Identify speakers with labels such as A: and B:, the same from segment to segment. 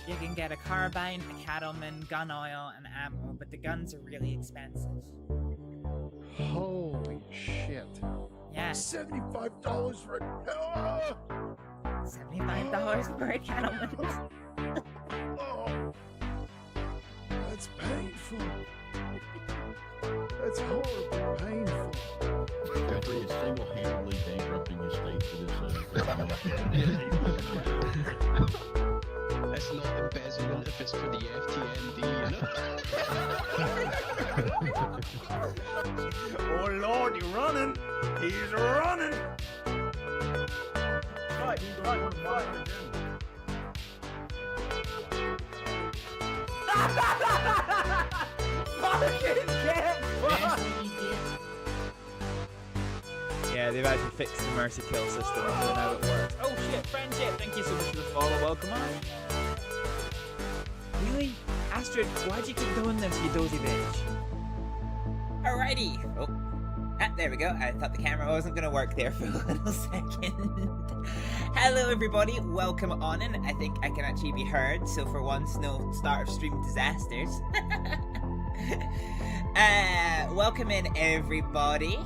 A: You can get a carbine, a cattleman, gun oil, and ammo, but the guns are really expensive.
B: Holy shit.
A: Yeah.
B: $75 for a...
A: $75 for a cattleman.
B: Oh, that's painful. That's horribly painful.
C: Country is single-handedly bankrupting the state for
D: That's not embezzlement if it's for the FTND,
E: Oh Lord, he's running! He's running! Right, he's right. Fucking get fucked!
A: Yeah, they've actually fixed the mercy kill system and how it works. Oh shit, friendship! Thank you so much for the follow. Welcome on. Really? Astrid, why'd you keep doing this, you dozy bitch? Alrighty. Oh. Ah, there we go. I thought the camera wasn't gonna work there for a little second. Hello everybody, welcome on in. I think I can actually be heard, so for once, no start of stream disasters. Welcome in everybody.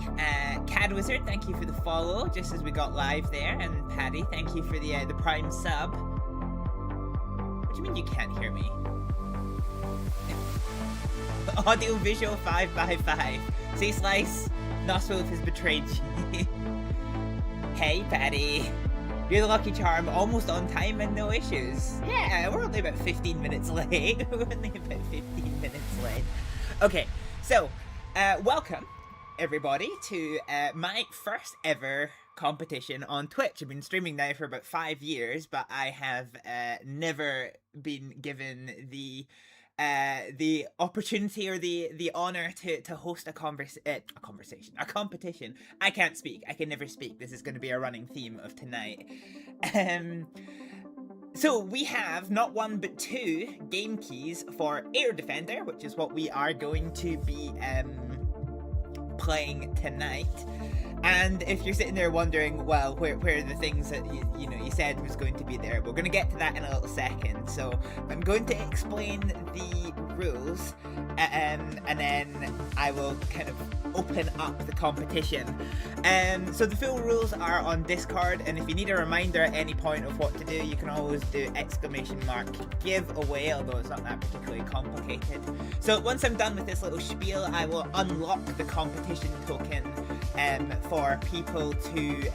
A: Cad Wizard, thank you for the follow, just as we got live there, and Paddy, thank you for the prime sub. What do you mean you can't hear me? Audio visual 5x5. See Slice, Noswolf has betrayed you. Hey Paddy. You're the lucky charm, almost on time and no issues. Yeah, we're only about 15 minutes late. We're only about 15 minutes late. Okay, so, welcome, everybody, to my first ever competition on Twitch. I've been streaming now for about 5 years, but I have never been given the opportunity or the honor to host a competition. I can't speak. I can never speak. This is going to be a running theme of tonight. So we have not one but two game keys for Air Defender, which is what we are going to be playing tonight. And if you're sitting there wondering, well, where are the things that you said was going to be there? We're going to get to that in a little second. So I'm going to explain the rules, and then I will kind of open up the competition. So the full rules are on Discord, and if you need a reminder at any point of what to do, you can always do !giveaway, although it's not that particularly complicated. So once I'm done with this little spiel, I will unlock the competition token for people to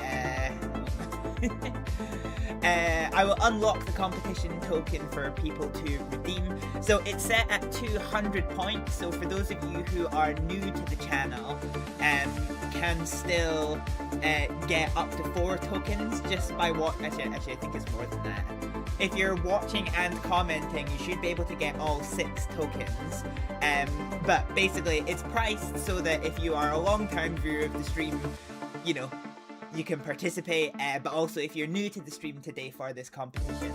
A: I will unlock the competition token for people to redeem. So it's set at 200 points, so for those of you who are new to the channel, can still get up to 4 tokens just by what actually I think it's more than that. If you're watching and commenting, you should be able to get all 6 tokens. But basically it's priced so that if you are a long-term viewer of the stream, you can participate, but also if you're new to the stream today for this competition,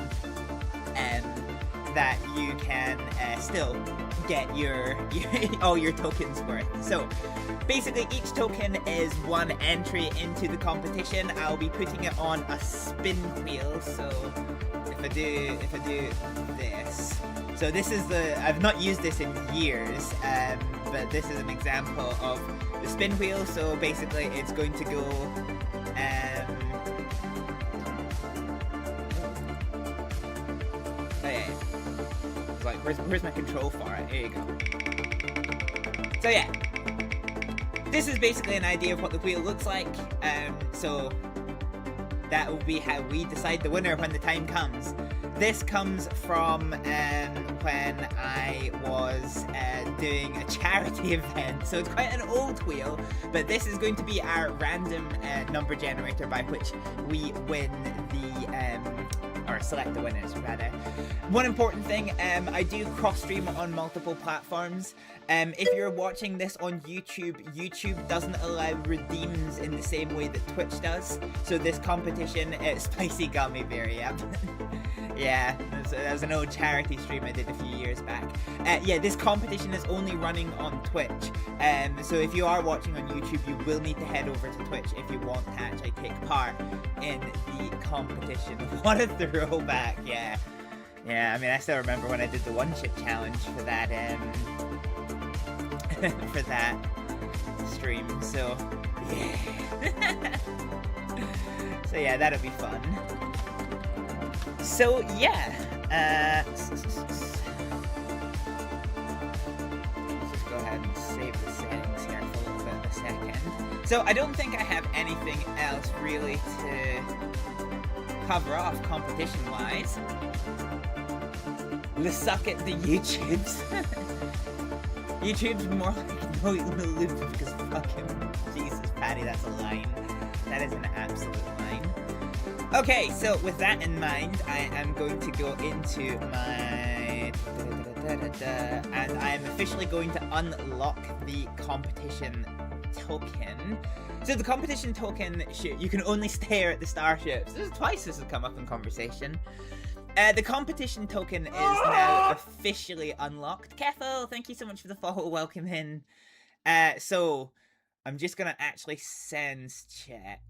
A: that you can still get your all your tokens worth. So basically each token is 1 entry into the competition. I'll be putting it on a spin wheel, so if I do this, so this is I've not used this in years, but this is an example of the spin wheel. So basically it's going to go it's like, where's my control for it? There you go. So yeah, this is basically an idea of what the wheel looks like. So that will be how we decide the winner when the time comes. This comes from when I was doing a charity event, so it's quite an old wheel, but this is going to be our random number generator by which we win or select the winners, rather. One important thing, I do cross-stream on multiple platforms. If you're watching this on YouTube, YouTube doesn't allow redeems in the same way that Twitch does. So this competition, Spicy Gummy Bear, yeah. Yeah, that was an old charity stream I did a few years back. Yeah, this competition is only running on Twitch. So if you are watching on YouTube, you will need to head over to Twitch if you want to actually take part in the competition. What a throwback, yeah. Yeah, I mean, I still remember when I did the one chip challenge for that, for that stream, so, yeah. So yeah, that'll be fun. So, yeah, let's just go ahead and save the settings here for a little bit of a second. So, I don't think I have anything else really to cover off competition-wise. Let's suck at the YouTubes. YouTube's more like no loop because fucking Jesus, Patty, that's a line. That is an absolute line. Okay, so with that in mind, I am going to go into my and I am officially going to unlock the competition token. So the competition token, you can only stare at the starships. This is twice this has come up in conversation. The competition token is now officially unlocked. Kethel, thank you so much for the follow. Welcome in. So I'm just gonna actually sense check.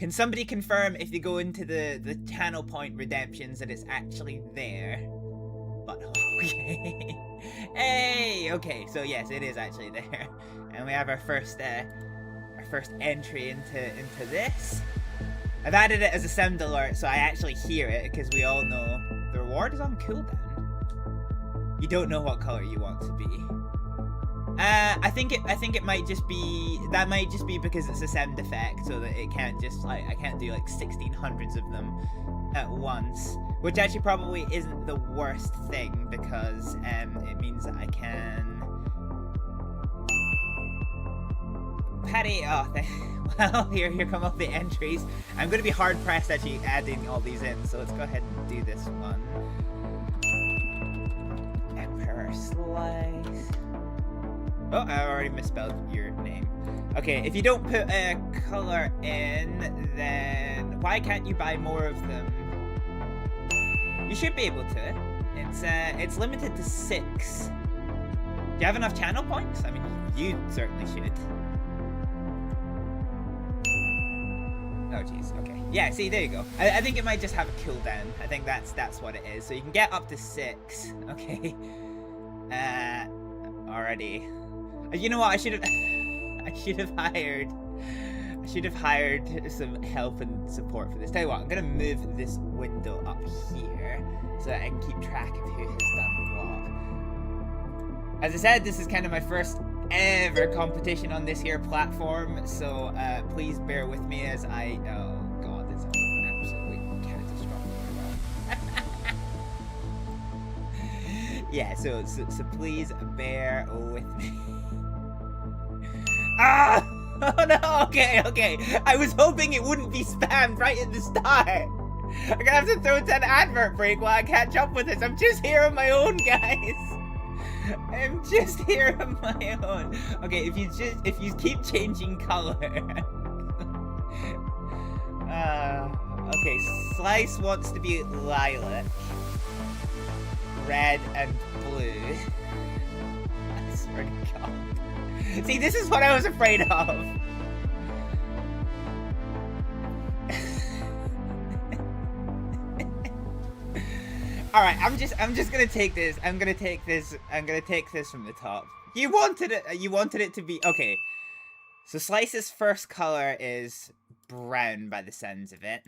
A: Can somebody confirm if you go into the channel point redemptions that it's actually there? But okay. Hey, okay. So yes, it is actually there, and we have our first entry into this. I've added it as a sound alert, so I actually hear it, because we all know the reward is on cooldown. You don't know what color you want to be. I think it might just be, that might just be because it's a sound effect, so that it can't just, like, I can't do like 1600s of them at once. Which actually probably isn't the worst thing, because it means that I can... Patty, oh, well, here come all the entries. I'm going to be hard-pressed actually adding all these in, so let's go ahead and do this one. Emperor Slice. Oh, I already misspelled your name. Okay, if you don't put a color in, then why can't you buy more of them? You should be able to. It's limited to 6. Do you have enough channel points? I mean, you certainly should. Oh jeez, okay. Yeah, see, there you go. I think it might just have a cooldown. I think that's what it is. So you can get up to 6. Okay. Already. You know what? I should have hired some help and support for this. Tell you what, I'm gonna move this window up here so that I can keep track of who has done what. As I said, this is kind of my first ever competition on this here platform, so please bear with me as I... Oh god, this is absolutely catastrophic. Yeah, so please bear with me. Ah! Oh no, okay. I was hoping it wouldn't be spammed right at the start. I'm gonna have to throw it to an advert break while I catch up with this. I'm just here on my own, guys. I'm just here on my own. Okay, if you keep changing color. Okay, Slice wants to be lilac, red, and blue. I swear to God. See, this is what I was afraid of. All right, I'm just gonna take this. I'm gonna take this from the top. You wanted it to be okay. So Slice's first color is brown by the sounds of it.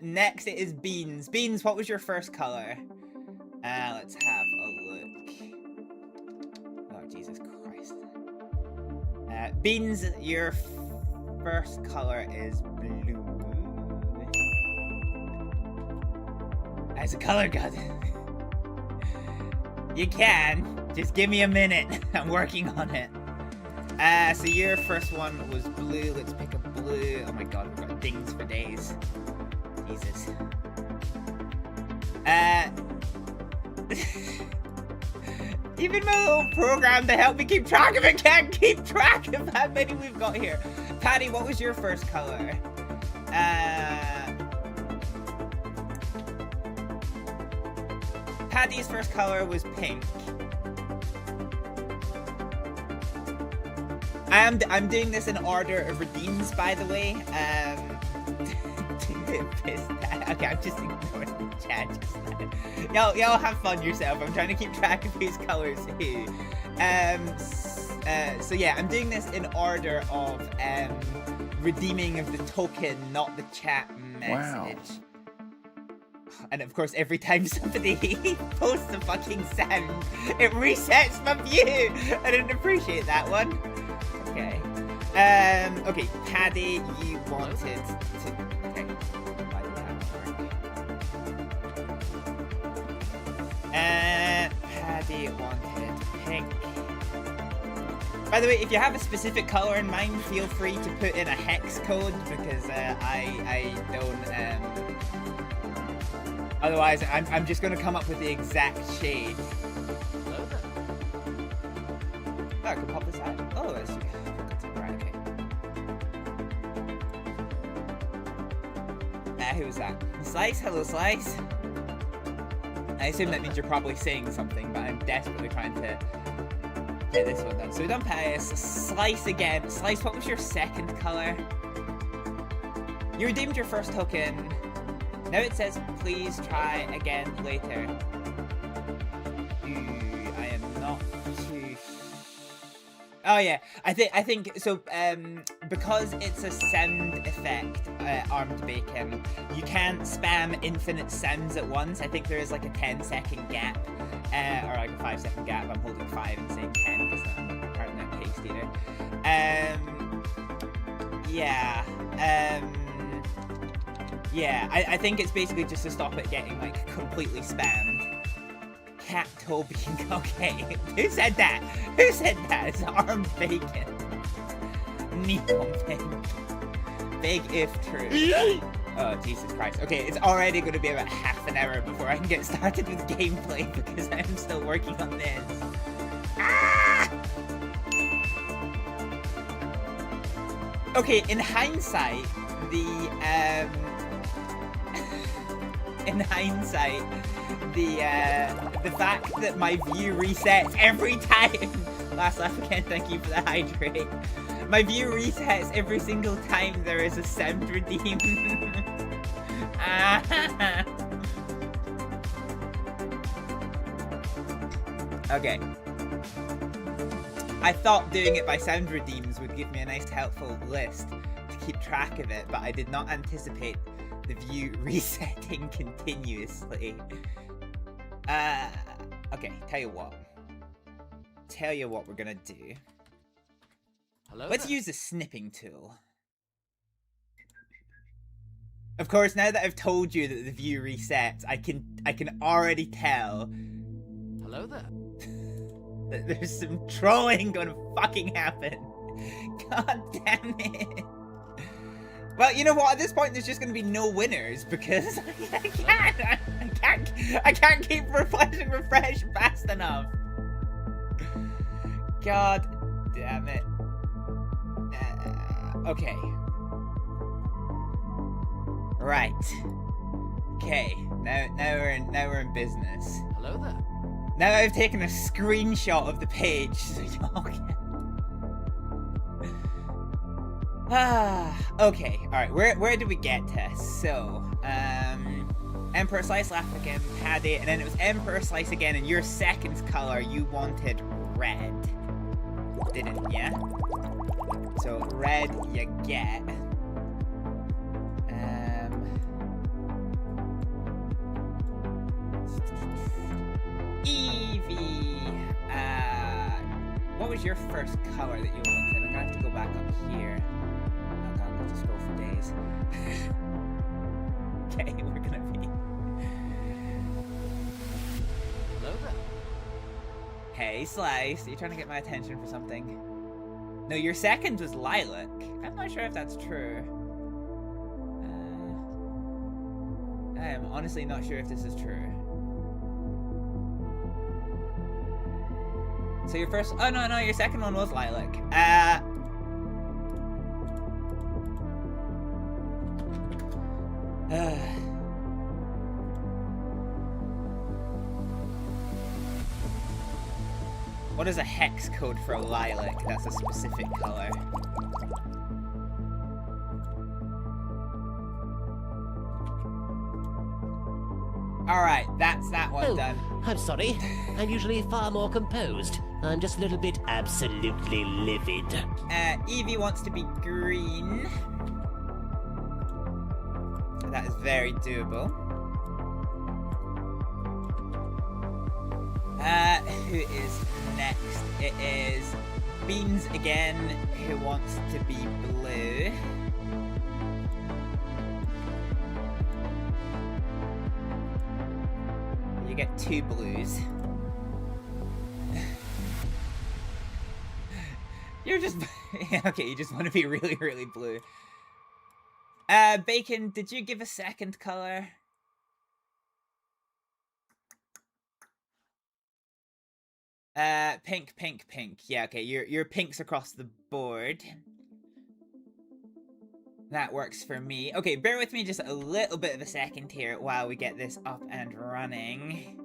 A: Next it is Beans. Beans, what was your first color? Let's have a look. Oh, Jesus Christ. Beans, your first color is blue. As a color god. You can. Just give me a minute. I'm working on it. So your first one was blue. Let's pick a blue. Oh my god, we've got dings for days. Jesus. Even my little program to help me keep track of it can't keep track of how many we've got here. Patty, what was your first color? Patty's first color was pink. I'm doing this in order of redeems, by the way. Okay, I'm just ignoring the chat just now. Y'all have fun yourself. I'm trying to keep track of whose colors who. So yeah, I'm doing this in order of redeeming of the token, not the chat message.
B: Wow.
A: And of course, every time somebody posts a fucking sound, it resets my view. I didn't appreciate that one. Okay. Okay, Paddy, you wanted to. Okay. Why did that work? Paddy wanted pink. By the way, if you have a specific color in mind, feel free to put in a hex code because I don't. Otherwise, I'm just gonna come up with the exact shade. Oh, I can pop this out. Oh, that's right. Okay. Who's that? Slice? Hello, Slice. I assume that means you're probably saying something, but I'm desperately trying to get this one done. So we've done Paris. Slice again. Slice, what was your second color? You redeemed your first token. Now it says, please try again later. Ooh, I am not too... Oh yeah, I think so. Because it's a sound effect, armed bacon, you can't spam infinite sounds at once. I think there is like a 10-second gap, or like a 5-second gap. I'm holding 5 and saying 10 because I'm apparently not paste either. Yeah. Yeah, I think it's basically just to stop it getting like completely spammed. Cat toe being okay. Who said that? Who said that? It's armed bacon. Neon pink. Big if true. Oh, Jesus Christ. Okay, it's already going to be about half an hour before I can get started with gameplay because I'm still working on this. Ah! Okay, in hindsight, the fact that my view resets every time. Last laugh again, thank you for the hydrate. My view resets every single time there is a sound redeem. Okay. I thought doing it by sound redeems would give me a nice helpful list to keep track of it, but I did not anticipate the view resetting continuously. Okay, tell you what we're gonna do.
F: Hello.
A: Let's use the snipping tool. Of course, now that I've told you that the view resets, I can already tell.
F: Hello there.
A: That there's some trolling gonna fucking happen. God damn it. Well, you know what? At this point, there's just gonna be no winners because I can't keep refresh fast enough. God damn it. Okay. Right. Okay. Now we're in business.
F: Hello there.
A: Now I've taken a screenshot of the page so y'all can. Okay, alright, where did we get to? So, Emperor Slice, laugh again, Paddy, and then it was Emperor Slice again, and your second color, you wanted red. Didn't ya? So, red you get. Evie, what was your first color that you wanted? I'm gonna have to go back up here. Oh god, I'll just scroll for days. Okay, we're gonna be...
F: Hello there.
A: Hey, Slice, are you trying to get my attention for something? No, your second was lilac. I'm not sure if that's true. I am honestly not sure if this is true. So your first... Oh, no, your second one was lilac. What is a hex code for a lilac? That's a specific color. Alright, that's that one
G: Oh,
A: done.
G: I'm sorry. I'm usually far more composed. I'm just a little bit absolutely livid.
A: Evie wants to be green. That is very doable. Who is next? It is Beans again, who wants to be blue. You get 2 blues. You're just... okay, you just want to be really, really blue. Bacon, did you give a second color? Pink, pink, pink. Yeah, okay, your pinks across the board. That works for me. Okay, bear with me just a little bit of a second here while we get this up and running.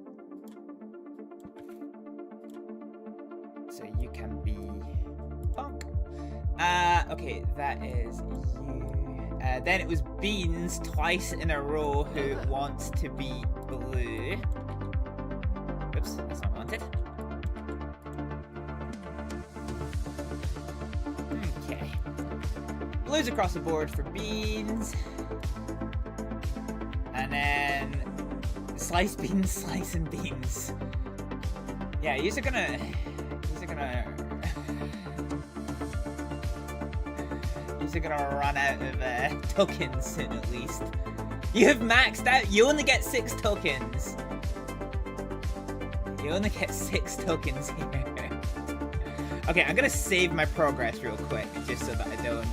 A: So you can be punk. Okay, that is you. Then it was Beans twice in a row who wants to be blue. Oops, that's not wanted. Okay. Blues across the board for Beans. And then slice beans, slice and beans. Yeah, you're gonna run out of tokens soon at least. You have maxed out. You only get 6 tokens. You only get 6 tokens here. Okay, I'm gonna save my progress real quick just so that I don't.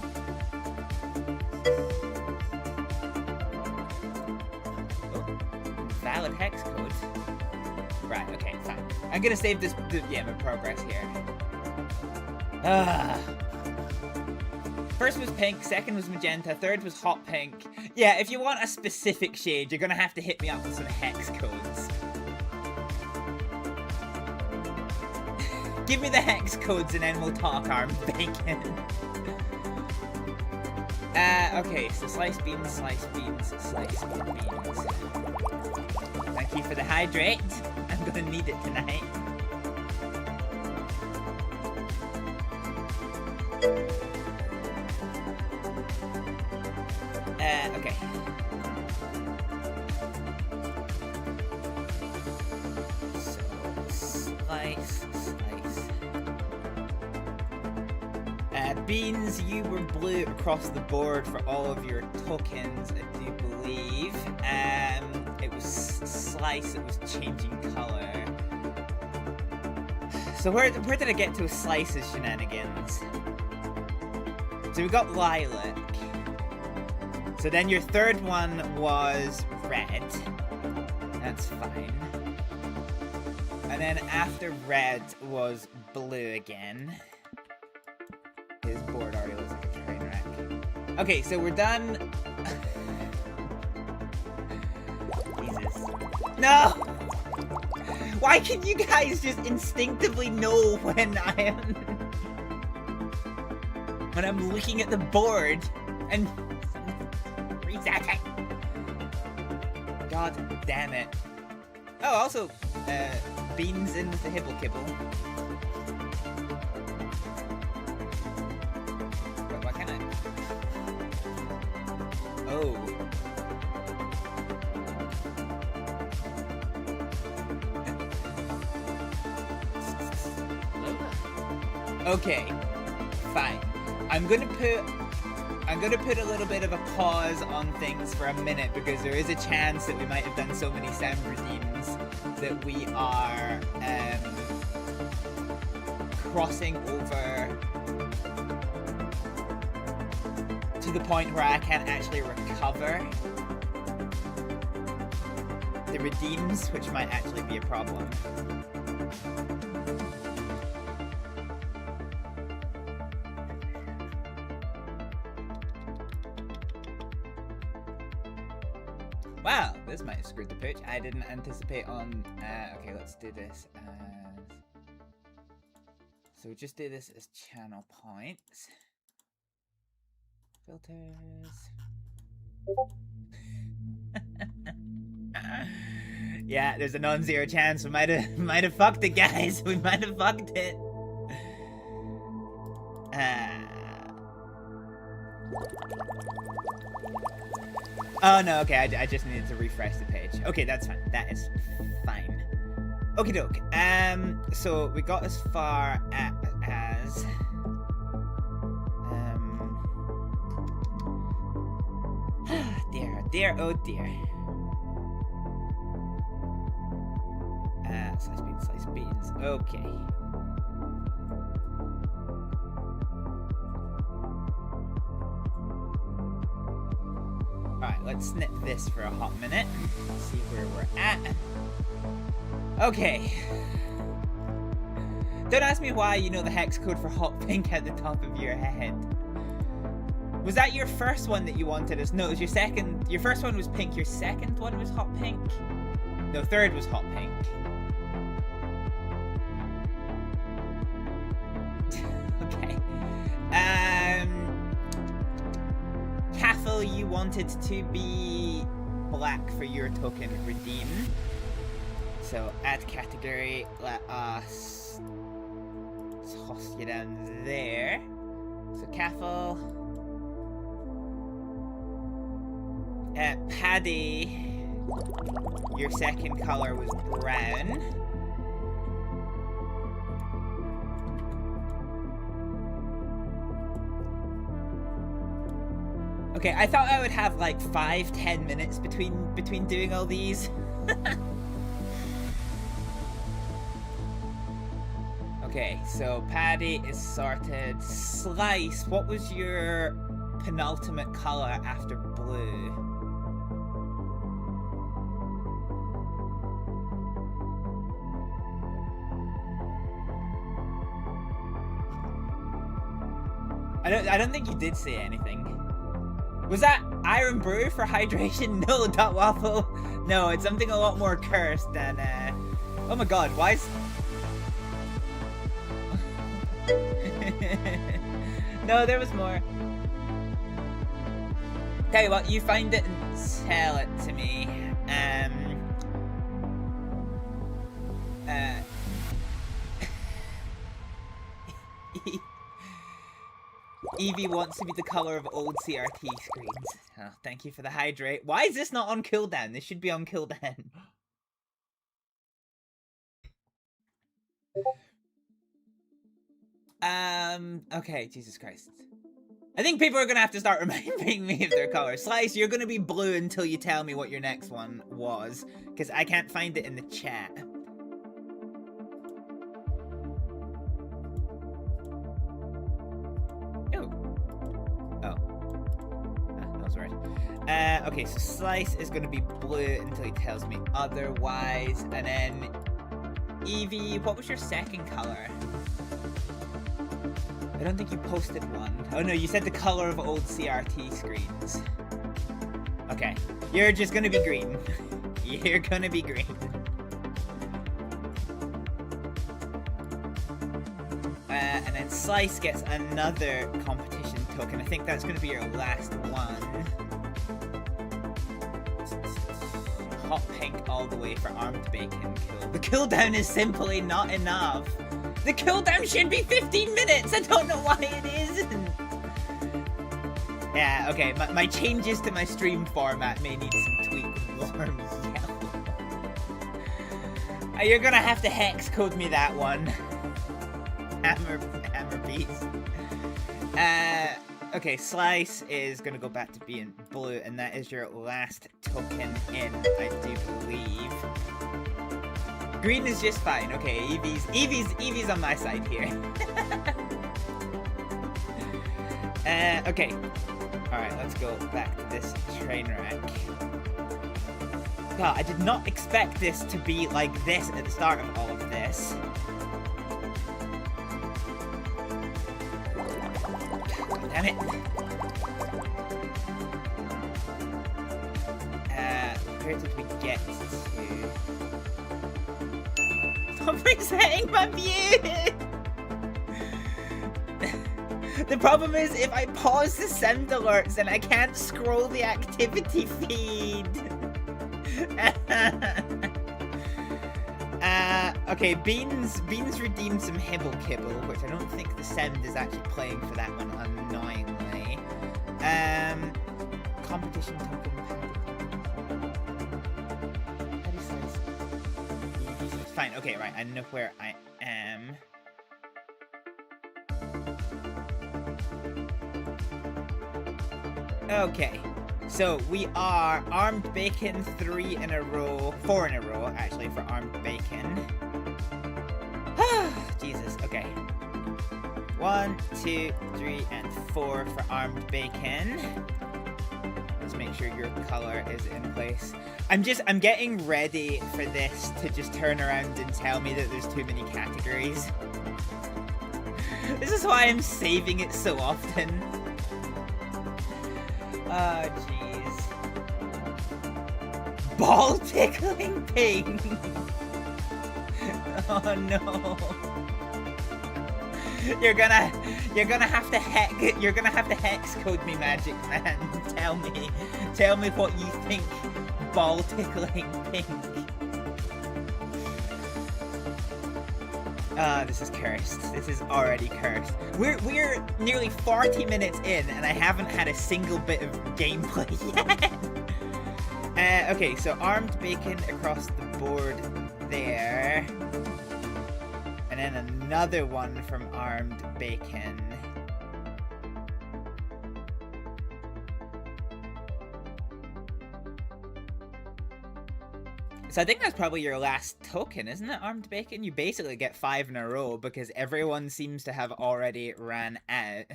A: Oh, valid hex code. Right. Okay. Fine. I'm gonna save this. Yeah, my progress here. First was pink, second was magenta, third was hot pink. Yeah, if you want a specific shade, you're gonna have to hit me up with some hex codes. Give me the hex codes and then we'll talk, Arm Bacon. Okay, so slice beans, slice beans, slice beans. Thank you for the hydrate. I'm gonna need it tonight. Okay. So, slice. Beans, you were blue across the board for all of your tokens, I do believe. It was slice, it was changing color. So where did I get to with slice's shenanigans? So we got lilac. So then your third one was red. That's fine. And then after red was blue again. His board already looks like a train wreck. Okay, so we're done. Jesus. No! Why can you guys just instinctively know when I'm looking at the board and resetting? God damn it. Oh, also, Beans in with the Hibblejaybob. Why can't I? Oh. Okay, fine. I'm gonna put a little bit of a pause on things for a minute because there is a chance that we might have done so many sound redeems that we are crossing over to the point where I can't actually recover the redeems, which might actually be a problem. Wow, this might have screwed the pooch. I didn't anticipate on... okay, let's do this as... So we just do this as channel points. Filters. Yeah, there's a non-zero chance we might have fucked it, guys. We might have fucked it. Oh no, okay, I just needed to refresh the page. Okay, that's fine. That is fine. Okie doke. So we got as far as dear, oh dear. Slice beans. Okay. Alright, let's snip this for a hot minute. See where we're at. Okay. Don't ask me why you know the hex code for hot pink at the top of your head. Was that your first one that you wanted us? No, it was your second. Your first one was pink. Your second one was hot pink? No, third was hot pink. Okay. Cathal, you wanted to be black for your token redeem. So add category, let us toss you down there. So Cathal. Paddy, your second color was brown. Okay, I thought I would have like 5-10 minutes between doing all these. Okay, so Paddy is sorted. Slice, what was your penultimate color after blue? I don't think you did say anything. Was that Iron Brew for hydration? No, Dot Waffle. No, it's something a lot more cursed than oh my god, why is no, there was more. Tell you what, you find it and tell it to me. Evie wants to be the color of old CRT screens. Oh, thank you for the hydrate. Why is this not on cooldown? This should be on cooldown. Okay, Jesus Christ. I think people are gonna have to start reminding me of their color. Slice, you're gonna be blue until you tell me what your next one was, because I can't find it in the chat. Okay, so Slice is going to be blue until he tells me otherwise. And then, Evie, what was your second color? I don't think you posted one. Oh no, you said the color of old CRT screens. Okay, you're just going to be green. You're going to be green. And then Slice gets another competition token. I think that's going to be your last one. Hot pink all the way for armed bacon. Cool. The cooldown is simply not enough. The cooldown should be 15 minutes. I don't know why it isn't. Yeah, okay. My changes to my stream format may need some tweak. Warm yellow. You're gonna have to hex code me that one. Hammer beast. Okay, Slice is gonna go back to being blue, and that is your last token in, I do believe. Green is just fine. Okay, Evie's on my side here. Okay. Alright, let's go back to this train wreck. God, I did not expect this to be like this at the start of all of this. Damn it. Where did we get to? Stop resetting my view! The problem is, if I pause the sound alerts, then I can't scroll the activity feed. Okay, Beans redeemed some Hibblejaybob, which I don't think the sound is actually playing for that one, annoyingly. Competition token. Fine, okay, right, I know where I am. Okay, so we are Armed Bacon 4 in a row, actually, for Armed Bacon. Jesus, okay. 1, 2, 3, and 4 for Armed Bacon. Let's make sure your color is in place. I'm getting ready for this to just turn around and tell me that there's too many categories. This is why I'm saving it so often. Oh, jeez. Ball tickling ping. Oh no. You're gonna have to hex code me, Magic Man. Tell me what you think ball tickling pink. This is cursed. This is already cursed. We're nearly 40 minutes in and I haven't had a single bit of gameplay yet. Okay, so Armed Bacon across the board there. And then another one from Armed Bacon. So I think that's probably your last token, isn't it, Armed Bacon? You basically get 5 in a row because everyone seems to have already ran out.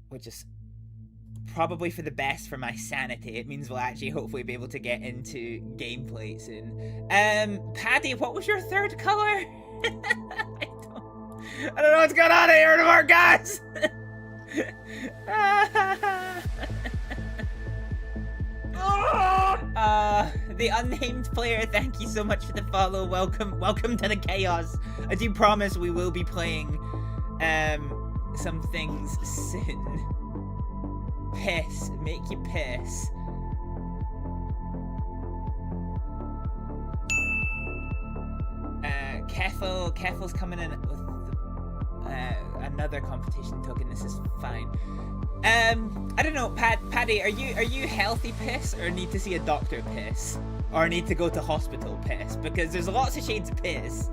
A: Which is probably for the best for my sanity. It means we'll actually hopefully be able to get into gameplay soon. Paddy, what was your third color? I don't know what's going on here anymore, guys! The unnamed player, thank you so much for the follow. Welcome to the chaos. I do promise we will be playing some things soon. Piss, make you piss. Keffel's coming in with another competition token. This is fine. I don't know, Paddy, are you healthy piss or need to see a doctor piss? Or need to go to hospital piss? Because there's lots of shades of piss.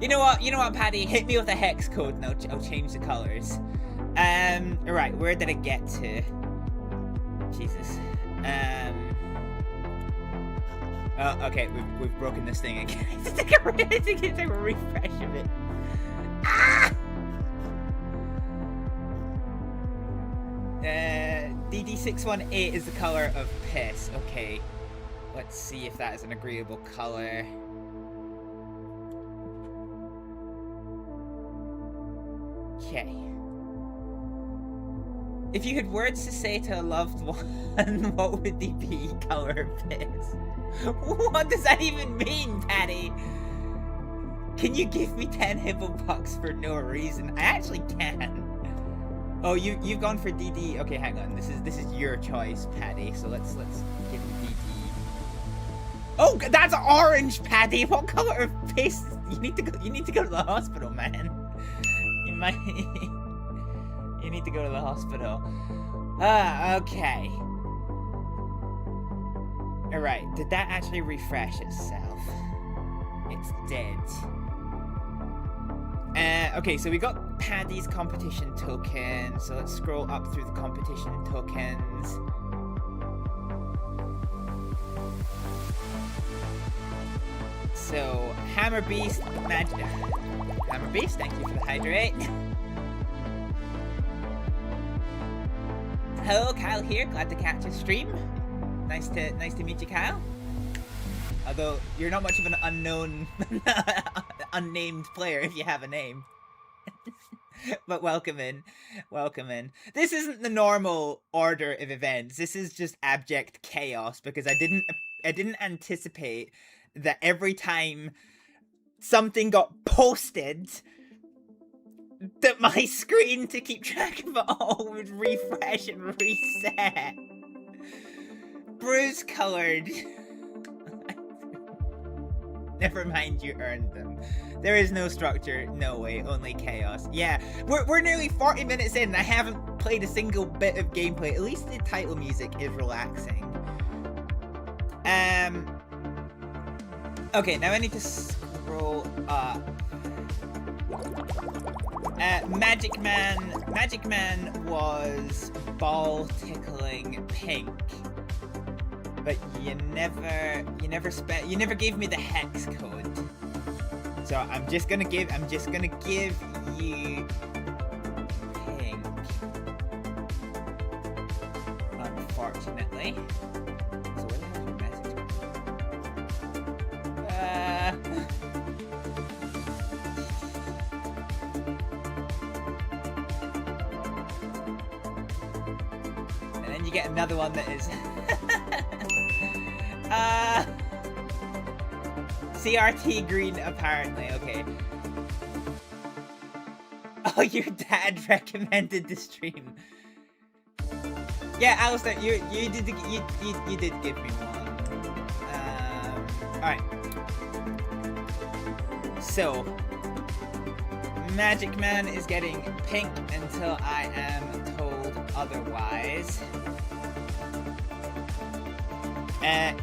A: You know what, Paddy? Hit me with a hex code and I'll change the colors. Right, where did it get to? Jesus. Oh, okay, we've broken this thing again. I think I need to take a refresh of it. Ah! DD618 is the color of piss. Okay, let's see if that is an agreeable color. Okay. If you had words to say to a loved one, what would they be? Color of piss. What does that even mean, Patty? Can you give me 10 Hibblejaybob for no reason? I actually can. Oh, you've gone for DD. Okay, hang on. This is your choice, Paddy. So let's give you DD. Oh, that's orange, Paddy. What color of face? You need to go to the hospital, man. You need to go to the hospital. Okay. All right. Did that actually refresh itself? It's dead. Okay, so we got Paddy's competition token, so let's scroll up through the competition tokens. So, Hammer Beast, Hammer Beast, thank you for the hydrate. Hello, Kyle here, glad to catch a stream. Nice to meet you, Kyle. Although, you're not much of an unnamed player if you have a name. But welcome in. This isn't the normal order of events. This is just abject chaos because I didn't anticipate that every time something got posted, that my screen to keep track of it all would refresh and reset. Bruise colored. Never mind, you earned them. There is no structure, no way, only chaos. Yeah, we're nearly 40 minutes in and I haven't played a single bit of gameplay. At least the title music is relaxing. Okay, now I need to scroll up. Magic Man was ball tickling pink. But you never gave me the hex code. So I'm just gonna give you pink. Unfortunately. So where the hell's your message? And then you get another one that is CRT green, apparently. Okay. Oh, your dad recommended the stream. Yeah, Alistair, you did give me one. Alright. So, Magic Man is getting pink until I am told otherwise.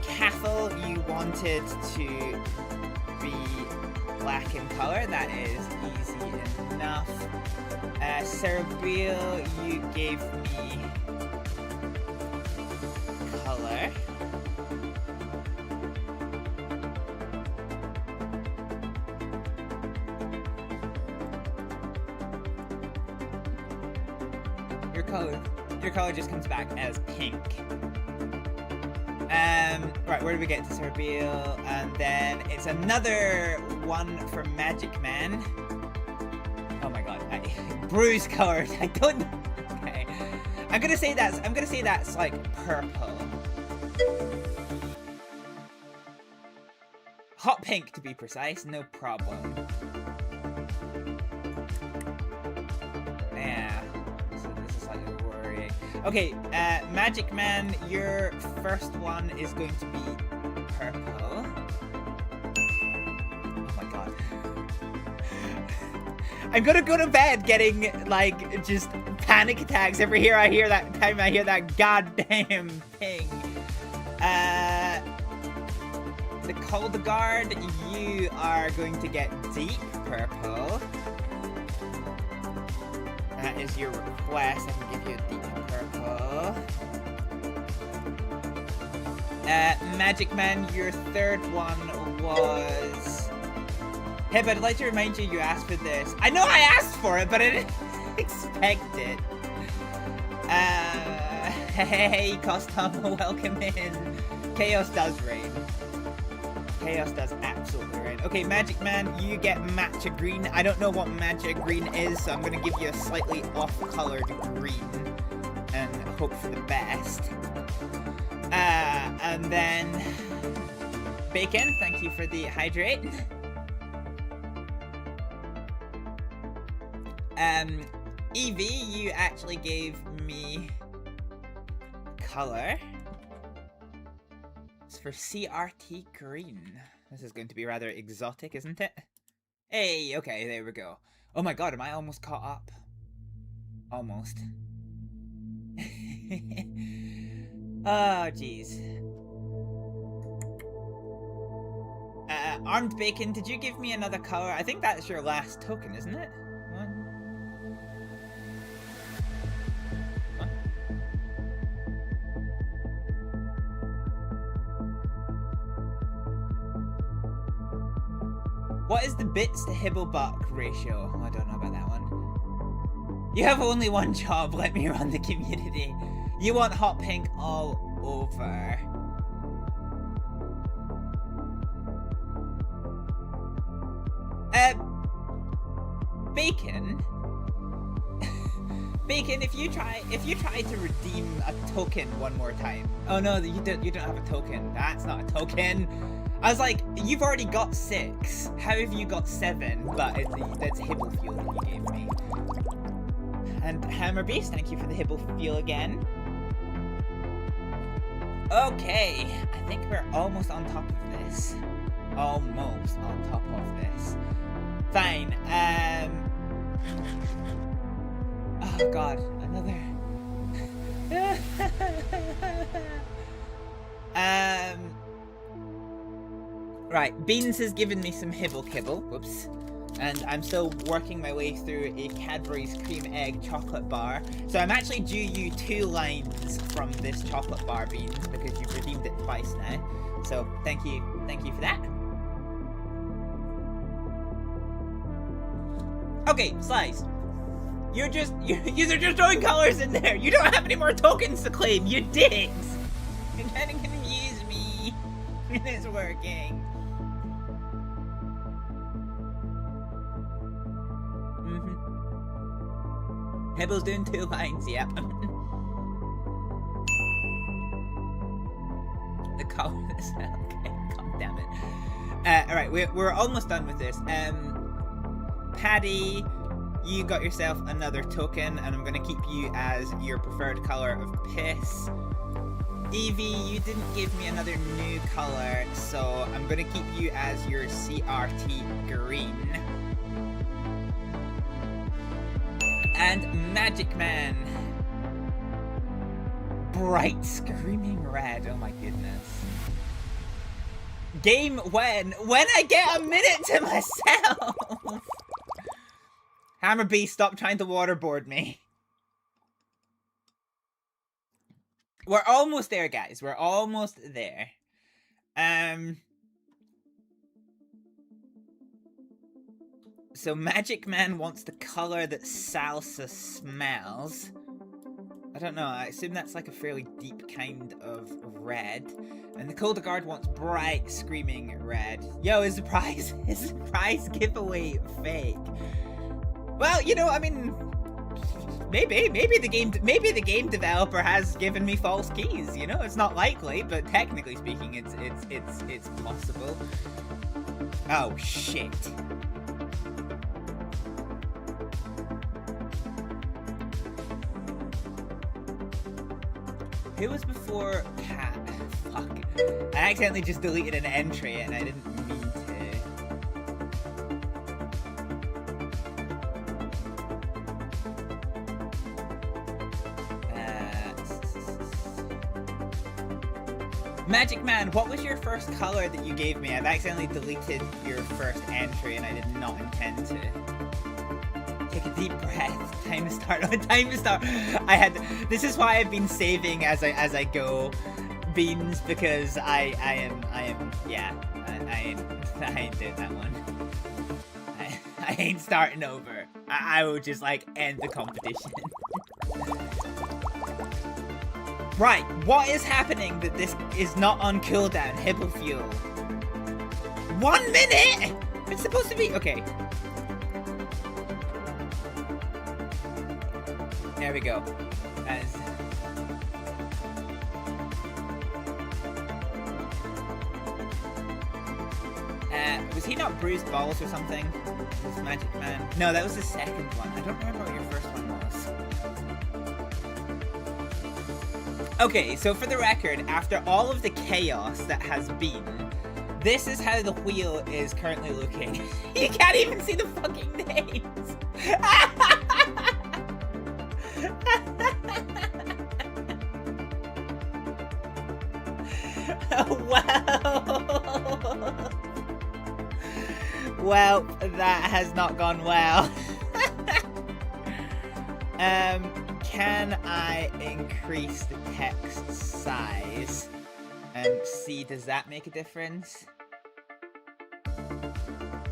A: Cathal, you wanted to be black in color. That is easy enough. Cerebral, you gave me color. Your color just comes back as pink. Right, where do we get to Cerebral? And then it's another one for Magic Man. Oh my god, bruise colored. I don't know. Okay, I'm gonna say that's like purple. Hot pink to be precise. No problem. Yeah. So this is slightly worrying. Okay, Magic Man, your first one is going to be purple. Oh my god. I'm gonna go to bed getting, like, just panic attacks every time I hear that goddamn thing. The Cold Guard, you are going to get deep purple. That is your request. I can give you a deep purple. Magic Man, your third one was... Hib, I'd like to remind you asked for this. I know I asked for it, but I didn't expect it. Hey, Costomo, welcome in. Chaos does reign. Chaos does absolutely reign. Okay, Magic Man, you get matcha green. I don't know what matcha green is, so I'm going to give you a slightly off-colored green and hope for the best. And then Bacon, thank you for the hydrate. Evie, you actually gave me color. It's for CRT green. This is going to be rather exotic, isn't it? Hey, okay, there we go. Oh my god, am I almost caught up? Almost. Oh, jeez. Armed Bacon, did you give me another color? I think that's your last token, isn't it? What is the bits to Hibblejaybob ratio? Oh, I don't know about that one. You have only one job, let me run the community. You want hot pink all over. Bacon? Bacon, if you try to redeem a token one more time. Oh no, you don't have a token. That's not a token. I was like, you've already got 6. How have you got 7? But that's Hibble fuel that you gave me. And Hammer Beast, thank you for the Hibble fuel again. Okay, I think we're almost on top of this. Almost on top of this. Fine. Oh god, another. Right, Beans has given me some Hibble Kibble. Whoops. And I'm still working my way through a Cadbury's Cream Egg chocolate bar. So I'm actually due you 2 lines from this chocolate bar, Beans, because you've redeemed it twice now. So thank you for that. Okay, Slice. You're just throwing colors in there. You don't have any more tokens to claim, you dicks. You're trying to confuse me. It's working. Hibble's doing 2 lines, yep. The color is okay, god damn it. Alright, we're almost done with this. Paddy, you got yourself another token, and I'm gonna keep you as your preferred color of piss. Evie, you didn't give me another new color, so I'm gonna keep you as your CRT green. And Magic Man. Bright screaming red. Oh my goodness. Game when I get a minute to myself. Hammer Beast, stop trying to waterboard me. We're almost there, guys. We're almost there. So Magic Man wants the color that salsa smells. I don't know, I assume that's like a fairly deep kind of red. And the Colder Guard wants bright, screaming red. Yo, is the prize giveaway fake? Well, you know, I mean, maybe the game developer has given me false keys. You know, it's not likely, but technically speaking, it's possible. Oh shit. Who was before Cat? Fuck. I accidentally just deleted an entry and I didn't mean to. Magic Man, what was your first color that you gave me? I've accidentally deleted your first entry and I did not intend to. Take a deep breath. Time to start. Time to start. This is why I've been saving as I go, Beans, because I ain't doing that one. I ain't starting over. I will just like end the competition. Right, what is happening that this is not on cooldown? Hibble fuel. 1 minute? It's supposed to be okay. There we go. Was he not Bruised Balls or something? Was Magic Man? No, that was the second one. I don't remember what your first one was. Okay, so for the record, after all of the chaos that has been, this is how the wheel is currently looking. You can't even see the fucking names! Wow! Well, that has not gone well. Can I increase the text size and see, does that make a difference?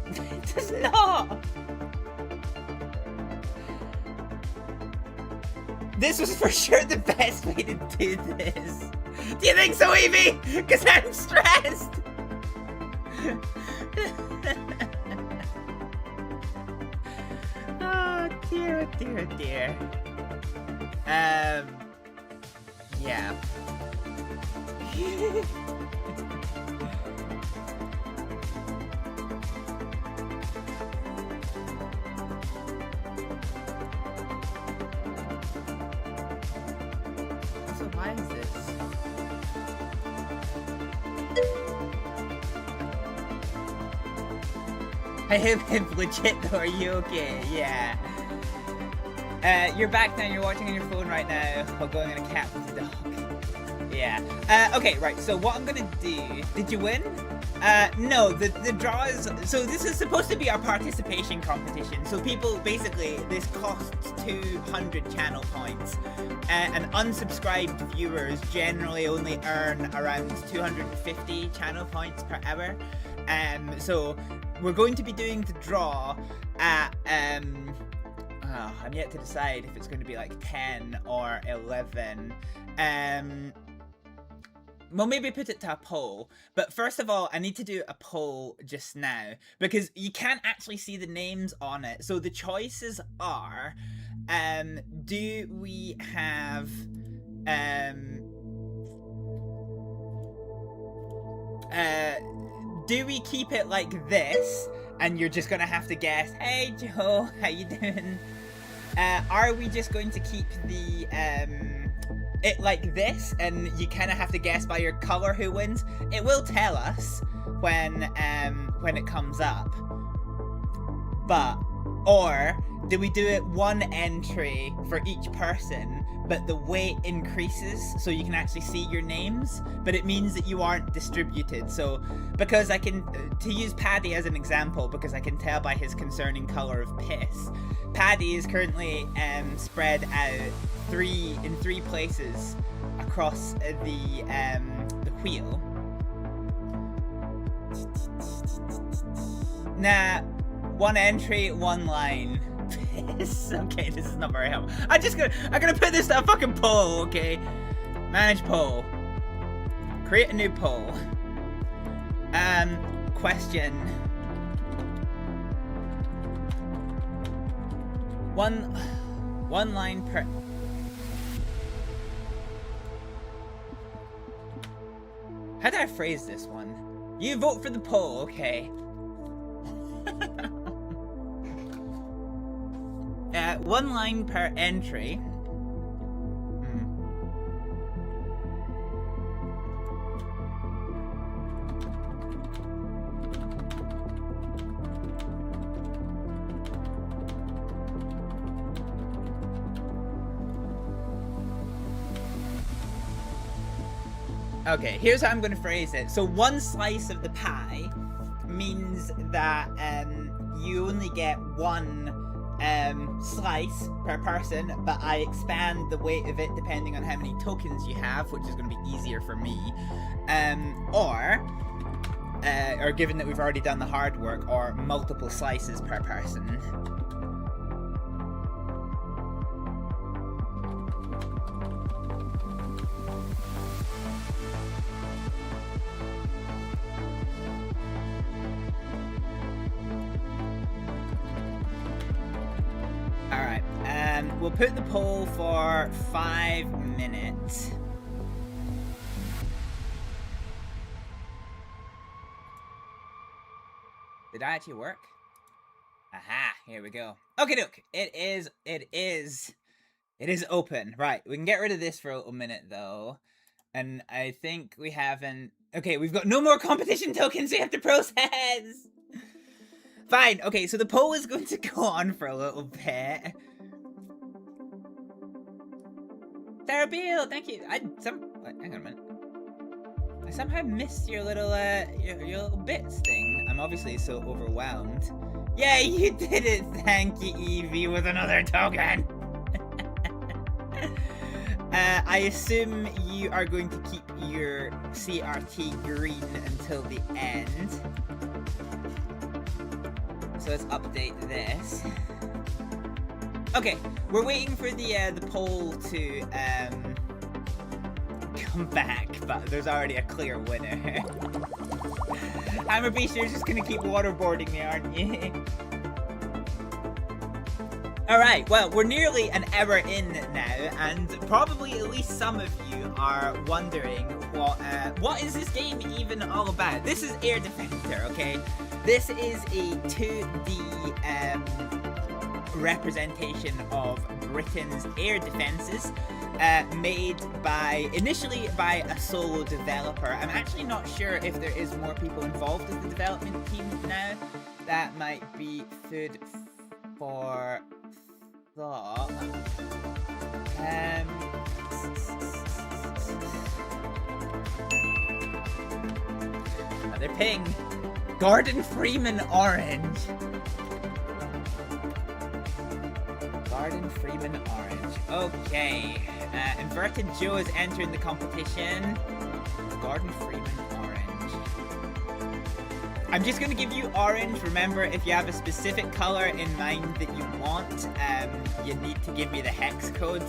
A: It does not! This was for sure the best way to do this. Do you think so, Evie? Because I'm stressed! Oh dear, oh dear, oh dear. Yeah. So why is this? I have legit though, are you okay? Yeah. You're back now, you're watching on your phone right now while going on a cat with the dog. Yeah. Okay, right, so what I'm gonna do... Did you win? No, the draw is... So this is supposed to be our participation competition. So people, basically, this costs 200 channel points. And unsubscribed viewers generally only earn around 250 channel points per hour. So we're going to be doing the draw at... I'm yet to decide if it's going to be like 10 or 11. Well, maybe put it to a poll. But first of all, I need to do a poll just now. Because you can't actually see the names on it. So the choices are... do we have... do we keep it like this? And you're just gonna have to guess, hey Joe, how you doing? Are we just going to keep the it like this, and you kind of have to guess by your color who wins? It will tell us when it comes up. But or do we do it one entry for each person, but the weight increases so you can actually see your names, but it means that you aren't distributed. So because I can, to use Paddy as an example, because I can tell by his concerning color of piss, Paddy is currently spread out in three places across the wheel. Nah, one entry, one line. Okay, this is not very helpful. I'm gonna put this to a fucking poll, okay? Manage poll. Create a new poll. Question. One line per... How do I phrase this one? You vote for the poll, okay? One line per entry. Okay, here's how I'm going to phrase it. So one slice of the pie means that you only get one slice per person, but I expand the weight of it depending on how many tokens you have, which is going to be easier for me. Or given that we've already done the hard work, or multiple slices per person. Alright, we'll put the poll for 5 minutes. Did that actually work? Aha, here we go. Okay, doke. It is open. Right, we can get rid of this for a little minute though. And I think we haven't... Okay, we've got no more competition tokens we have to process! Fine, okay, so the poll is going to go on for a little bit. Sarah Beale, thank you. Hang on a minute. I somehow missed your little little bits thing. I'm obviously so overwhelmed. Yeah, you did it. Thank you, Evie, with another token. I assume you are going to keep your CRT green until the end. So let's update this. Okay, we're waiting for the poll to come back, but there's already a clear winner. Hammerbeast, you're just gonna keep waterboarding me, aren't you? Alright, well, we're nearly an hour in now, and probably at least some of you are wondering what is this game even all about? This is Air Defender, okay? This is a 2D representation of Britain's air defences, made initially by a solo developer. I'm actually not sure if there is more people involved in the development team now. That might be food for thought. Another ping. Gordon Freeman Orange. Gordon Freeman Orange. Okay. Inverted Joe is entering the competition. Gordon Freeman Orange. I'm just going to give you orange. Remember, if you have a specific color in mind that you want, you need to give me the hex code.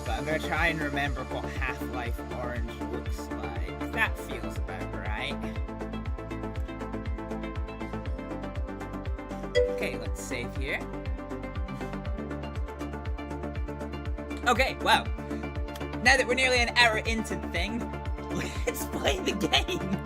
A: But I'm going to try and remember what Half-Life Orange looks like. That feels about right. Okay, let's save here. Okay, well, now that we're nearly an hour into the thing, let's play the game.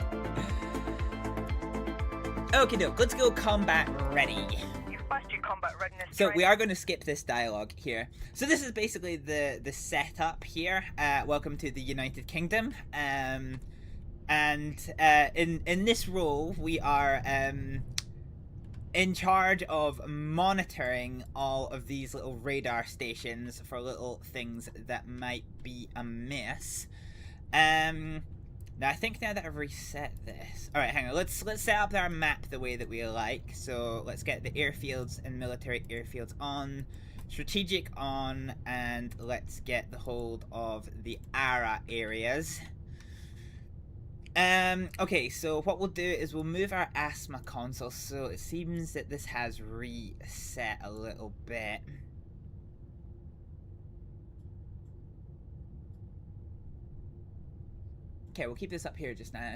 A: Okay, doke, let's go combat ready.
H: You've passed your combat readiness.
A: So we are going to skip this dialogue here. So this is basically the setup here. Welcome to the United Kingdom. In this role, we are in charge of monitoring all of these little radar stations for little things that might be amiss. Now I think now that I've reset this, all right, hang on. Let's set up our map the way that we like. So let's get the airfields and military airfields on, strategic on, and let's get the hold of the ARA areas. Okay, so what we'll do is we'll move our asthma console, so it seems that this has reset a little bit. Okay, we'll keep this up here just now.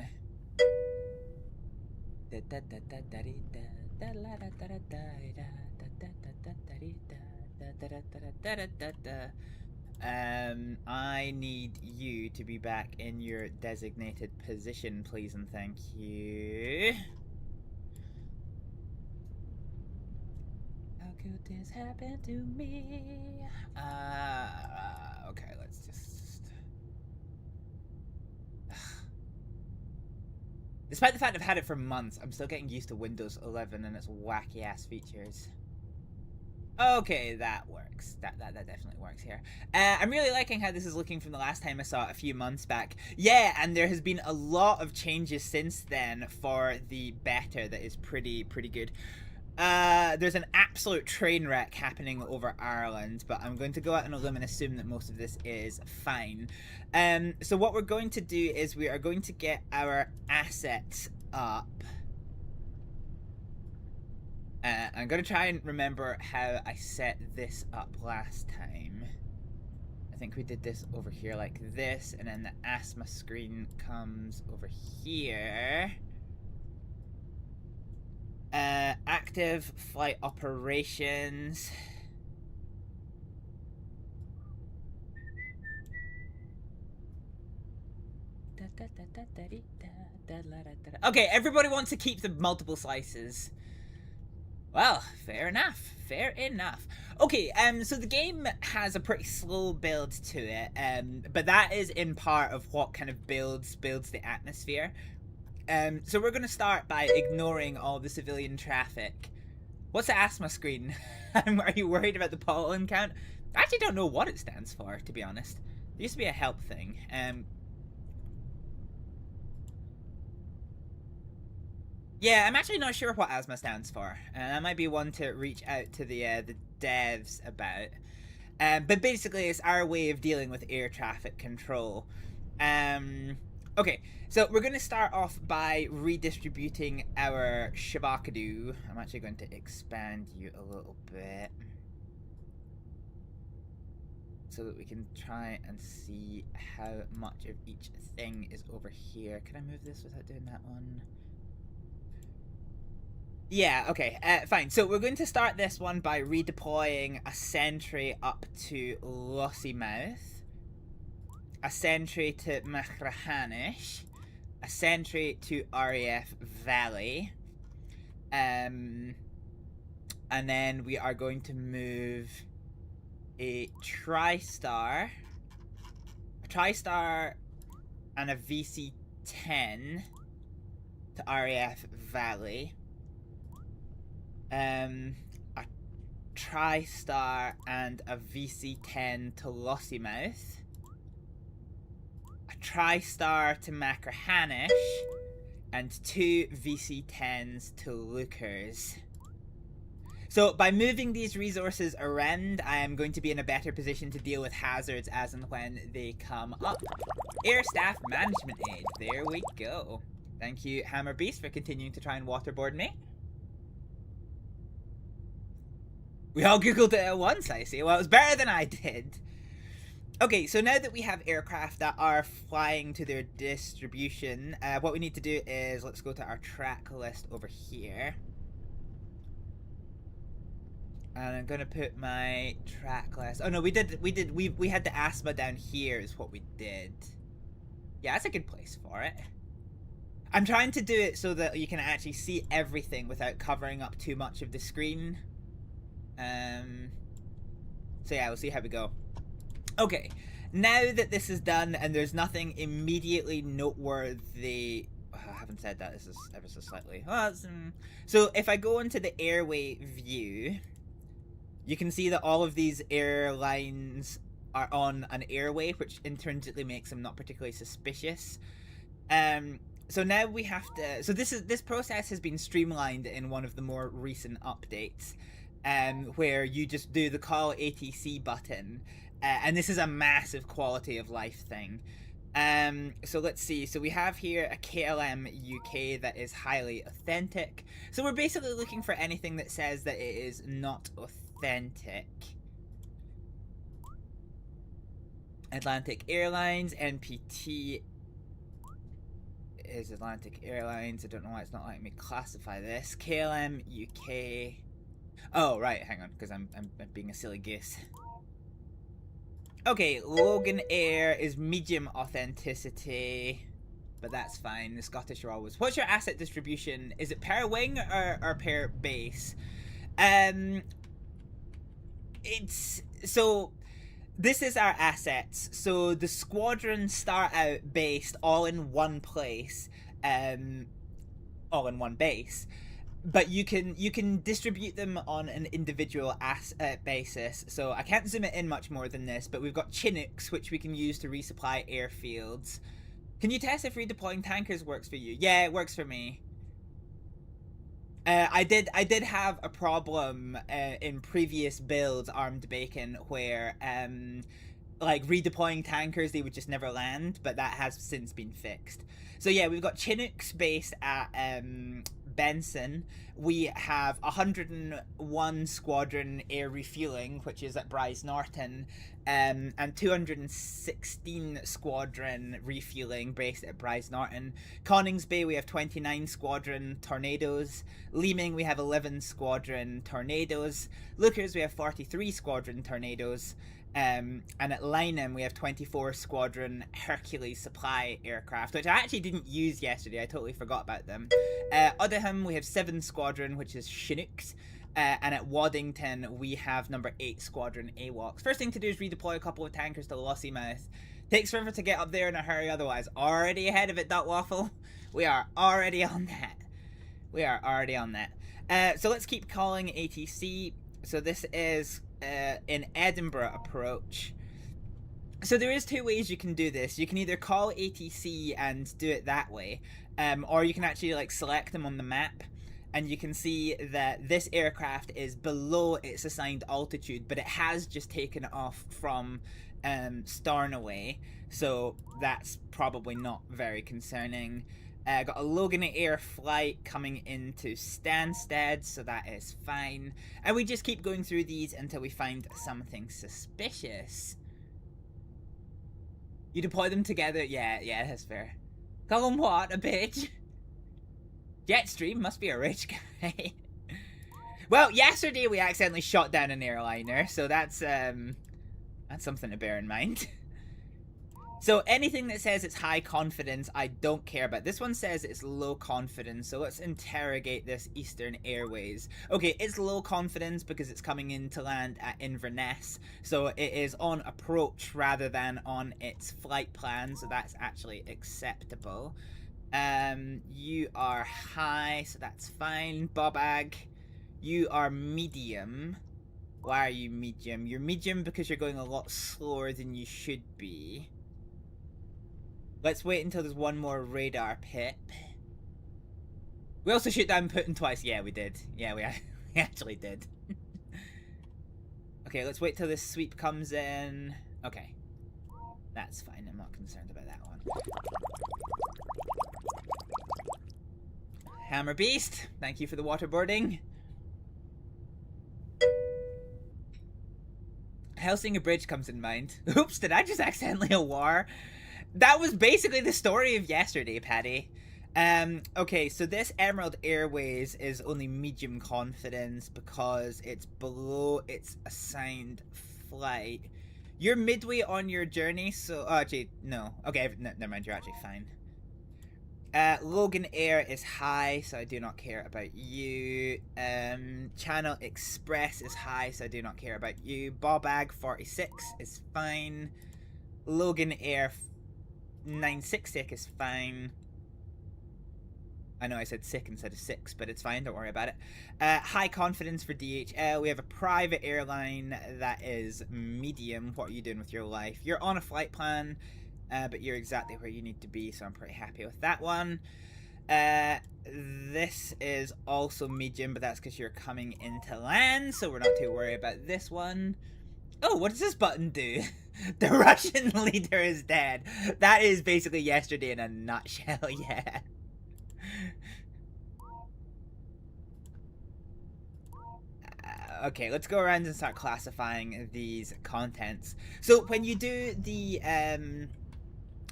A: I need you to be back in your designated position, please and thank you. How could this happen to me? Okay, let's just... Despite the fact I've had it for months, I'm still getting used to Windows 11 and its wacky-ass features. Okay, that works. That definitely works here. I'm really liking how this is looking from the last time I saw it a few months back. Yeah, and there has been a lot of changes since then for the better that is pretty good. There's an absolute train wreck happening over Ireland, but I'm going to go out on a limb and assume that most of this is fine. So what we're going to do is we are going to get our assets up. I'm going to try and remember how I set this up last time. I think we did this over here like this, and then the asthma screen comes over here. Active flight operations. Okay, everybody wants to keep the multiple slices. Well, fair enough. Fair enough. Okay, so the game has a pretty slow build to it, but that is in part of what kind of builds the atmosphere. So we're going to start by ignoring all the civilian traffic. What's the asthma screen? Are you worried about the pollen count? I actually don't know what it stands for, to be honest. There used to be a help thing. Yeah, I'm actually not sure what asthma stands for. That might be one to reach out to the devs about. But basically, it's our way of dealing with air traffic control. Okay, so we're going to start off by redistributing our Shabakadoo. I'm actually going to expand you a little bit, so that we can try and see how much of each thing is over here. Can I move this without doing that one? Yeah, okay, fine. So we're going to start this one by redeploying a sentry up to Lossiemouth, a sentry to Machrahanish, a sentry to RAF Valley, and then we are going to move a TriStar and a VC-10 to RAF Valley. A TriStar and a VC-10 to Lossiemouth. A TriStar to Machrahanish. And 2 VC-10s to Lookers. So by moving these resources around, I am going to be in a better position to deal with hazards as and when they come up. Air Staff Management Aid. There we go. Thank you, Hammer Beast, for continuing to try and waterboard me. We all googled it at once, I see. Well, it was better than I did. Okay, so now that we have aircraft that are flying to their distribution, what we need to do is, let's go to our track list over here. And I'm gonna put my track list. Oh no, we had the asthma down here is what we did. Yeah, that's a good place for it. I'm trying to do it so that you can actually see everything without covering up too much of the screen. So yeah, we'll see how we go. Okay, now that this is done and there's nothing immediately noteworthy... Oh, I haven't said that, this is ever so slightly... Oh, so if I go into the airway view, you can see that all of these airlines are on an airway, which intrinsically makes them not particularly suspicious. So now we have to... So this process has been streamlined in one of the more recent updates, where you just do the call ATC button, and this is a massive quality of life thing. So let's see. So we have here a KLM UK that is highly authentic. So we're basically looking for anything that says that it is not authentic. Atlantic Airlines, NPT is Atlantic Airlines. I don't know why it's not letting me classify this. KLM UK. Oh, right, hang on, because I'm being a silly goose. Okay, Logan Air is medium authenticity, but that's fine. The Scottish are always... What's your asset distribution? Is it per wing or per base? It's... So, this is our assets. So, the squadrons start out based all in one place, all in one base. But you can distribute them on an individual basis. So I can't zoom it in much more than this, but we've got Chinooks, which we can use to resupply airfields. Can you test if redeploying tankers works for you? Yeah, it works for me. I did have a problem in previous builds, Armed Bacon, where like redeploying tankers, they would just never land, but that has since been fixed. So yeah, we've got Chinooks based at Benson. We have 101 squadron air refueling, which is at Bryce Norton, and 216 squadron refueling based at Bryce Norton. Coningsby, we have 29 squadron Tornadoes. Leeming, we have 11 squadron Tornadoes. Lookers, we have 43 squadron Tornadoes. And at Lynham, we have 24 squadron Hercules supply aircraft, which I actually didn't use yesterday. I totally forgot about them. Uddenham, we have 7 squadron, which is Chinooks. And at Waddington, we have number 8 squadron AWACS. First thing to do is redeploy a couple of tankers to Lossiemouth. Takes forever to get up there in a hurry otherwise. Already ahead of it, Dot Waffle. We are already on that. We are already on that. So let's keep calling ATC. So this is... in Edinburgh approach. So there is 2 ways you can do this. You can either call ATC and do it that way, or you can actually like select them on the map, and you can see that this aircraft is below its assigned altitude, but it has just taken off from Stornoway, so that's probably not very concerning. Got a Logan Air flight coming into Stansted, so that is fine. And we just keep going through these until we find something suspicious. You deploy them together? Yeah, that's fair. Call them what? A bitch? Jetstream must be a rich guy. Well, yesterday we accidentally shot down an airliner, so that's something to bear in mind. So anything that says it's high confidence, I don't care about. This one says it's low confidence, so let's interrogate this Eastern Airways. Okay, it's low confidence because it's coming in to land at Inverness, so it is on approach rather than on its flight plan, so that's actually acceptable. You are high, so that's fine. Bobag, you are medium. Why are you medium? You're medium because you're going a lot slower than you should be. Let's wait until there's one more radar pip. We also shoot down Putin twice. Yeah, we did. Yeah, we actually did. Okay, let's wait till this sweep comes in. Okay. That's fine. I'm not concerned about that one. Hammer Beast, thank you for the waterboarding. Helsinger Bridge comes in mind. Oops, did I just accidentally a war? That was basically the story of yesterday, Paddy. Okay, so this Emerald Airways is only medium confidence because it's below its assigned flight. You're midway on your journey, so... Oh, actually, no. Okay, never mind, you're actually fine. Logan Air is high, so I do not care about you. Channel Express is high, so I do not care about you. Bobag 46 is fine. Logan Air 966 is fine. I know I said sick instead of 6, but it's fine, don't worry about it. High confidence for DHL. We have a private airline that is medium. What are you doing with your life? You're on a flight plan, but you're exactly where you need to be, so I'm pretty happy with that one. This is also medium, but that's because you're coming into land, so we're not too worried about this one. Oh, what does this button do? The Russian leader is dead. That is basically yesterday in a nutshell, yeah. Okay, let's go around and start classifying these contents. So when you do the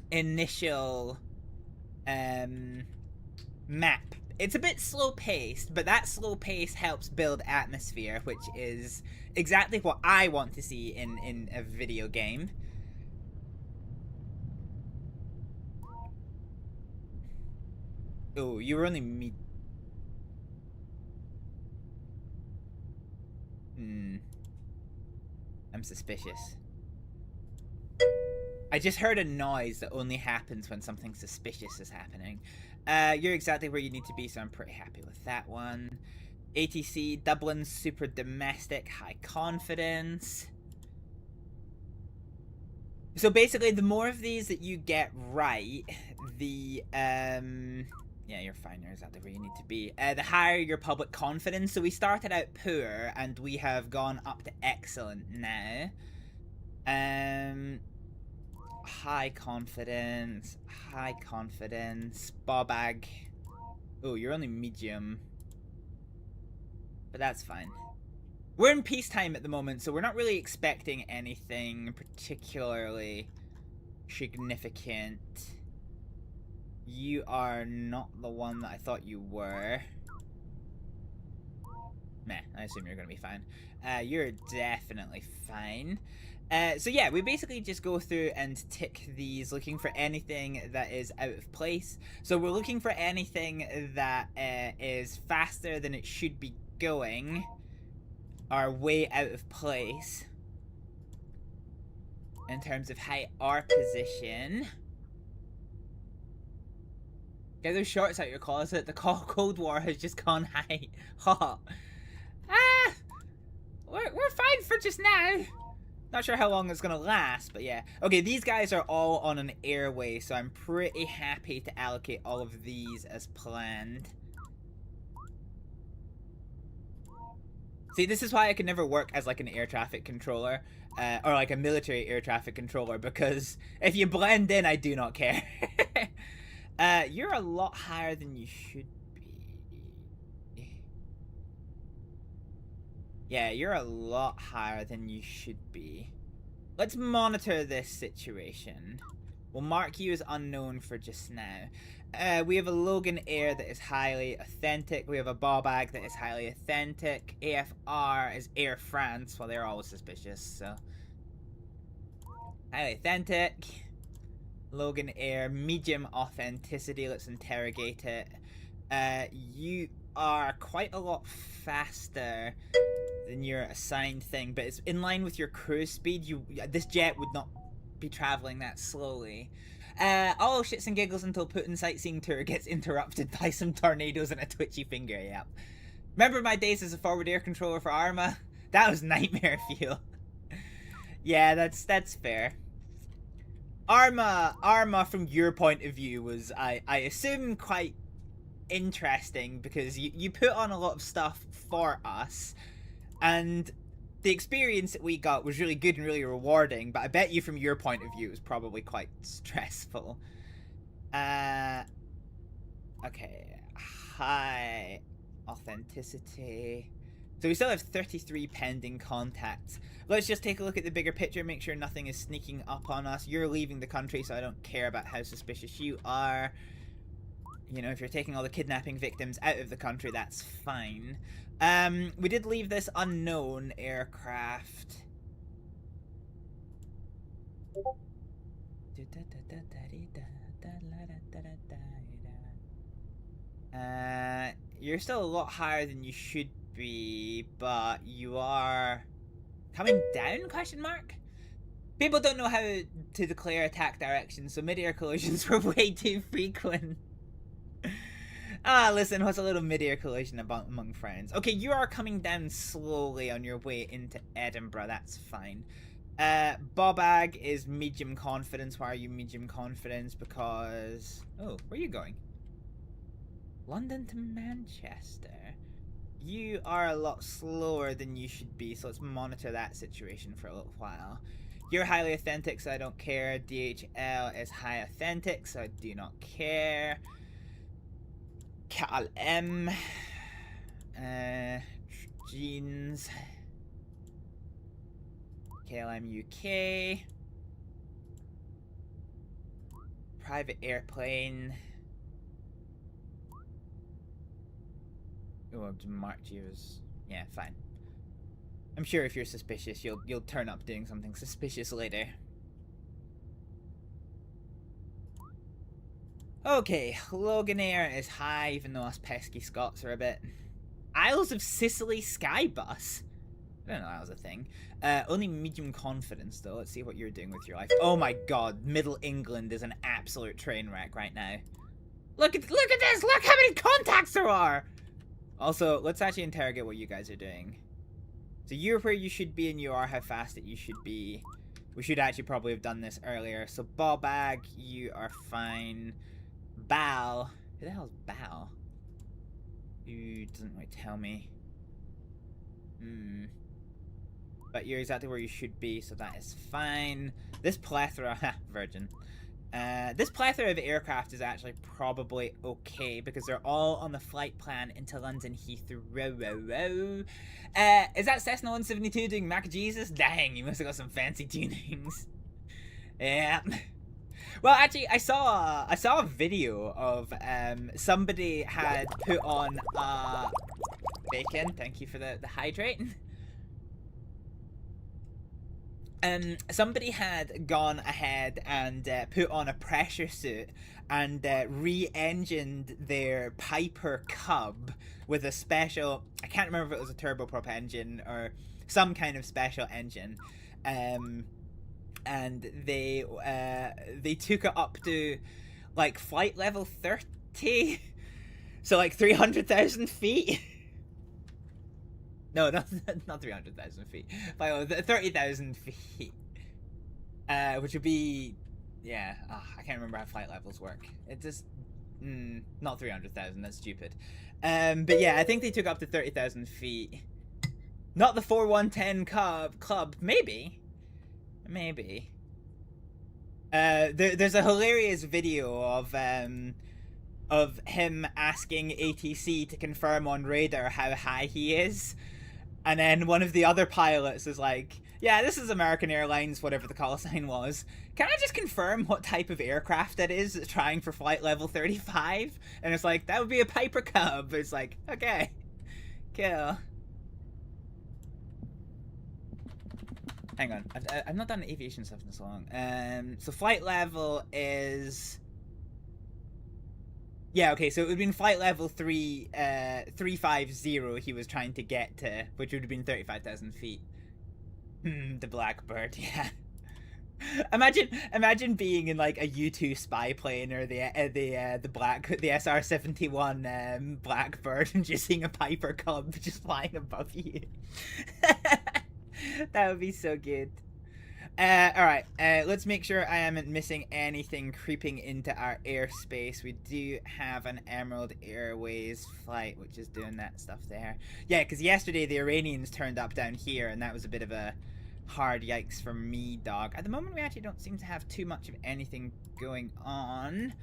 A: initial map, it's a bit slow paced, but that slow pace helps build atmosphere, which is exactly what I want to see in a video game. Oh, you were only I'm suspicious. I just heard a noise that only happens when something suspicious is happening. You're exactly where you need to be, so I'm pretty happy with that one. ATC, Dublin, super domestic, high confidence. So basically, the more of these that you get right, the, yeah, you're fine, you're exactly where you need to be. The higher your public confidence. So we started out poor, and we have gone up to excellent now. High confidence, Bobag. Oh, you're only medium. But that's fine. We're in peacetime at the moment, so we're not really expecting anything particularly significant. You are not the one that I thought you were. Meh, I assume you're gonna be fine. You're definitely fine. So yeah, we basically just go through and tick these, looking for anything that is out of place. So we're looking for anything that is faster than it should be going, or way out of place in terms of how our position. Get those shorts out your closet. The Cold War has just gone hot. Ah, we're fine for just now. Not sure how long it's gonna last, but yeah. Okay, these guys are all on an airway, so I'm pretty happy to allocate all of these as planned. See, this is why I can never work as like an air traffic controller, or like a military air traffic controller, because if you blend in, I do not care. You're a lot higher than you should be. Yeah, you're a lot higher than you should be. Let's monitor this situation. We'll mark you as unknown for just now. We have a Logan Air that is highly authentic. We have a Bobag that is highly authentic. AFR is Air France. Well, they're always suspicious, so... highly authentic. Logan Air, medium authenticity. Let's interrogate it. You are quite a lot faster than your assigned thing, but it's in line with your cruise speed. This jet would not be traveling that slowly. All shits and giggles until Putin sightseeing tour gets interrupted by some tornadoes and a twitchy finger. Yep. Remember my days as a forward air controller for Arma? That was nightmare fuel. Yeah, that's fair. Arma from your point of view was, I assume, quite interesting because you put on a lot of stuff for us, and the experience that we got was really good and really rewarding, but I bet you from your point of view it was probably quite stressful. Okay. High authenticity. So we still have 33 pending contacts. Let's just take a look at the bigger picture, make sure nothing is sneaking up on us. You're leaving the country, so I don't care about how suspicious you are. You know, if you're taking all the kidnapping victims out of the country, that's fine. We did leave this unknown aircraft. You're still a lot higher than you should be, but you are coming down, question mark? People don't know how to declare attack directions, so mid-air collisions were way too frequent. Listen, what's a little mid-air collision among friends? Okay, you are coming down slowly on your way into Edinburgh, that's fine. Bobag is medium confidence. Why are you medium confidence? Because... oh, where are you going? London to Manchester. You are a lot slower than you should be, so let's monitor that situation for a little while. You're highly authentic, so I don't care. DHL is high authentic, so I do not care. KLM. Jeans. KLM UK. Private airplane. Oh, I've marked you as... yeah, fine. I'm sure if you're suspicious, you'll turn up doing something suspicious later. Okay, Logan Air is high, even though us pesky Scots are a bit... Isles of Sicily Skybus? I don't know that was a thing. Only medium confidence, though. Let's see what you're doing with your life. Oh my god, Middle England is an absolute train wreck right now. Look at this! Look how many contacts there are! Also, let's actually interrogate what you guys are doing. So you're where you should be, and you are how fast that you should be. We should actually probably have done this earlier. So Bobag, you are fine. Bal. Who the hell is Bal? Who doesn't really tell me. But you're exactly where you should be, so that is fine. This plethora... virgin. This plethora of aircraft is actually probably okay because they're all on the flight plan into London Heathrow. Is that Cessna 172 doing Mac Jesus? Dang, you must have got some fancy tunings. Yeah. Well, actually, I saw a video of somebody had put on bacon. Thank you for the hydrate. Somebody had gone ahead and put on a pressure suit and re-engined their Piper Cub with a special, I can't remember if it was a turboprop engine or some kind of special engine, and they took it up to like flight level 30, so like 300,000 feet. No, not 300,000 feet. 30,000 feet. Which would be... yeah, I can't remember how flight levels work. It just... not 300,000, that's stupid. But yeah, I think they took up to 30,000 feet. Not the 4110 club. Maybe. Maybe. There's a hilarious video of him asking ATC to confirm on radar how high he is. And then one of the other pilots is like, Yeah, this is American Airlines, whatever the call sign was. Can I just confirm what type of aircraft it is that's trying for flight level 35? And it's like, that would be a Piper Cub. It's like, okay. Cool. Hang on, I've not done aviation stuff in so long. So flight level is... Yeah, okay, so it would have been flight level 350 he was trying to get to, which would have been 35,000 feet. The Blackbird, yeah. Imagine being in like a U-2 spy plane or the SR-71 Blackbird and just seeing a Piper Cub just flying above you. That would be so good. Alright, let's make sure I am missing anything creeping into our airspace. We do have an Emerald Airways flight, which is doing that stuff there. Yeah, because yesterday the Iranians turned up down here, and that was a bit of a hard yikes for me, dog. At the moment, we actually don't seem to have too much of anything going on.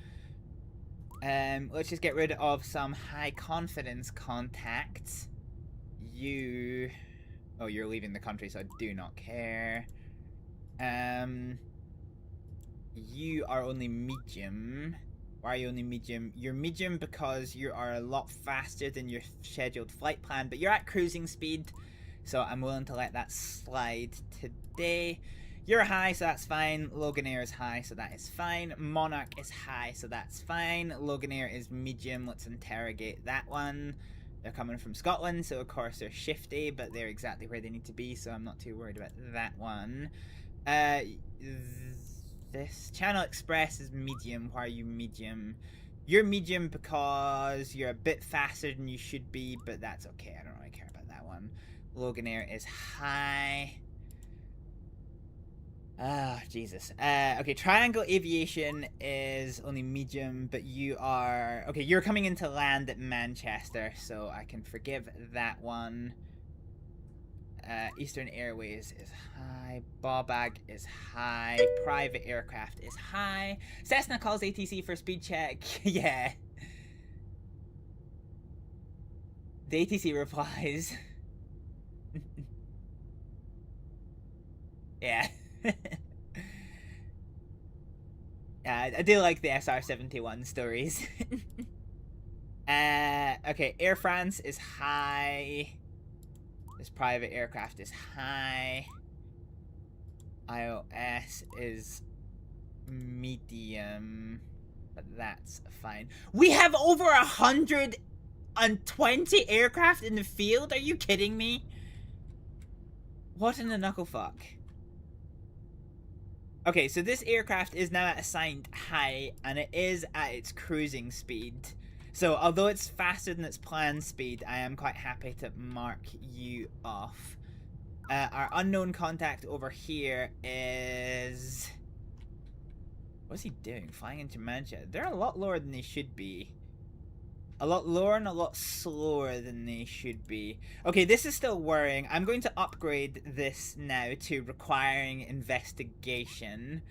A: Let's just get rid of some high confidence contacts. You... Oh, you're leaving the country, so I do not care. You are only medium. Why are you only medium? You're medium because you are a lot faster than your scheduled flight plan, but you're at cruising speed, so I'm willing to let that slide today. You're high, so that's fine. Loganair is high, so that is fine. Monarch is high, so that's fine. Loganair is medium. Let's interrogate that one. They're coming from Scotland, so of course they're shifty, but they're exactly where they need to be, so I'm not too worried about that one. This Channel Express is medium. Why are you medium? You're medium because you're a bit faster than you should be, but that's okay. I don't really care about that one. Loganair is high. Ah, Jesus. Okay, Triangle Aviation is only medium, but you are... Okay, you're coming into land at Manchester, so I can forgive that one. Eastern Airways is high. Bobag is high. Private aircraft is high. Cessna calls ATC for speed check. Yeah. The ATC replies. Yeah. I do like the SR-71 stories. Okay, Air France is high. This private aircraft is high. iOS is medium, but that's fine. We have over 120 aircraft in the field? Are you kidding me? What in the knuckle fuck? Okay, so this aircraft is now assigned high, and it is at its cruising speed. So, although it's faster than its planned speed, I am quite happy to mark you off. Our unknown contact over here is... What's he doing? Flying into Manchester. They're a lot lower than they should be. A lot lower and a lot slower than they should be. Okay, this is still worrying. I'm going to upgrade this now to requiring investigation.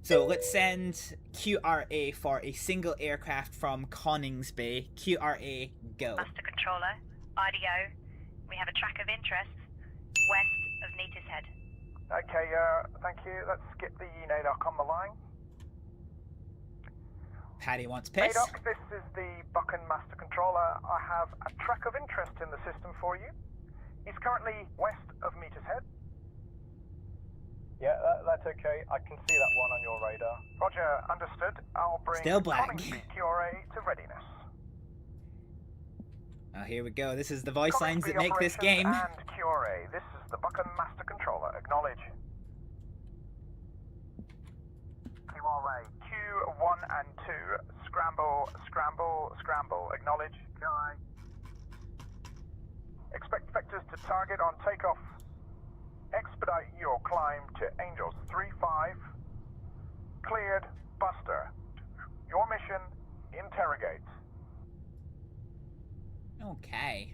A: So let's send QRA for a single aircraft from Coningsby. QRA, go.
H: Master Controller, IDO. We have a track of interest west of Neatis Head.
I: Okay, thank you. Let's skip the NADOC on the line.
A: Paddy wants piss.
I: NADOC, this is the Buchan Master Controller. I have a track of interest in the system for you. He's currently west of Neatis Head.
J: Yeah, that's okay. I can see that one on your radar.
I: Roger, understood. I'll bring
A: Still black.
I: Coningsby QRA to readiness.
A: Oh, here we go. This is the voice lines that make this
I: Operations
A: game.
I: And QRA, this is the Buchan Master Controller. Acknowledge. QRA, Q1 and 2. Scramble, scramble, scramble. Acknowledge. QRA. Expect vectors to target on takeoff. Expedite your climb to Angels 3-5. Cleared, Buster. Your mission, interrogate.
A: Okay.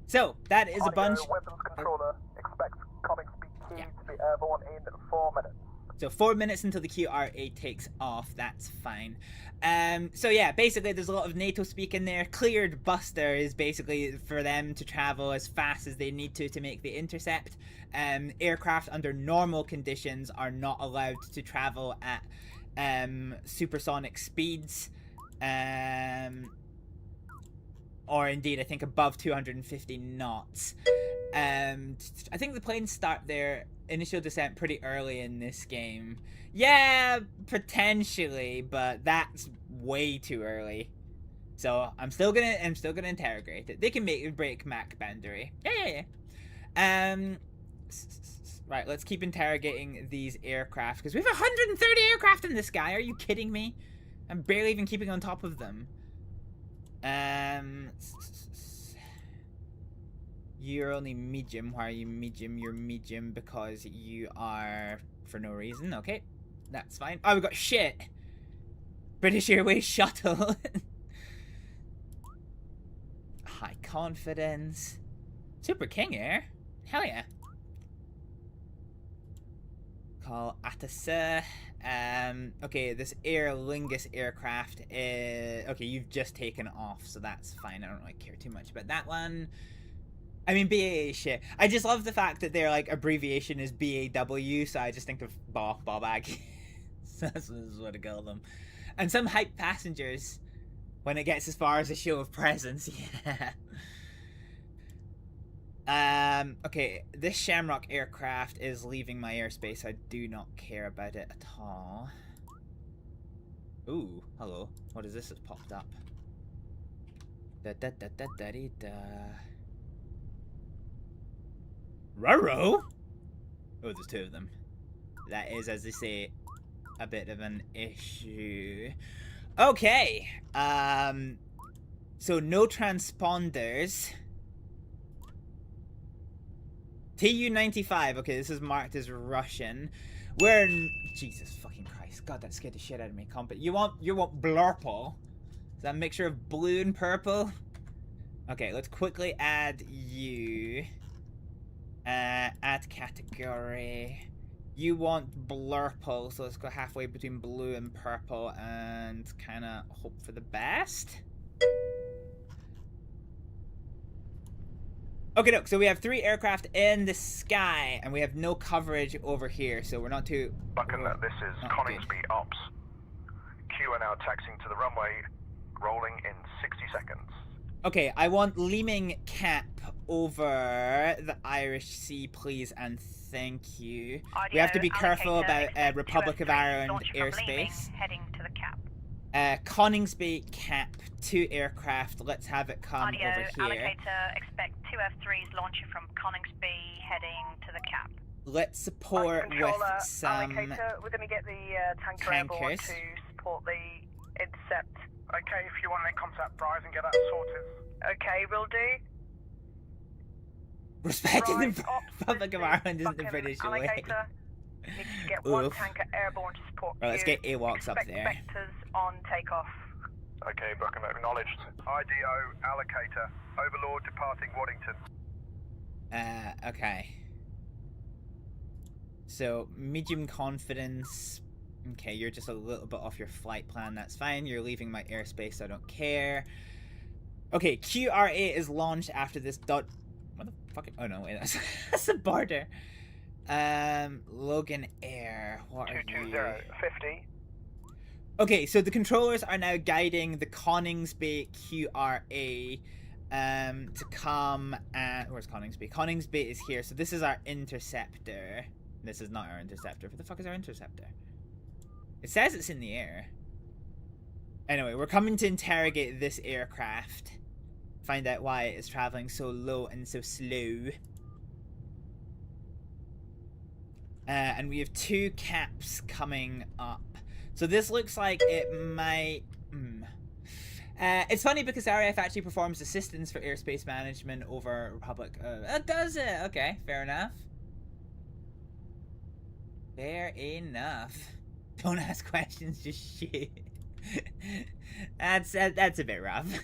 A: So, that is a bunch...
I: Weapons Controller expects Coningsby Key to be airborne in 4 minutes.
A: So 4 minutes until the QRA takes off. That's fine. So yeah, basically there's a lot of NATO speak in there. Cleared Buster is basically for them to travel as fast as they need to make the intercept. Aircraft under normal conditions are not allowed to travel at supersonic speeds. Or indeed, I think above 250 knots. I think the planes start their initial descent pretty early in this game. Yeah, potentially, but that's way too early. So I'm still gonna interrogate it. They can break Mach boundary. Yeah. Right, let's keep interrogating these aircraft because we have 130 aircraft in the sky. Are you kidding me? I'm barely even keeping on top of them. You're only medium. Why are you medium? You're medium because you are for no reason. Okay, that's fine. Oh, we got shit. British Airways shuttle. High confidence. Super King Air. Hell yeah. Call Atasa. Okay, this Aer Lingus aircraft is... Okay, you've just taken off, so that's fine. I don't really care too much about that one. I mean, BAA shit. I just love the fact that their, like, abbreviation is BAW, so I just think of Bobag. So this is what I call them. And some hype passengers, when it gets as far as a show of presence, yeah. Okay, this Shamrock aircraft is leaving my airspace. I do not care about it at all. Ooh, hello. What is this that's popped up? Roro? Oh, there's two of them. That is, as they say, a bit of an issue. Okay. So no transponders. TU-95. Okay, this is marked as Russian. We're Jesus fucking Christ. God, that scared the shit out of me. You want blurple? Is that a mixture of blue and purple? Okay, let's quickly add you. Add category. You want blurple, so let's go halfway between blue and purple and kind of hope for the best. Okay, look, so we have 3 aircraft in the sky, and we have no coverage over here, so we're not too...
I: Buckingham, this is Coningsby Ops. Q are now taxiing to the runway, rolling in 60 seconds.
A: Okay, I want Leeming Cap over the Irish Sea, please, and thank you.
H: Audio,
A: we have to be careful about Republic of
H: 2F3
A: Ireland
H: launching from
A: airspace.
H: Leeming, heading to the cap.
A: Coningsby Cap, 2 aircraft. Let's have it come
H: Audio,
A: over here.
H: allocator, expect 2F3s launching from Coningsby, heading to the cap.
A: Let's support with some
J: allocator, we're going to get the tanker airborne
A: tankers.
J: to support the intercept.
I: Okay, if you want to make contact, Bryce, and get that sorted.
J: Okay, will do.
A: Respecting
J: Right,
A: the
J: ops
A: Republic of
J: with
A: Ireland isn't the
J: fucking
A: British way.
J: allocator. Need to get one
A: Oof.
J: tanker airborne to support
A: Right, let's
J: you.
A: get AWACS up
J: Expect
A: there.
J: vectors on takeoff.
I: Okay, Buckingham, acknowledged. IDO, allocator. Overlord departing Waddington.
A: Okay. So, medium confidence. Okay, you're just a little bit off your flight plan. That's fine. You're leaving my airspace, so I don't care. Okay, QRA is launched after this dot... What the fuck? Oh, no, wait. That's a border. Logan Air. What are you?
J: 220, 50.
A: Okay, so the controllers are now guiding the Coningsby QRA to come at... Where's Coningsby? Coningsby is here, so this is our interceptor. This is not our interceptor. What the fuck is our interceptor? It says it's in the air. Anyway, we're coming to interrogate this aircraft. Find out why it is traveling so low and so slow. And we have 2 caps coming up. So this looks like it might... it's funny because RAF actually performs assistance for airspace management over Republic. Does it? Okay, fair enough. Fair enough. Don't ask questions, just shoot. That's a bit rough.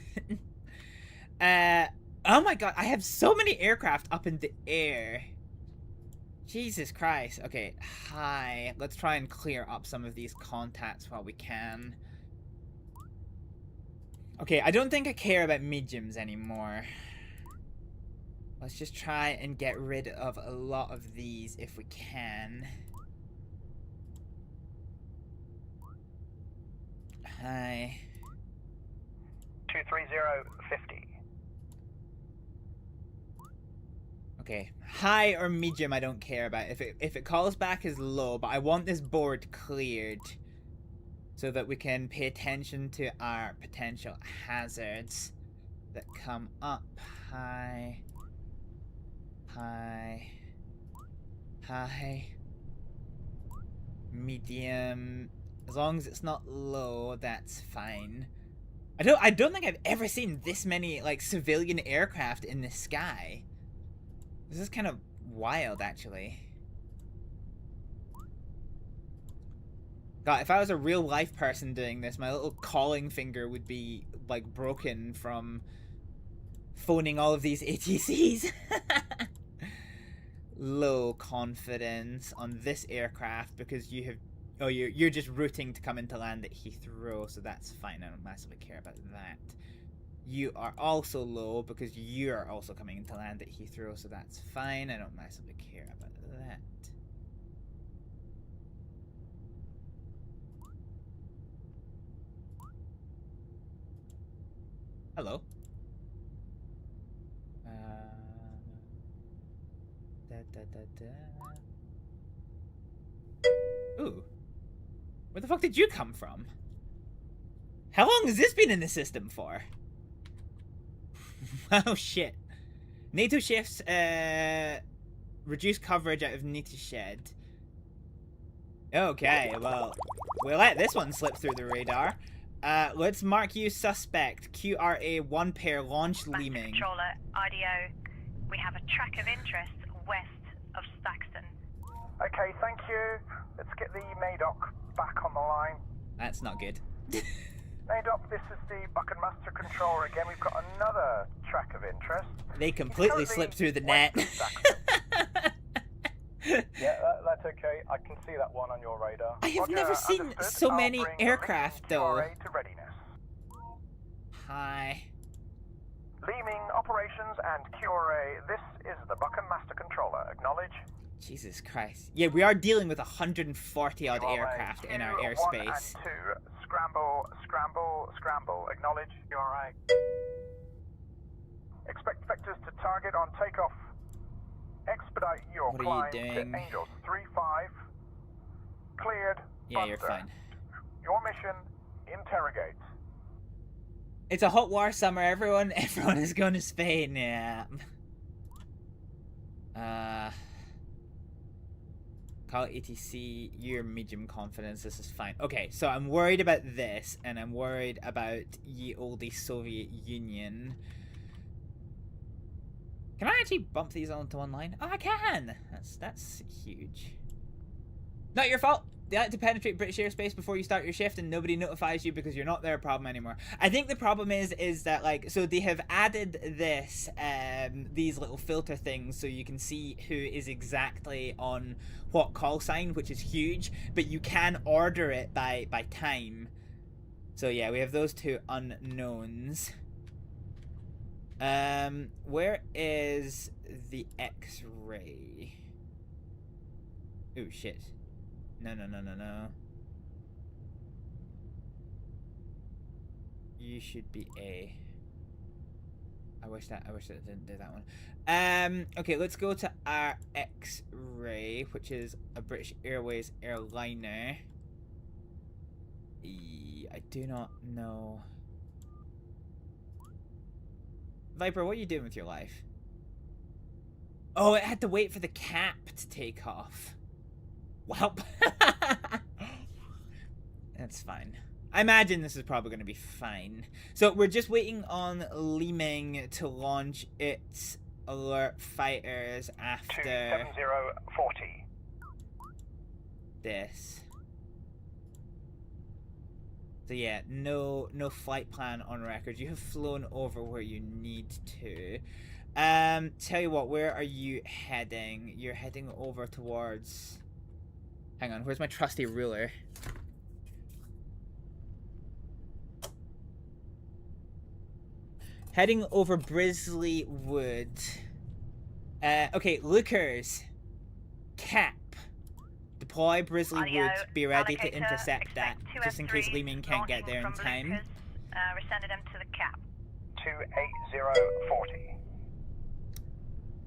A: Oh my god, I have so many aircraft up in the air. Jesus Christ. Okay, hi. Let's try and clear up some of these contacts while we can. Okay, I don't think I care about mediums anymore. Let's just try and get rid of a lot of these if we can. Hi.
J: 23050.
A: Okay, high or medium I don't care about. If it calls back as low, but I want this board cleared so that we can pay attention to our potential hazards that come up. High. High. High. Medium. As long as it's not low, that's fine. I don't think I've ever seen this many like civilian aircraft in the sky. This is kind of wild, actually. God, if I was a real life person doing this, my little calling finger would be like broken from phoning all of these ATCs. Low confidence on this aircraft because you have... Oh, you're just routing to come into land at Heathrow, so that's fine. I don't massively care about that. You are also low because you're also coming into land at Heathrow, so that's fine. I don't massively care about that. Hello. Ooh. Where the fuck did you come from? How long has this been in the system for? Oh shit. NATO shifts reduce coverage out of NATO shed. Okay, well, we'll let this one slip through the radar. Let's mark you suspect. QRA 1 pair launch leaming.
H: Controller, IDO. We have a track of interest west of Staxton.
I: Okay, thank you. Let's get the NADOC back on the line.
A: That's not good.
I: NADOC, this is the Bucketmaster controller again. We've got another track of interest.
A: They completely slipped through the net.
I: Yeah, that's okay. I can see that one on your radar.
A: I have never seen so many aircraft, though.
I: To readiness.
A: Hi.
I: Leaming operations and QRA. This is the Bucketmaster controller. Acknowledge.
A: Jesus Christ. Yeah, we are dealing with 140 odd aircraft in our airspace.
I: 1 and 2. Scramble, scramble, scramble. Acknowledge. QRA. Expect vectors to target on takeoff. Expedite your
A: What are
I: climb
A: you
I: to
A: doing?
I: Angels 3-5. Cleared.
A: Yeah, you're
I: Buster.
A: fine.
I: Your mission, interrogate.
A: It's a hot war summer, everyone is going to Spain, yeah. Call ATC, you're medium confidence, this is fine. Okay, so I'm worried about this, and I'm worried about ye olde Soviet Union. Can I actually bump these onto one line? Oh, I can! That's huge. Not your fault! They like to penetrate British airspace before you start your shift and nobody notifies you because you're not their problem anymore. I think the problem is that, like, so they have added this, these little filter things so you can see who is exactly on what call sign, which is huge, but you can order it by time. So yeah, we have those two unknowns. Where is the X-ray? Ooh, shit. No. You should be A. I wish that didn't do that one. Okay, let's go to our X-ray, which is a British Airways airliner. I do not know. Viper, what are you doing with your life? Oh, it had to wait for the cap to take off. Well, that's fine. I imagine this is probably going to be fine. So we're just waiting on Leeming to launch its alert fighters after
I: 27040.
A: This. So yeah, no flight plan on record. You have flown over where you need to. Tell you what, where are you heading? You're heading over towards... Hang on, where's my trusty ruler? Heading over Brisley Wood. Okay, Lookers. Cap. Deploy Brisley
H: Audio,
A: Wood. Be ready to
H: allocator,
A: intercept that,
H: expect
A: just in case
H: 2F3s
A: Leeman can't get
H: launching
A: there in
H: from
A: time.
H: Lucas. We're sending them to the cap.
I: 28040.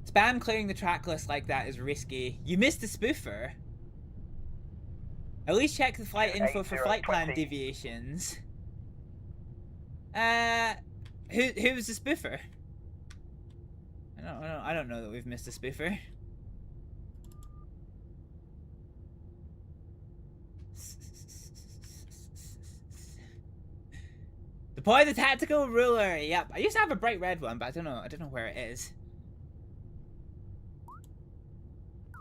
A: Spam clearing the track list like that is risky. You missed the spoofer. At least check the flight info for flight plan deviations. Who's the spoofer? I don't know that we've missed a spoofer. Deploy the tactical ruler. Yep, I used to have a bright red one, but I don't know where it is.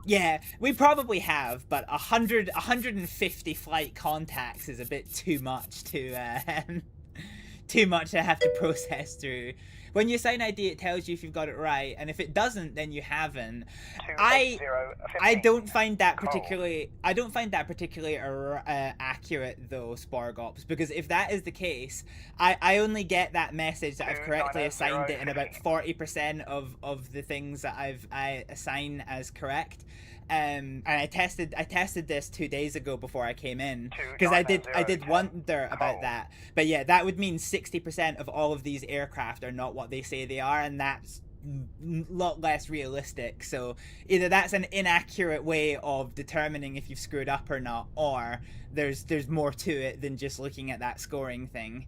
A: Yeah, we probably have, but 150 flight contacts is a bit too much to have to process through. When you assign ID, it tells you if you've got it right, and if it doesn't, then you haven't. I don't find that particularly accurate though, Spargops, because if that is the case, I only get that message that I've correctly assigned it in about 40% of the things that I assign as correct. And I tested this 2 days ago before I came in, because I did wonder about that. But yeah, that would mean 60% of all of these aircraft are not what they say they are, and that's a lot less realistic. So either that's an inaccurate way of determining if you've screwed up or not, or there's more to it than just looking at that scoring thing.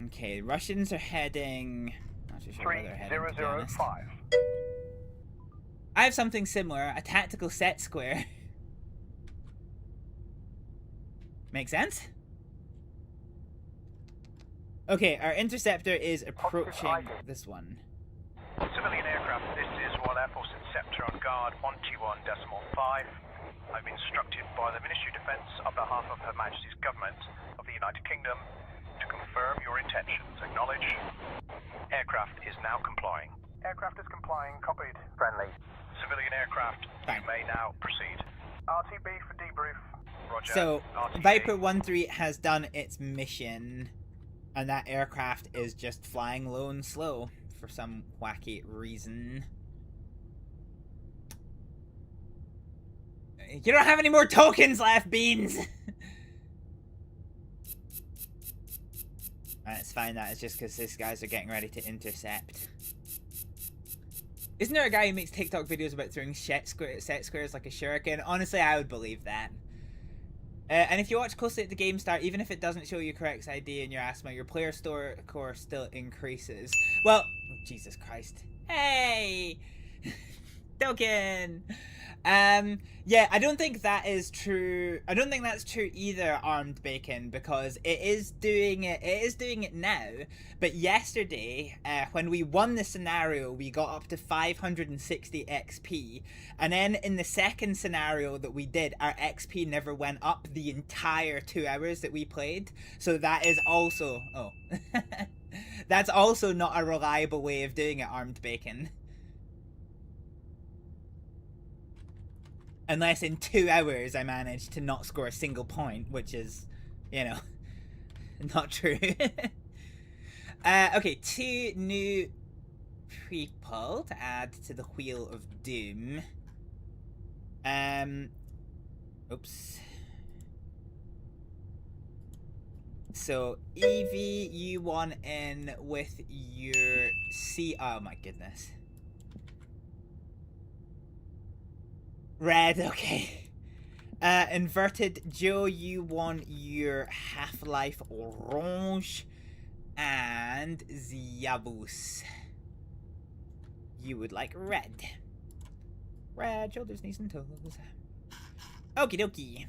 A: Okay, Russians are heading... Not too sure where they're heading, to be honest.
I: 3005.
A: I have something similar, a tactical set square. Make sense? Okay, our interceptor is approaching this one.
I: Civilian aircraft, this is Royal Air Force Interceptor on guard 121.5. I've been instructed by the Ministry of Defence on behalf of Her Majesty's Government of the United Kingdom to confirm your intentions. Acknowledge. Aircraft is now complying. Aircraft is complying. Copied. Friendly. Civilian aircraft, you may now proceed. RTB for debrief. Roger.
A: So,
I: RTB.
A: Viper 1-3 has done its mission, and that aircraft is just flying low and slow for some wacky reason. You don't have any more tokens left, Beans! It's fine, that is just because these guys are getting ready to intercept. Isn't there a guy who makes TikTok videos about throwing set squares like a shuriken? Honestly, I would believe that. And if you watch closely at the game start, even if it doesn't show you correct ID in your ASMA, your player score still increases. Well, oh, Jesus Christ. Hey! Token! Yeah, I don't think that is true. I don't think that's true either, Armed Bacon, because it is doing it now. But yesterday, when we won the scenario, we got up to 560 XP. And then in the second scenario that we did, our XP never went up the entire 2 hours that we played. So that is also... Oh. That's also not a reliable way of doing it, Armed Bacon. Unless in 2 hours I managed to not score a single point, which is, you know, not true. Okay, 2 new people to add to the Wheel of Doom. Oops. So, Evie, you want in with your oh my goodness. Red, okay. Inverted Joe, you want your Half-Life Orange. And Ziabus, you would like red. Red, shoulders, knees, and toes. Okie dokie.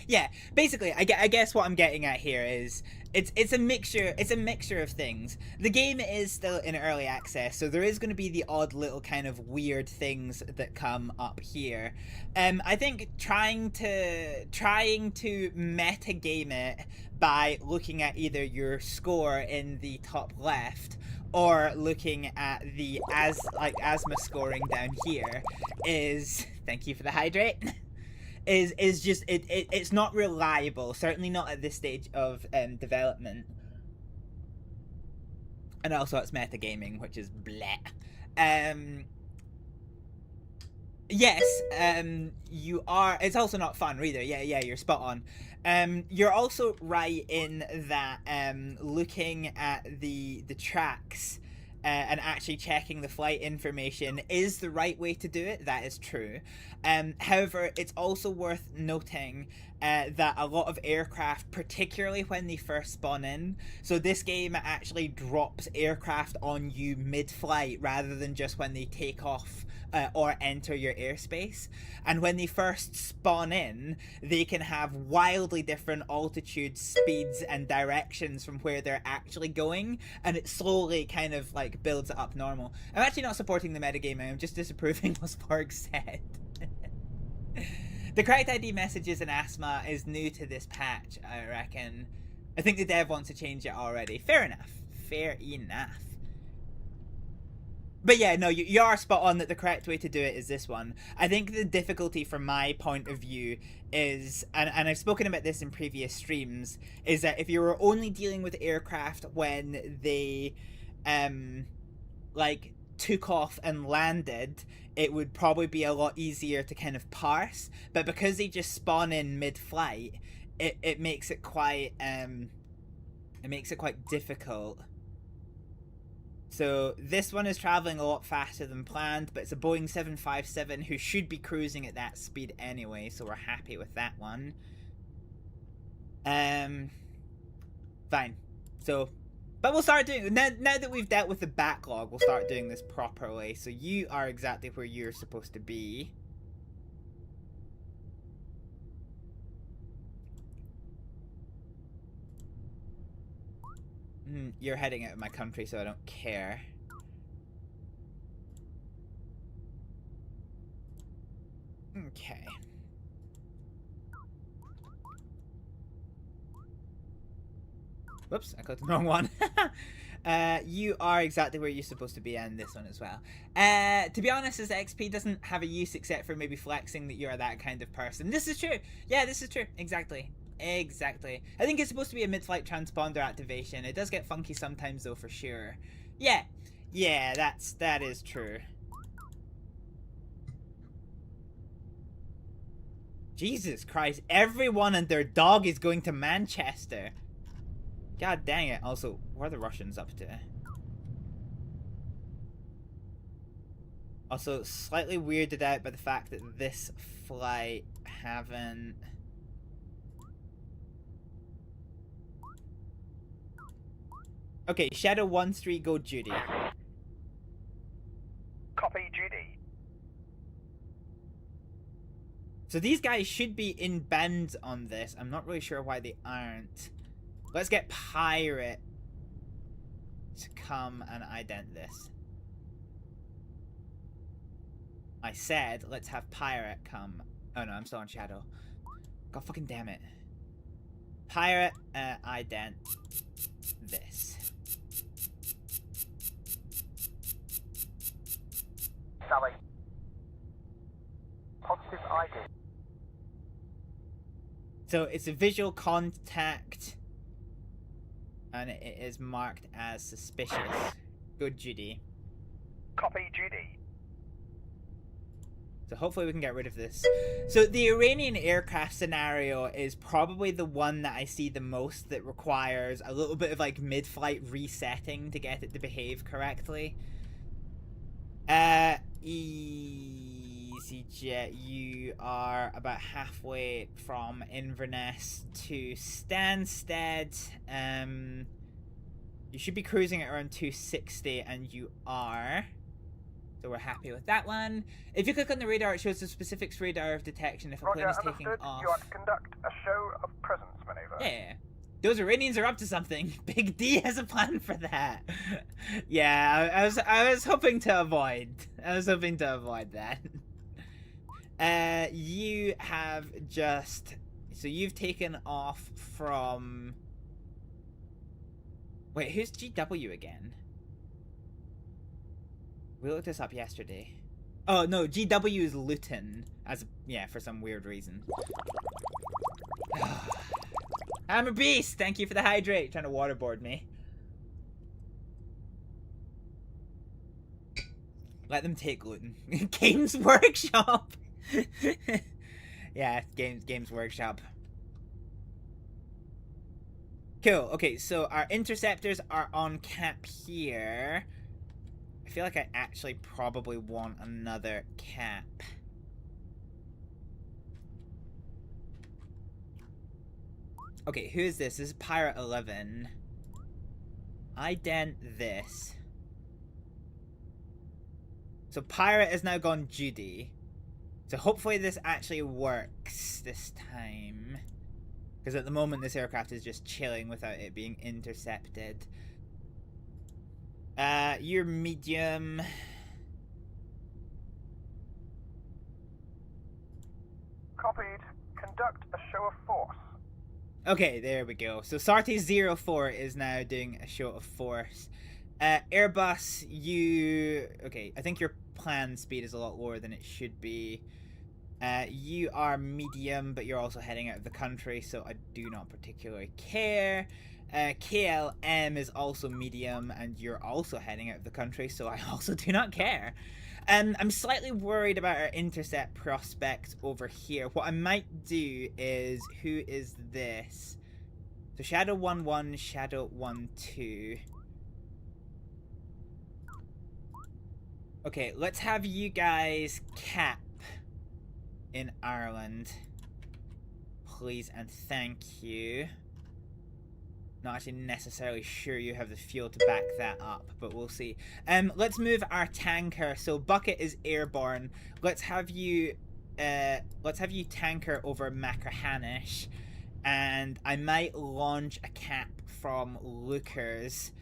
A: Yeah, basically, I guess what I'm getting at here is it's a mixture of things. The game is still in early access, so there is going to be the odd little kind of weird things that come up here. I think trying to meta game it by looking at either your score in the top left or looking at the asthma scoring down here is thank you for the hydrate. Is just it's not reliable, certainly not at this stage of development, and also it's metagaming, which is bleh. Yes, you are. It's also not fun either. Yeah, you're spot on. You're also right in that looking at the tracks and actually checking the flight information is the right way to do it. That is true. However, it's also worth noting that a lot of aircraft, particularly when they first spawn in, so this game actually drops aircraft on you mid-flight rather than just when they take off or enter your airspace. And when they first spawn in, they can have wildly different altitudes, speeds, and directions from where they're actually going, and it slowly kind of like builds it up normal. I'm actually not supporting the metagaming, I'm just disapproving what Spark said. The correct ID messages in asthma is new to this patch, I reckon. I think the dev wants to change it already. Fair enough. Fair enough. But yeah, no, you are spot on that the correct way to do it is this one. I think the difficulty from my point of view is, and I've spoken about this in previous streams, is that if you were only dealing with aircraft when they, like, took off and landed, it would probably be a lot easier to kind of parse. But because they just spawn in mid-flight, it makes it quite, difficult. So this one is traveling a lot faster than planned, but it's a Boeing 757 who should be cruising at that speed anyway, so we're happy with that one. Fine. So, but we'll start doing, now that we've dealt with the backlog, we'll start doing this properly. So you are exactly where you're supposed to be. You're heading out of my country, so I don't care. Okay. Whoops, I clicked the wrong one. You are exactly where you're supposed to be, and this one as well. To be honest, this XP doesn't have a use except for maybe flexing that you're that kind of person. This is true. Yeah, this is true. Exactly. Exactly. I think it's supposed to be a mid-flight transponder activation. It does get funky sometimes though, for sure. Yeah. Yeah, that is true. Jesus Christ, everyone and their dog is going to Manchester. God dang it. Also, what are the Russians up to? Also, slightly weirded out by the fact that this flight haven't... Okay, Shadow 1-3, go Judy.
J: Copy, Judy.
A: So these guys should be inbound on this. I'm not really sure why they aren't. Let's get Pirate to come and ident this. I said, let's have Pirate come. Oh no, I'm still on Shadow. God fucking damn it. Pirate, ident this.
J: Sally. Positive ID.
A: So it's a visual contact, and it is marked as suspicious. Good, Judy.
J: Copy, Judy.
A: So hopefully we can get rid of this. So the Iranian aircraft scenario is probably the one that I see the most that requires a little bit of like mid-flight resetting to get it to behave correctly. EasyJet, you are about halfway from Inverness to Stansted. You should be cruising at around 260, and you are. So we're happy with that one. If you click on the radar, it shows the specifics radar of detection if a plane
I: Roger,
A: is taking
I: understood.
A: off.
I: You are to conduct a show of presence maneuver.
A: Yeah. Those Iranians are up to something. Big D has a plan for that. Yeah, I was hoping to avoid. I was hoping to avoid that. You have just... So you've taken off from... Wait, who's GW again? We looked this up yesterday. Oh, no, GW is Luton. Yeah, for some weird reason. I'm a beast! Thank you for the hydrate. Trying to waterboard me. Let them take Luton. Games Workshop! Yeah, Games Workshop. Cool. Okay, so our interceptors are on cap here. I feel like I actually probably want another cap. Okay, who is this? This is Pirate 11. Ident this. So Pirate has now gone Judy. So hopefully this actually works this time. Because at the moment this aircraft is just chilling without it being intercepted. You're medium.
I: Copied. Conduct a show of force.
A: Okay, there we go. So Sarti04 is now doing a show of force. Airbus, you... Okay, I think your plan speed is a lot lower than it should be. You are medium, but you're also heading out of the country, so I do not particularly care. KLM is also medium, and you're also heading out of the country, so I also do not care. I'm slightly worried about our intercept prospects over here. What I might do is... Who is this? So Shadow 1-1, Shadow 1-2. Okay, let's have you guys cap in Ireland. Please and thank you. Not actually necessarily sure you have the fuel to back that up, but we'll see. Let's move our tanker. So Bucket is airborne. Let's have you tanker over Macrahanish, and I might launch a cap from Lucas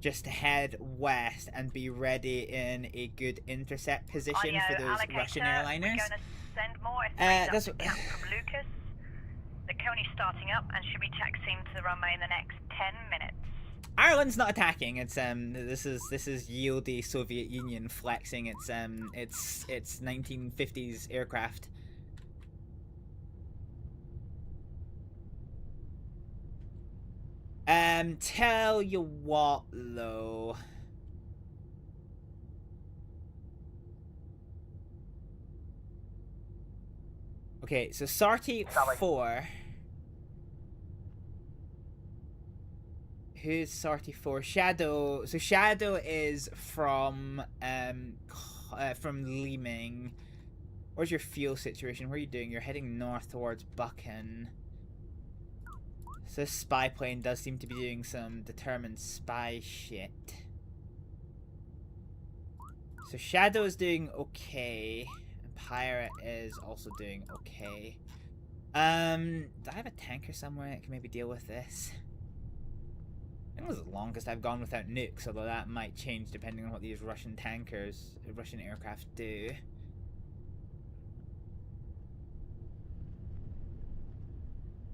A: just to head west and be ready in a good intercept position for those Russian airliners.
H: We're going to send more
A: that's
H: from Lucas. The Coney's starting up and should be taxiing to the runway in the next 10 minutes.
A: Ireland's not attacking. It's this is yieldy Soviet Union flexing its 1950s aircraft. Tell you what though. Okay, so Sarti 4. Who's Sarti 4? Shadow. So Shadow is from Leeming. Where's your fuel situation? What are you doing? You're heading north towards Buchan. So this spy plane does seem to be doing some determined spy shit. So Shadow is doing okay. Pirate is also doing okay. Do I have a tanker somewhere that can maybe deal with this? I think it was the longest I've gone without nukes, although that might change depending on what these Russian aircraft do.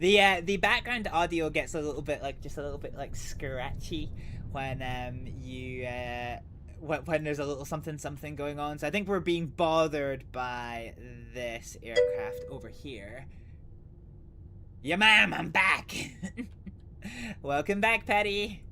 A: The background audio gets a little bit like scratchy when when there's a little something going on. So I think we're being bothered by this aircraft over here. Yeah, ma'am, I'm back. Welcome back, Patty.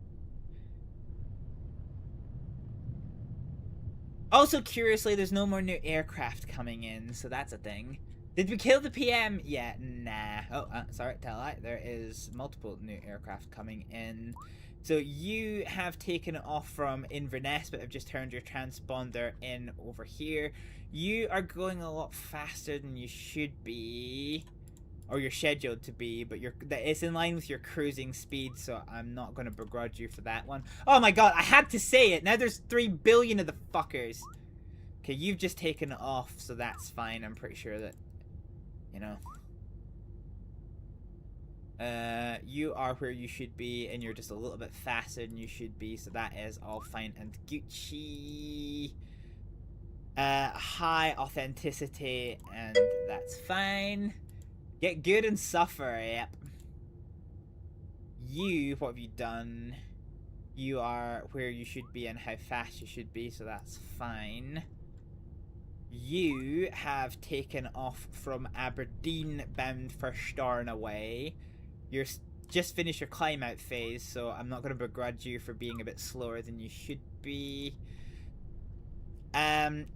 A: Also, curiously, there's no more new aircraft coming in, so that's a thing. Did we kill the PM? Yeah, nah. Oh, sorry, tell I. There is multiple new aircraft coming in. So you have taken off from Inverness, but have just turned your transponder in over here. You are going a lot faster than you should be, or you're scheduled to be, but it's in line with your cruising speed, so I'm not going to begrudge you for that one. Oh my god, I had to say it! Now there's 3 billion of the fuckers. Okay, you've just taken off, so that's fine. I'm pretty sure that, you know. You are where you should be, and you're just a little bit faster than you should be, so that is all fine and Gucci. High authenticity, and that's fine. Get good and suffer, yep. You, what have you done? You are where you should be and how fast you should be, so that's fine. You have taken off from Aberdeen, bound for Stornoway. You're just finished your climb out phase, so I'm not going to begrudge you for being a bit slower than you should be.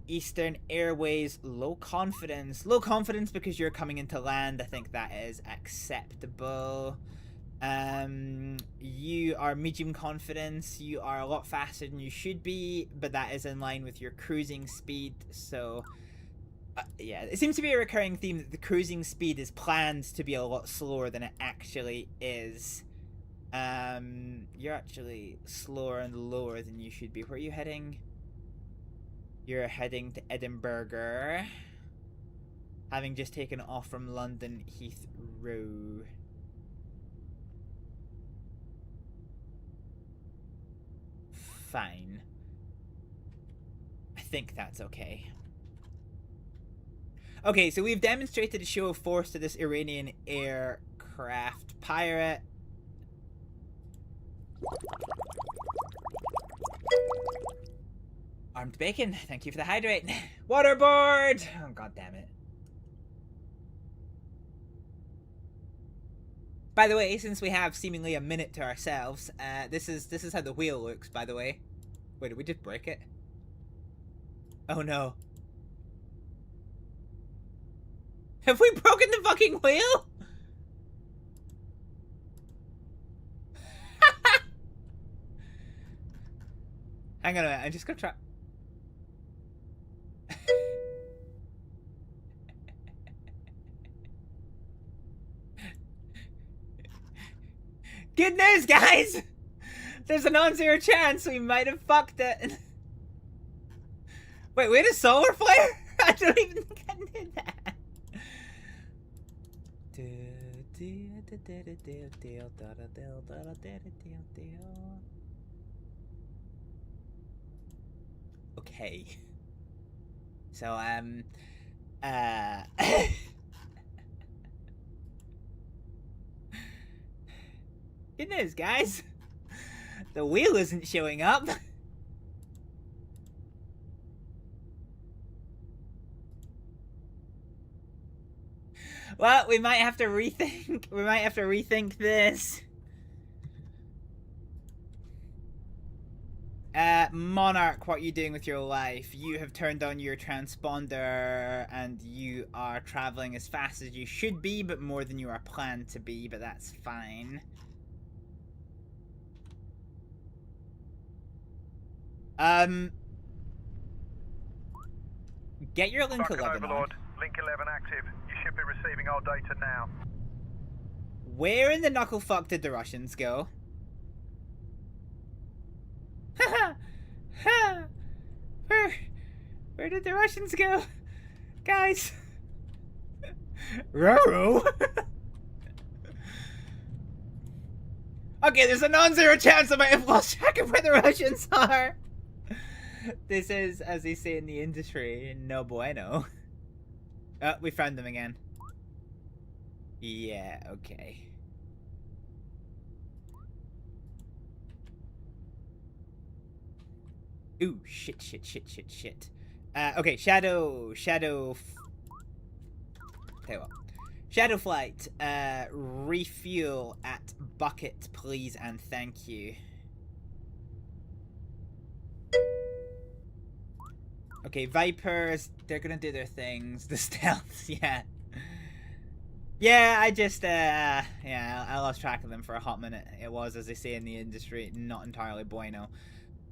A: Eastern Airways, low confidence. Low confidence because you're coming into land. I think that is acceptable. You are medium confidence. You are a lot faster than you should be, but that is in line with your cruising speed, so... yeah, it seems to be a recurring theme that the cruising speed is planned to be a lot slower than it actually is. You're actually slower and lower than you should be. Where are you heading? You're heading to Edinburgh. Having just taken off from London Heathrow. Fine. I think that's okay. Okay, so we've demonstrated a show of force to this Iranian aircraft pirate. Armed bacon, thank you for the hydrate. Waterboard! Oh, god damn it. By the way, since we have seemingly a minute to ourselves, this is how the wheel looks, by the way. Wait, did we just break it? Oh no. Have we broken the fucking wheel? Hang on a minute, I'm just gonna try. Good news, guys! There's a non-zero chance we might have fucked it. Wait, we had a solar flare? I don't even think I did that. Okay. So, good news, guys. The wheel isn't showing up. Well, we might have to rethink. We might have to rethink this. Monarch, what are you doing with your life? You have turned on your transponder and you are traveling as fast as you should be, but more than you are planned to be, but that's fine. Get your Link 11
I: Overlord, Link 11 active. You should be receiving our data now.
A: Where in the knucklefuck did the Russians go? Where did the Russians go? Guys. Roro. Okay, there's a non-zero chance I might have lost track of where the Russians are. This is, as they say in the industry, no bueno. Oh, we found them again. Yeah, okay. Ooh, shit. Okay, Shadow Flight, refuel at bucket, please, and thank you. Okay, Vipers, they're gonna do their things. The stealths, yeah. Yeah, I just, yeah, I lost track of them for a hot minute. It was, as they say in the industry, not entirely bueno.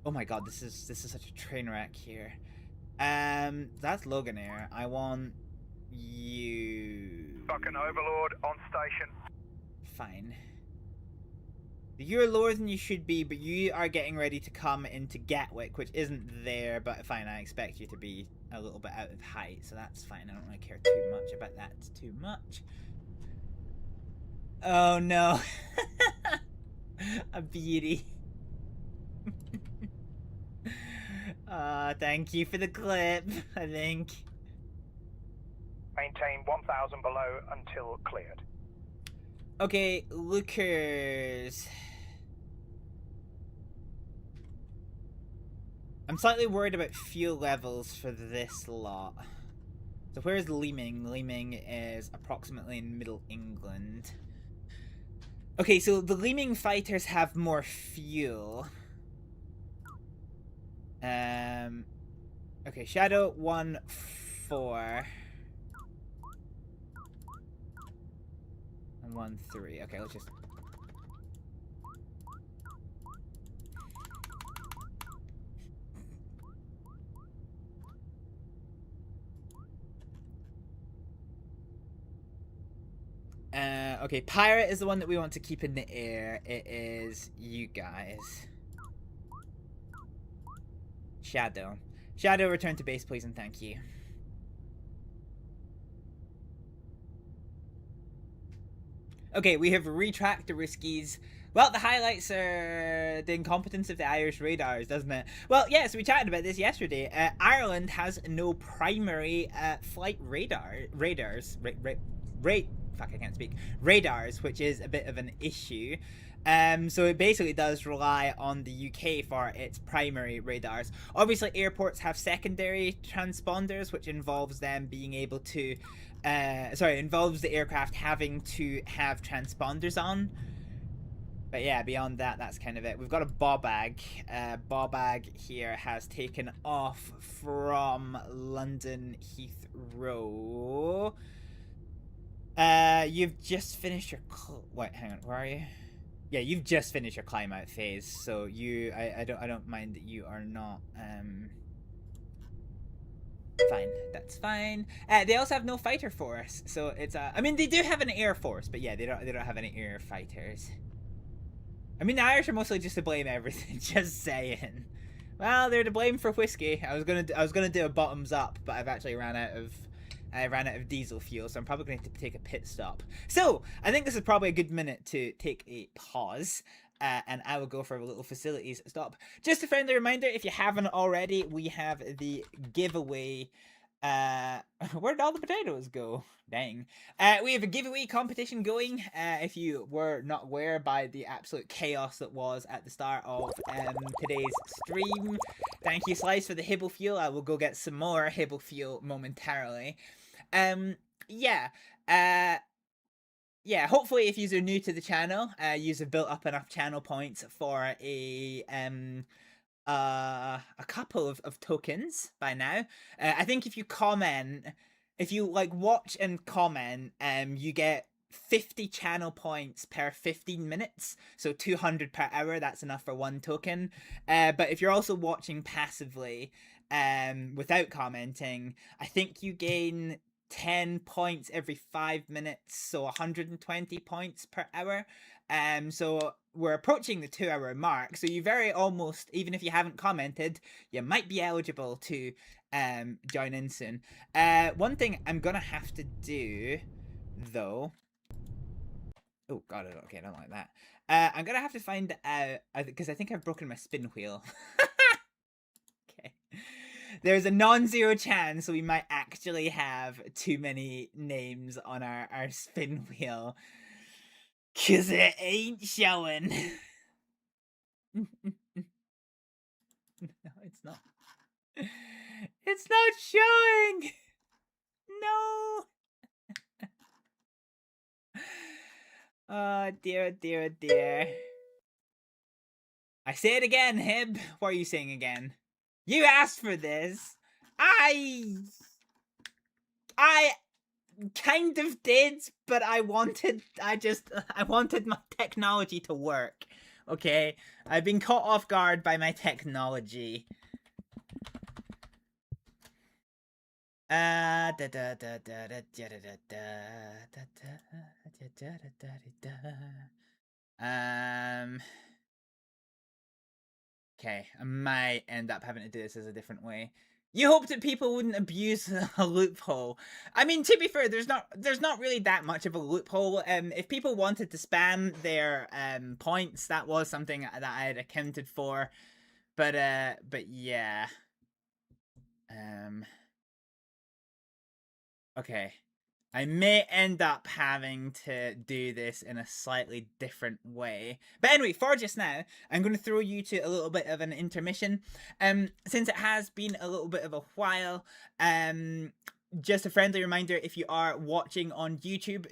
A: Oh my god, this is such a train wreck here. That's Loganair. I want you.
I: Fucking Overlord on station.
A: Fine. You're lower than you should be, but you are getting ready to come into Gatwick, which isn't there, but fine, I expect you to be a little bit out of height, so that's fine. I don't really care too much about that too much. Oh no. A beauty. Thank you for the clip, I think.
J: Maintain 1,000 below until cleared.
A: Okay, lookers. I'm slightly worried about fuel levels for this lot. So where's Leeming? Leeming is approximately in Middle England. Okay, so the Leeming fighters have more fuel. Okay, Shadow 1-4. And 1-3. Okay, let's just... okay, Pirate is the one that we want to keep in the air. It is you guys. Shadow. Shadow, return to base, please, and thank you. Okay, we have retracked the riskies. Well, the highlights are the incompetence of the Irish radars, doesn't it? Well, yes, we chatted about this yesterday. Ireland has no primary flight radars, fuck, I can't speak. Radars, which is a bit of an issue. So it basically does rely on the UK for its primary radars. Obviously, airports have secondary transponders, which involves them being able to, involves the aircraft having to have transponders on. But yeah, beyond that, that's kind of it. We've got a Bobag. Bobag here has taken off from London Heathrow. You've just finished your... Wait, hang on, where are you? Yeah, you've just finished your climb out phase, so you... I don't mind that you are not, fine, that's fine. They also have no fighter force, so it's, I mean, they do have an air force, but yeah, they don't have any air fighters. I mean, the Irish are mostly just to blame everything, just saying. Well, they're to blame for whiskey. I was gonna do a bottoms up, but I've actually ran out of diesel fuel, so I'm probably going to take a pit stop. So, I think this is probably a good minute to take a pause, and I will go for a little facilities stop. Just a friendly reminder, if you haven't already, we have the giveaway. Where did all the potatoes go? Dang. We have a giveaway competition going. If you were not aware by the absolute chaos that was at the start of today's stream. Thank you, Slice, for the Hibble fuel. I will go get some more Hibble fuel momentarily. Yeah, hopefully if you're new to the channel, you have built up enough channel points for a couple of tokens by now. I think if you comment, if you like watch and comment, you get 50 channel points per 15 minutes, so 200 per hour. That's enough for one token. But if you're also watching passively, without commenting, I think you gain 10 points every 5 minutes, so 120 points per hour. So we're approaching the 2-hour mark, so you very almost, even if you haven't commented, you might be eligible to join in soon. One thing I'm gonna have to do, though... Oh god, okay, I don't like that. I'm gonna have to find out, because I think I've broken my spin wheel. Okay. There's a non-zero chance we might actually have too many names on our spin wheel. 'Cause it ain't showing. No, it's not. It's not showing! No! Oh dear, dear, dear. I say it again, Hib. What are you saying again? You asked for this. I kind of did, but I wanted my technology to work. Okay? I've been caught off guard by my technology. Okay, I might end up having to do this as a different way. You hope that people wouldn't abuse a loophole. I mean, to be fair, there's not really that much of a loophole. If people wanted to spam their points, that was something that I had accounted for. But yeah. Okay. I may end up having to do this in a slightly different way. But anyway, for just now, I'm going to throw you to a little bit of an intermission. Since it has been a little bit of a while, just a friendly reminder, if you are watching on YouTube,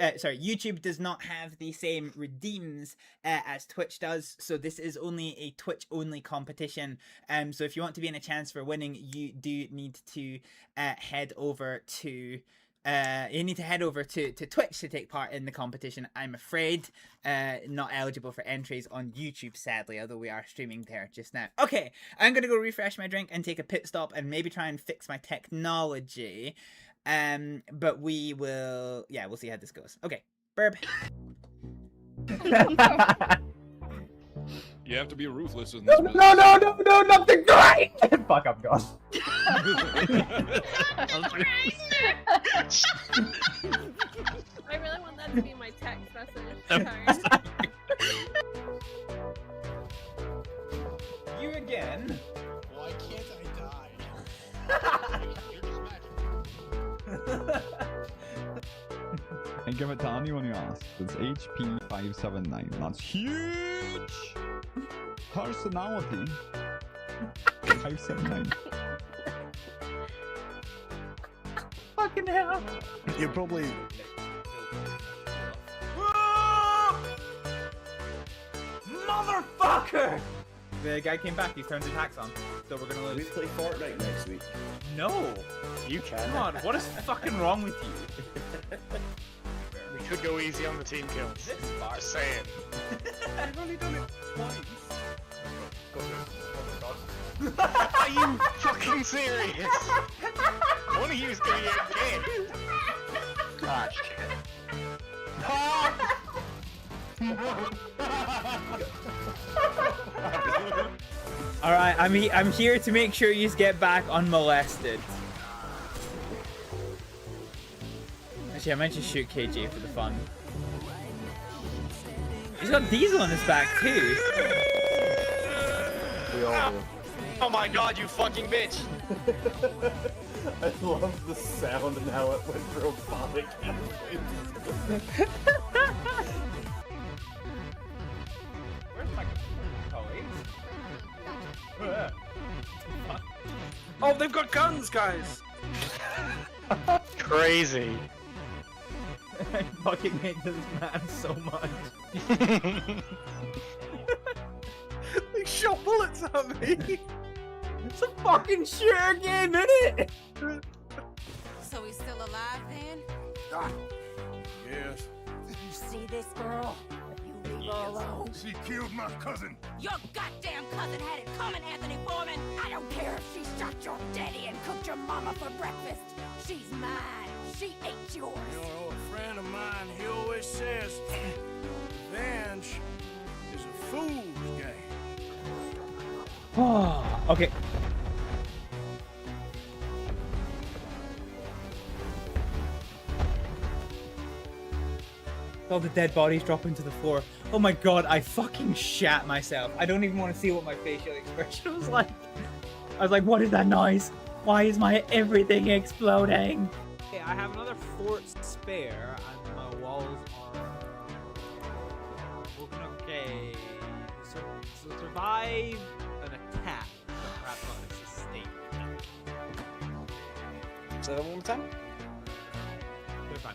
A: YouTube does not have the same redeems as Twitch does, so this is only a Twitch-only competition. So if you want to be in a chance for winning, you do need to head over to... you need to head over to Twitch to take part in the competition. I'm afraid not eligible for entries on YouTube, sadly, although we are streaming there just now. Okay, I'm gonna go refresh my drink and take a pit stop and maybe try and fix my technology. But we will, yeah, we'll see how this goes. Okay, burp.
K: You have to be ruthless in this.
L: No, nothing great! Fuck, I'm gone.
M: I really want that to be my text message. Sorry.
A: You again?
D: Why can't I die?
N: And give it to anyone who asks. It's HP 579. That's huge! Personality 579.
A: Fucking hell.
B: You probably...
A: Motherfucker! The guy came back, he's turned his hacks on. So we're gonna lose.
L: We play Fortnite next week.
A: No!
L: You can.
A: Come on, what is fucking wrong with you?
J: We could go easy on the team kills. Just saying.
A: I've only done it twice.
J: Are you fucking serious? One of you is gonna get game. Ah, shit.
A: Alright, I'm here to make sure you get back unmolested. Actually, I might just shoot KJ for the fun. He's got Diesel on his back too.
L: We all do.
J: Oh my god, you fucking bitch!
L: I love the sound and how it went robotic.
A: Where's my colleagues?
E: Oh, they've got guns, guys!
J: Crazy.
A: I fucking hate this man so much.
E: They shot bullets at me!
A: It's a fucking shooter game, innit?
O: So he's still alive then?
B: Yes.
O: You see this girl? You leave her alone.
B: She killed my cousin.
O: Your goddamn cousin had it coming, Anthony Foreman. I don't care if she shot your daddy and cooked your mama for breakfast. She's mine. She ate yours.
B: You know, a friend of mine, he always says, revenge is a fool's game.
A: Okay. All the dead bodies dropping to the floor. Oh my god, I fucking shat myself. I don't even want to see what my facial expression was like. I was like, what is that noise? Why is my everything exploding? Okay, I have another fort spare and my walls are... Okay. So survive an attack, but perhaps not a sustain.
L: Say that one more time?
A: They're fine.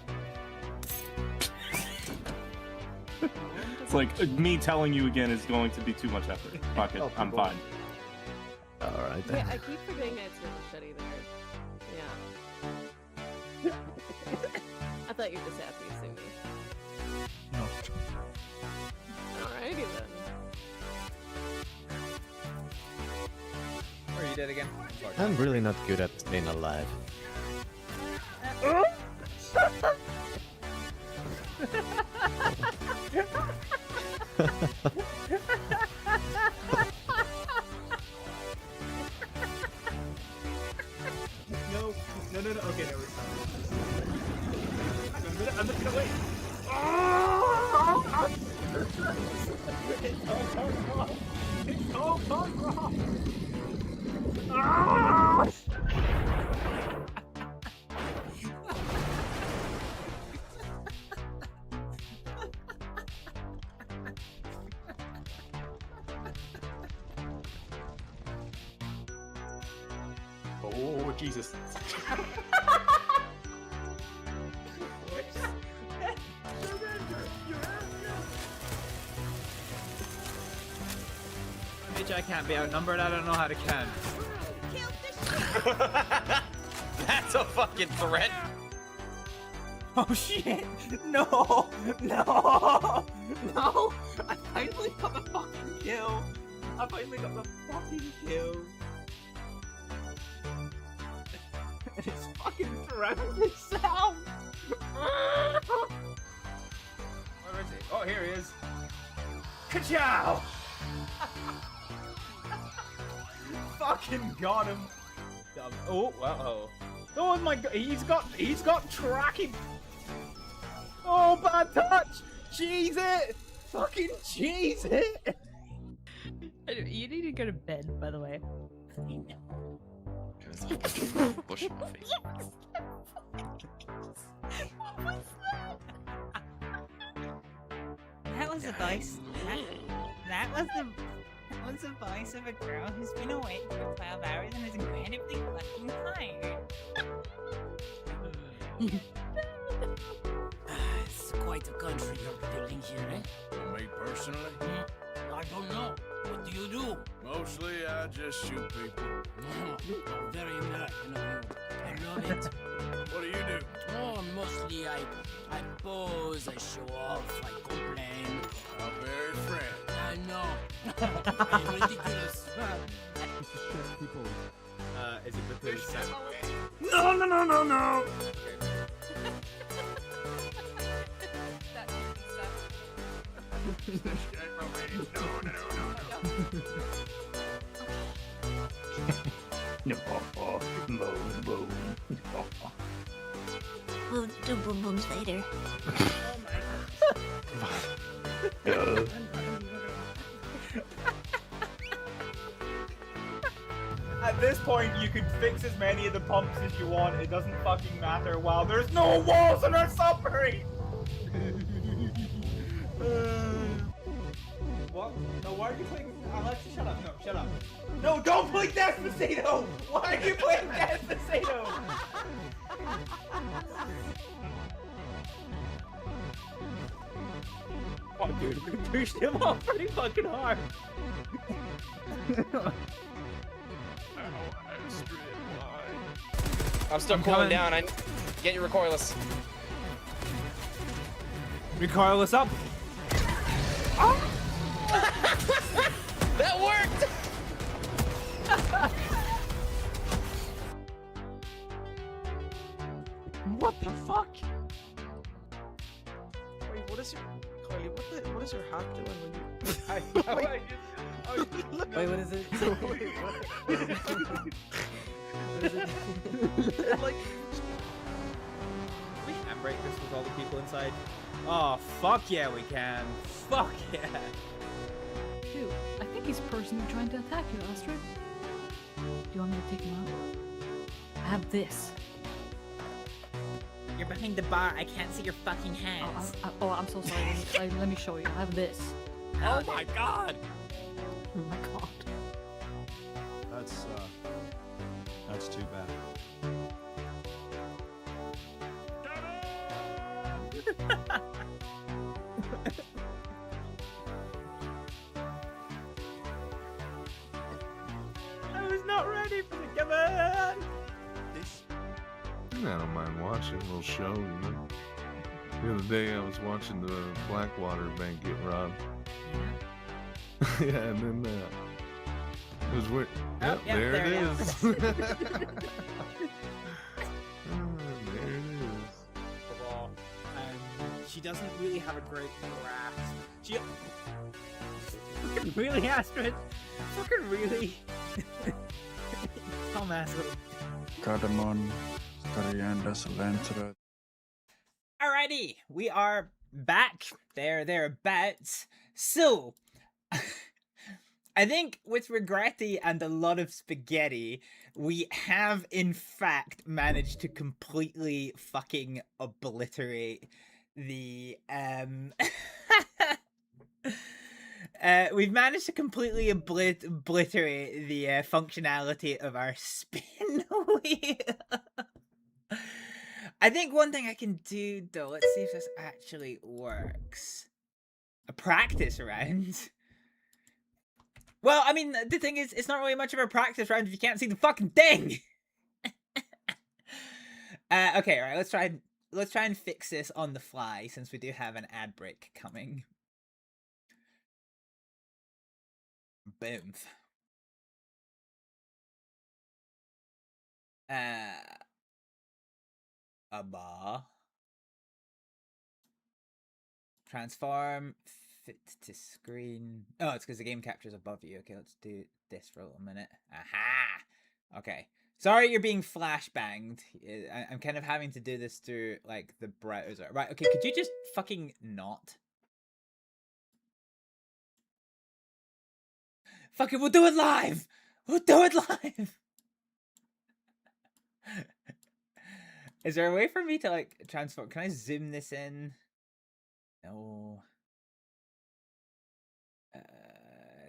P: It's like me telling you again is going to be too much effort. Fuck it, I'm fine.
L: Alright
M: Wait, I keep forgetting that it's your machete there. Yeah. I thought you were just happy to see me.
A: No.
M: Alrighty then.
A: Are you dead again?
L: I'm really not good at staying alive.
A: No. Okay, no, we're fine. I'm gonna wait. Oh! It's all gone wrong. It's all gone wrong. Ah!
P: Oh, Jesus.
A: Bitch, I can't be outnumbered. I don't know how to can.
J: That's a fucking threat.
A: Oh shit! No! No! No! I finally got the fucking kill! I finally got the fucking kill! And it's fucking surrounding itself! Where is it? Oh, here he is! Ka-chow! Fucking got him! Oh, uh-oh. Oh my god, he's got tracking! Oh, bad touch! Cheese it! Fucking cheese it!
M: You need to go to bed, by the way.
J: Bush in my face.
M: What was that?
A: That was the voice. That was the voice of a girl who's been awake for 12 hours and is incredibly fucking tired.
K: It's quite a country you're building here, eh?
B: Me personally?
K: I don't know. What do you do?
B: Mostly, I just shoot people.
K: Oh, very American of you. I love it.
B: What do you do?
K: Oh, mostly I pose, I show off, I complain.
B: Our very friend.
K: I know. I'm ridiculous.
A: Is it because
B: No!
C: No, boom.
O: We'll do boom booms later.
A: At this point, you can fix as many of the pumps as you want. It doesn't fucking matter. Wow, there's no walls in our submarine! What? No, why are you playing? Alexa, shut up. No, shut up. No, don't play Despacito! Why are you playing Despacito? Oh, dude, we pushed him off pretty fucking hard.
J: I'm still cooling down. I get your recoilless.
A: Recoilless up.
J: Oh! That worked.
A: What the fuck?
D: Wait, what is your Kylie? What is your hat doing when you?
Q: Wait, what is it?
D: Wait, what? Like,
A: We can break this with all the people inside. Oh, fuck yeah, we can. Fuck yeah.
M: Dude, I think he's personally trying to attack you, Astrid. Do you want me to take him out? I have this.
A: You're behind the bar. I can't see your fucking hands.
M: I'm so sorry. Let me show you. I have this.
J: Oh my god.
M: Oh my god.
R: That's too bad.
A: I was not ready for the command.
S: I don't mind watching a little show, you know. The other day I was watching the Blackwater Bank get robbed. Yeah, and then it was weird. Yep, there it is. There it is.
A: She doesn't really have a great grasp. Fucking really, Astrid? Fucking really? Dumbass little.
T: Cardamom, coriander, cilantro.
A: Alrighty, we are back. Thereabouts. So, I think with Regretti and a lot of spaghetti, we have in fact managed to completely fucking obliterate the we've managed to completely obliterate the functionality of our spin wheel. I think one thing I can do though, let's see if this actually works. A practice round. Well, I mean, the thing is, it's not really much of a practice round if you can't see the fucking thing. Okay, all right, let's try and fix this on the fly since we do have an ad break coming. Boom. A bar. Transform. Fit to screen. Oh, it's because the game captures above you. Okay, let's do this for a little minute. Aha! Okay. Sorry you're being flashbanged. I'm kind of having to do this through, like, the browser. Right, okay, could you just fucking not? Fuck it, we'll do it live! We'll do it live! Is there a way for me to, like, transform? Can I zoom this in? No.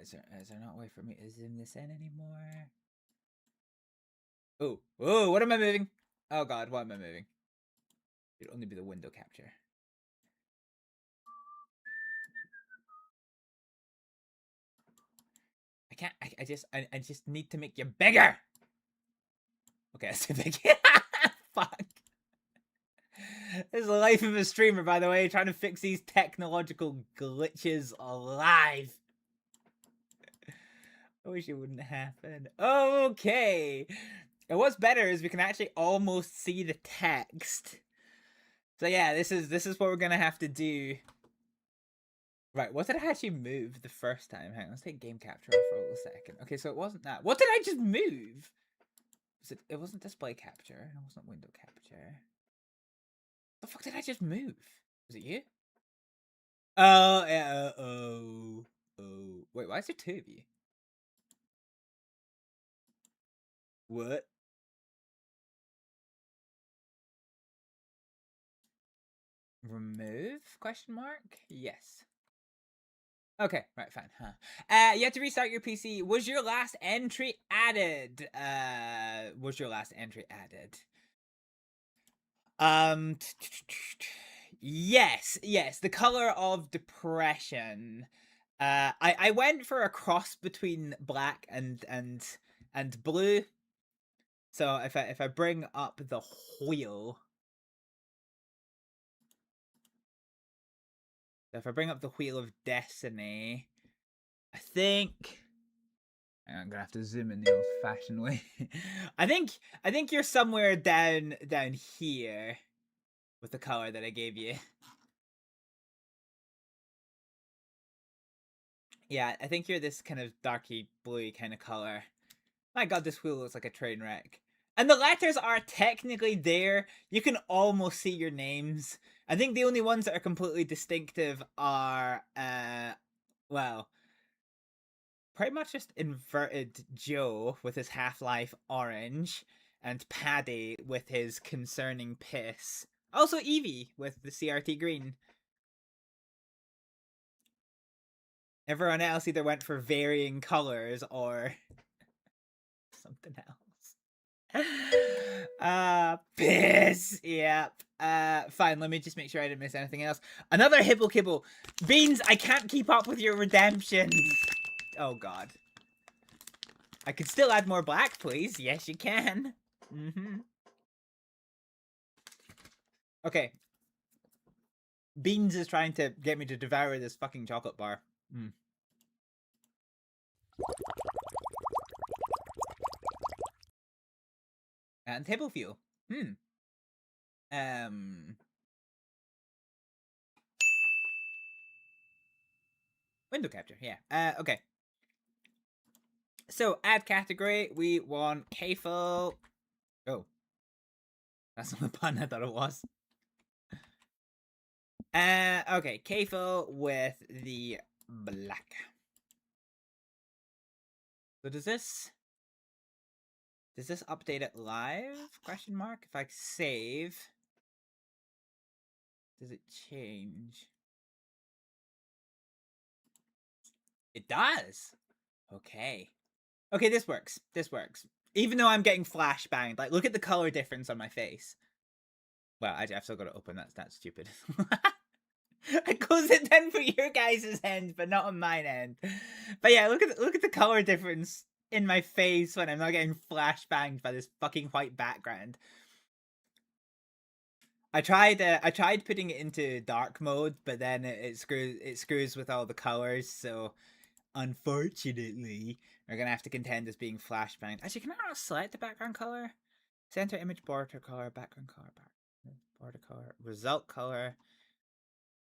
A: Is there not a way for me to zoom this in anymore? Oh, oh, what am I moving? Oh god, what am I moving? It'd only be the window capture. I can't, I just need to make you bigger! Okay, that's too big. Fuck. This is the life of a streamer, by the way, trying to fix these technological glitches alive. I wish it wouldn't happen. Okay. And what's better is we can actually almost see the text. So yeah, this is what we're gonna have to do. Right, what did I actually move the first time? Hang on, let's take game capture off for a little second. Okay, so it wasn't that. What did I just move? It wasn't display capture. It wasn't window capture. The fuck did I just move? Was it you? Oh, yeah, oh. Wait, why is there two of you? What? Remove? Question mark? Yes. Okay, right, fine, huh? You have to restart your PC. Was your last entry added? Was your last entry added? Yes, the color of depression. I went for a cross between black and blue. So if I bring up the wheel, if I bring up the Wheel of Destiny, I think I'm gonna have to zoom in the old-fashioned way. I think you're somewhere down here with the color that I gave you. Yeah, I think you're this kind of darky bluey kind of color. My god, this wheel looks like a train wreck. And the letters are technically there. You can almost see your names. I think the only ones that are completely distinctive are, well, pretty much just Inverted Joe with his Half-Life Orange, and Paddy with his Concerning Piss. Also Eevee with the CRT Green. Everyone else either went for varying colors or something else. Piss! Yep. Fine, let me just make sure I didn't miss anything else. Another Hibble Kibble. Beans, I can't keep up with your redemptions. Oh god. I could still add more black, please. Yes, you can. Okay. Beans is trying to get me to devour this fucking chocolate bar. And table fuel. Window capture, yeah. Okay. So, add category, we want Kafel. Oh. That's not the pun I thought it was. Okay, Kafel with the black. So does this update it live? Question mark. If I save, does it change? It does. Okay. Okay, this works. This works. Even though I'm getting flashbanged, like look at the color difference on my face. Well, I've still got to open. That's stupid. I closed it down for your guys' end, but not on mine end. But yeah, look at the color difference in my face when I'm not getting flashbanged by this fucking white background. I tried putting it into dark mode, but then it screws with all the colors. So unfortunately, we're gonna have to contend as being flashbanged. Actually, can I not select the background color? Center image border color, background color, border color, result color.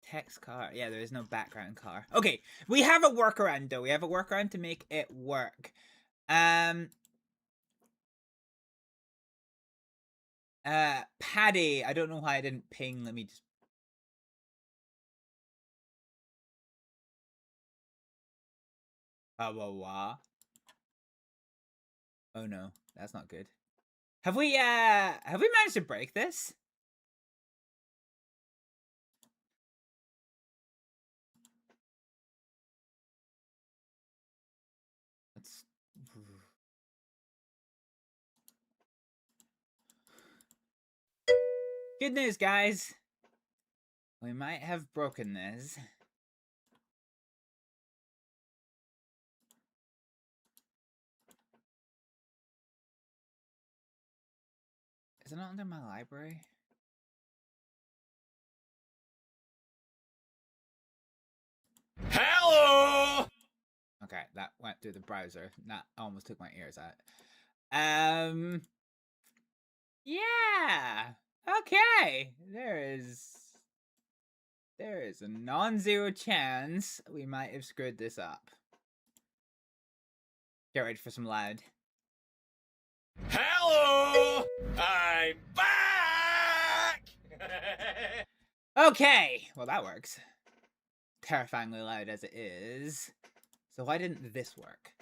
A: Text color. Yeah, there is no background color. Okay, we have a workaround though. We have a workaround to make it work. Paddy. I don't know why I didn't ping. Let me just. Oh no, that's not good. Have we managed to break this? Good news, guys. We might have broken this. Is it not under my library?
E: Hello!
A: Okay, that went through the browser. That almost took my ears out. Yeah. Okay. There is a non-zero chance we might have screwed this up. Get ready for some loud.
E: Hello! I'm back!
A: Okay. Well, that works. Terrifyingly loud as it is. So why didn't this work?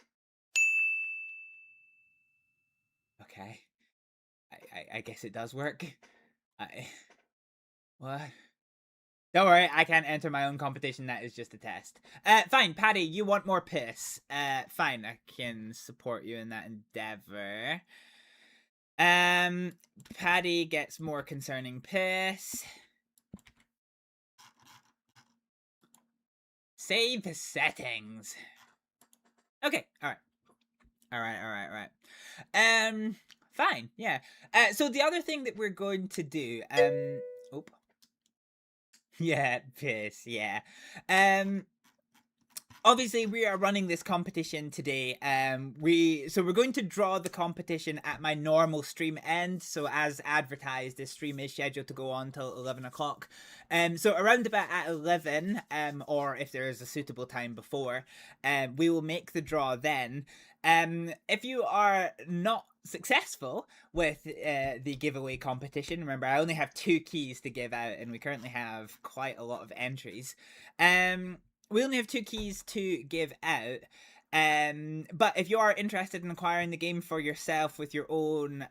A: Okay. I guess it does work. What? Don't worry, I can't enter my own competition. That is just a test. Fine, Paddy, you want more piss. Fine, I can support you in that endeavor. Paddy gets more concerning piss. Save the settings. Okay, alright. Alright. Fine, yeah. So the other thing that we're going to do, oop. Yeah, piss, yeah. Obviously we are running this competition today. So we're going to draw the competition at my normal stream end. So as advertised, this stream is scheduled to go on till 11 o'clock. So around about at 11, or if there is a suitable time before, we will make the draw then. If you are not successful with the giveaway competition, remember I only have 2 keys to give out and we currently have quite a lot of entries. We only have 2 keys to give out. But if you are interested in acquiring the game for yourself with your own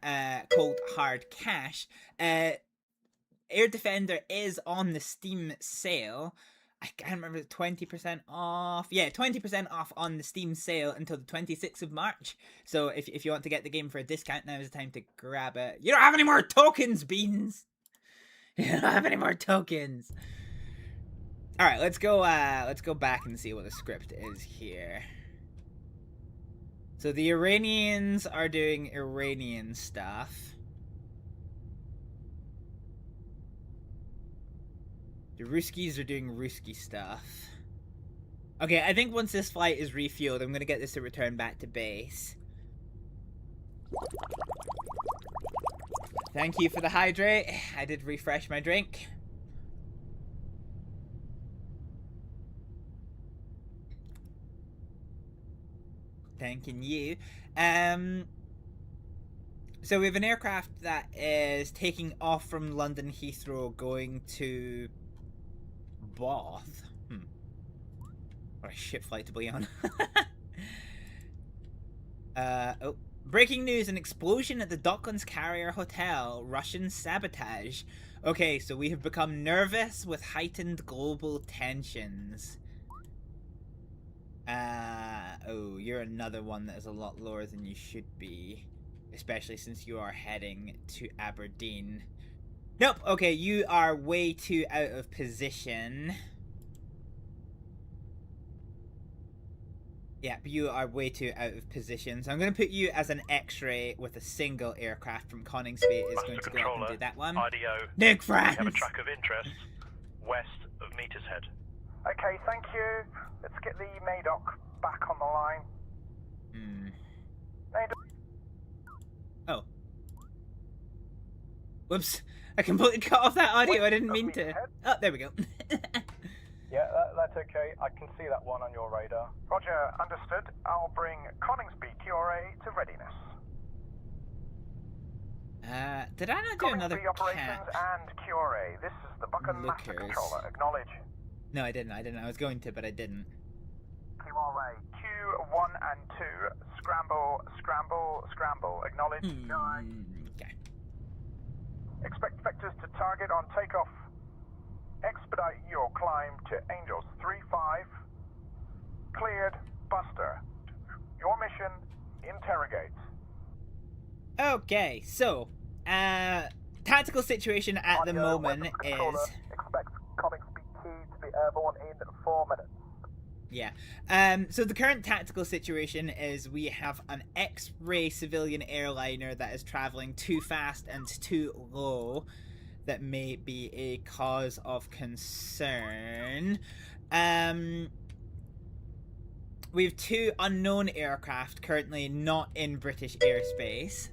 A: cold hard cash, Air Defender is on the Steam sale. I can't remember, 20% off. Yeah, 20% off on the Steam sale until the 26th of March. So if you want to get the game for a discount, now is the time to grab it. You don't have any more tokens, Beans! You don't have any more tokens! Alright, let's go back and see what the script is here. So the Iranians are doing Iranian stuff. The Ruskies are doing Ruski stuff. Okay, I think once this flight is refueled, I'm gonna get this to return back to base. Thank you for the hydrate. I did refresh my drink. Thanking you. So we have an aircraft that is taking off from London Heathrow going to Bath. What a shit flight to be on. Oh. Breaking news, an explosion at the Docklands Carrier Hotel. Russian sabotage. Okay, so we have become nervous with heightened global tensions. Oh, you're another one that is a lot lower than you should be. Especially since you are heading to Aberdeen. Nope, okay, you are way too out of position. Yeah, but you are way too out of position. So I'm going to put you as an X-ray with a single aircraft from Coningsby is going to go up and do that one.
I: IDO.
A: Nick France!
I: We have a track of interest west of Metershead. Head. Okay, thank you. Let's get the Madoc back on the line. Madoc.
A: Oh. Whoops. I completely cut off that audio. I didn't mean to. Oh, there we go.
I: Yeah, that's okay. I can see that one on your radar. Roger, understood. I'll bring Coningsby QRA to readiness.
A: Did I not do another
I: operations and QRA. This is the Buchan Master Controller. Acknowledge.
A: No, I didn't. I was going to, but I didn't.
I: QRA. Q1 and 2. Scramble, scramble, scramble. Acknowledge.
A: Okay.
I: Expect vectors to target on takeoff. Expedite your climb to Angels 3-5. Cleared. Buster. Your mission, interrogate.
A: Okay, so, tactical situation at the moment is...
I: Expect Coningsby Key to be airborne in 4 minutes.
A: Yeah. So the current tactical situation is we have an X-ray civilian airliner that is traveling too fast and too low. That may be a cause of concern. We have 2 unknown aircraft currently not in British airspace.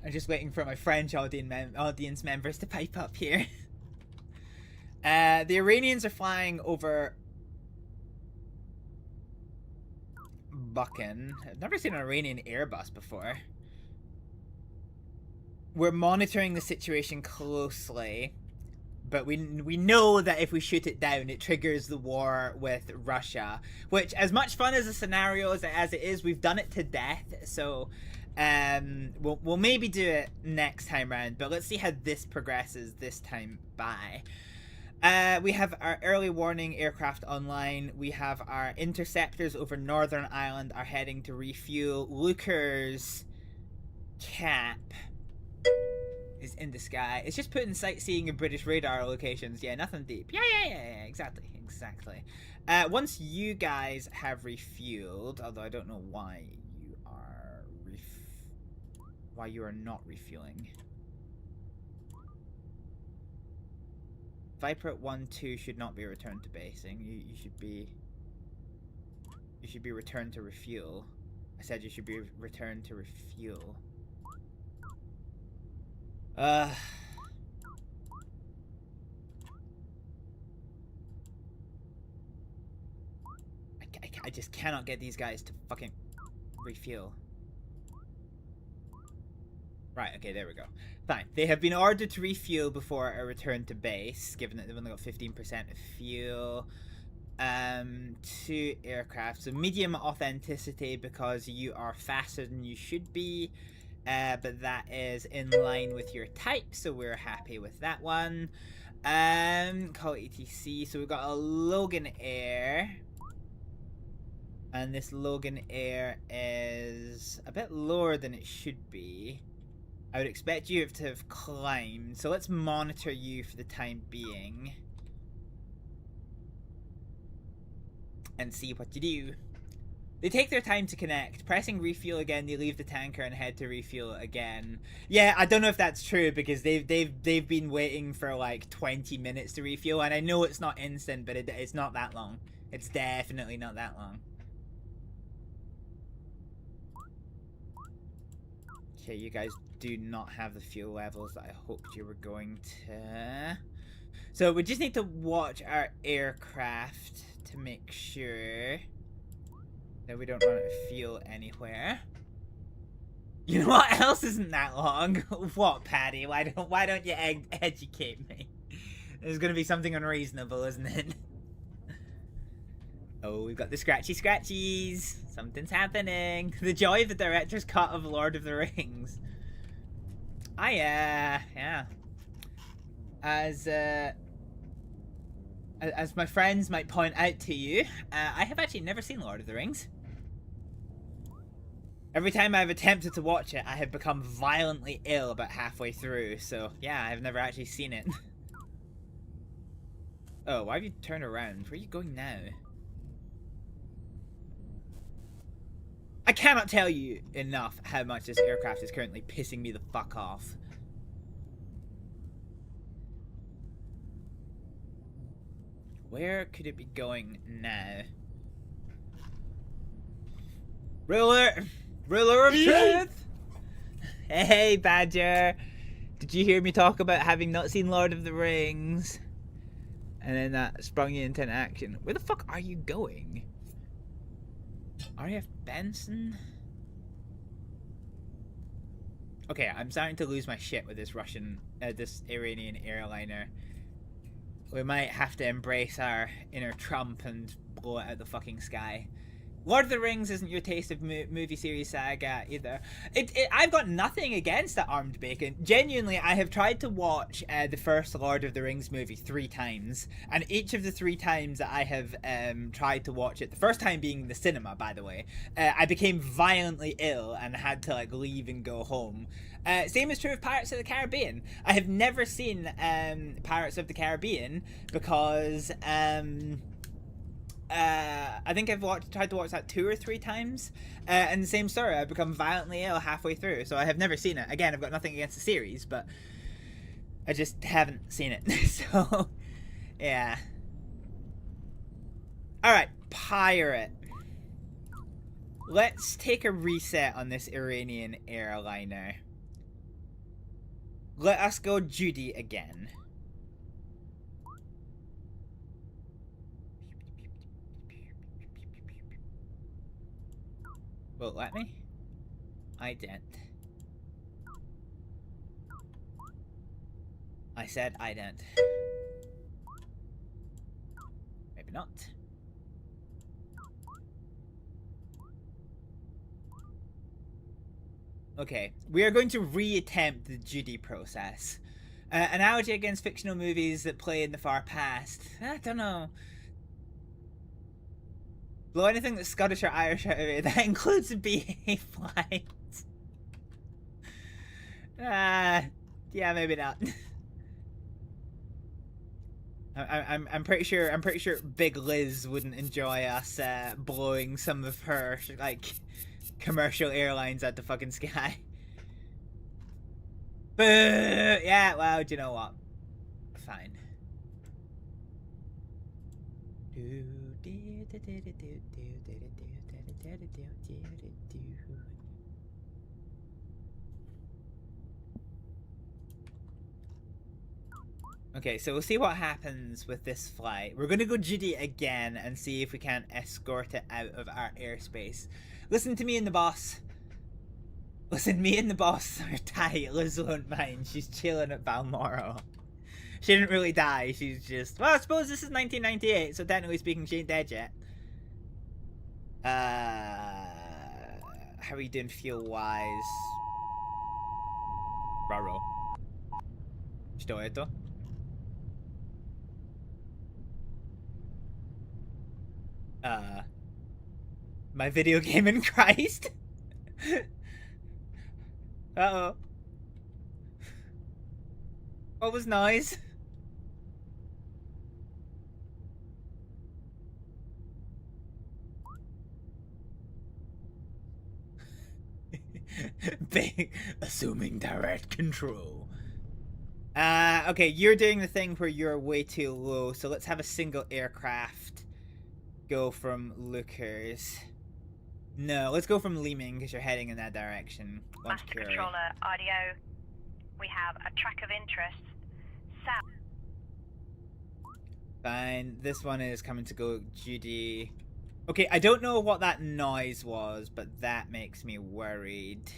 A: I'm just waiting for my French audience members to pipe up here. The Iranians are flying over Buchan. I've never seen an Iranian Airbus before. We're monitoring the situation closely, but we know that if we shoot it down, it triggers the war with Russia. Which, as much fun as a scenario as it is, we've done it to death. So, we'll maybe do it next time round. But let's see how this progresses this time by. We have our early warning aircraft online. We have our interceptors over Northern Ireland are heading to refuel. Luker's cap is in the sky. It's just putting sightseeing and British radar locations. Yeah, nothing deep. Yeah, exactly. Once you guys have refueled, although I don't know why you are not refueling. Viper at 1-2 should not be returned to basing. You should be returned to refuel. I said you should be returned to refuel. I just cannot get these guys to fucking refuel. Right, okay, there we go. Fine. They have been ordered to refuel before a return to base, given that they've only got 15% of fuel. 2 aircraft. So medium authenticity because you are faster than you should be. But that is in line with your type, so we're happy with that one. Call ETC. So we've got a Logan Air. And this Logan Air is a bit lower than it should be. I would expect you to have climbed, so let's monitor you for the time being. And see what you do. They take their time to connect. Pressing refuel again, they leave the tanker and head to refuel again. Yeah, I don't know if that's true because they've been waiting for like 20 minutes to refuel, and I know it's not instant, but it's not that long. It's definitely not that long. Okay, you guys do not have the fuel levels that I hoped you were going to. So we just need to watch our aircraft to make sure that we don't run out of fuel anywhere. You know what else isn't that long? What, Patty? Why don't you educate me? There's gonna be something unreasonable, isn't it? Oh, we've got the scratchy scratchies. Something's happening. The joy of the director's cut of Lord of the Rings. Yeah. As my friends might point out to you, I have actually never seen Lord of the Rings. Every time I've attempted to watch it, I have become violently ill about halfway through, so yeah, I've never actually seen it. Oh, why have you turned around? Where are you going now? I cannot tell you enough how much this aircraft is currently pissing me the fuck off. Where could it be going now? Ruler of truth! Hey, Badger! Did you hear me talk about having not seen Lord of the Rings? And then that sprung you into an action. Where the fuck are you going? RAF Benson? Okay, I'm starting to lose my shit with this this Iranian airliner. We might have to embrace our inner Trump and blow it out the fucking sky. Lord of the Rings isn't your taste of movie series saga either. I've got nothing against the Armed Bacon. Genuinely, I have tried to watch the first Lord of the Rings movie 3 times, and each of the 3 times that I have tried to watch it, the first time being in the cinema, by the way, I became violently ill and had to like leave and go home. Same is true of Pirates of the Caribbean. I have never seen Pirates of the Caribbean because I think I've tried to watch that 2 or 3 times, and the same story. I've become violently ill halfway through, so I have never seen it. Again, I've got nothing against the series, but I just haven't seen it. So, yeah. Alright, pirate. Let's take a reset on this Iranian airliner. Let us go Judy again. Won't let me? Ident. I said ident. Maybe not. Okay, we are going to re-attempt the Judy process. Analogy against fictional movies that play in the far past. I don't know. Blow anything that's Scottish or Irish out of it. That includes the BA flights. Yeah, maybe not. I'm pretty sure Big Liz wouldn't enjoy us blowing some of her like commercial airlines out the fucking sky. Boo! Yeah, well, do you know what? Fine. Okay, so we'll see what happens with this flight. We're gonna go Judy again and see if we can escort it out of our airspace. Listen to me and the boss. Listen, me and the boss are tight. Liz won't mind. She's chilling at Balmoral. She didn't really die. She's just... Well, I suppose this is 1998, so technically speaking, she ain't dead yet. How are you doing fuel-wise? Raro. Что это? My video game in Christ? Uh-oh. What was noise? Big, assuming direct control. Okay, you're doing the thing where you're way too low, so let's have a single aircraft go from Lookers. No, let's go from Leeming because you're heading in that direction.
H: Master Controller, audio. We have a track of interest south.
A: Fine. This one is coming to go Judy. Okay, I don't know what that noise was, but that makes me worried.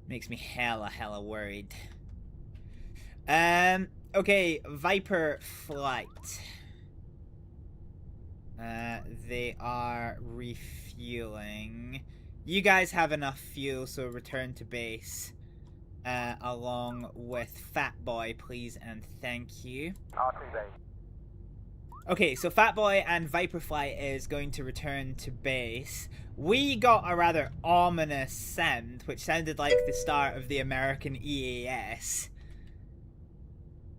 A: Makes me hella worried. Okay, Viper Flight. They are refueling. You guys have enough fuel, so return to base. Along with Fat Boy, please and thank you. Okay, so Fat Boy and Viper Flight is going to return to base. We got a rather ominous sound, which sounded like the start of the American EAS.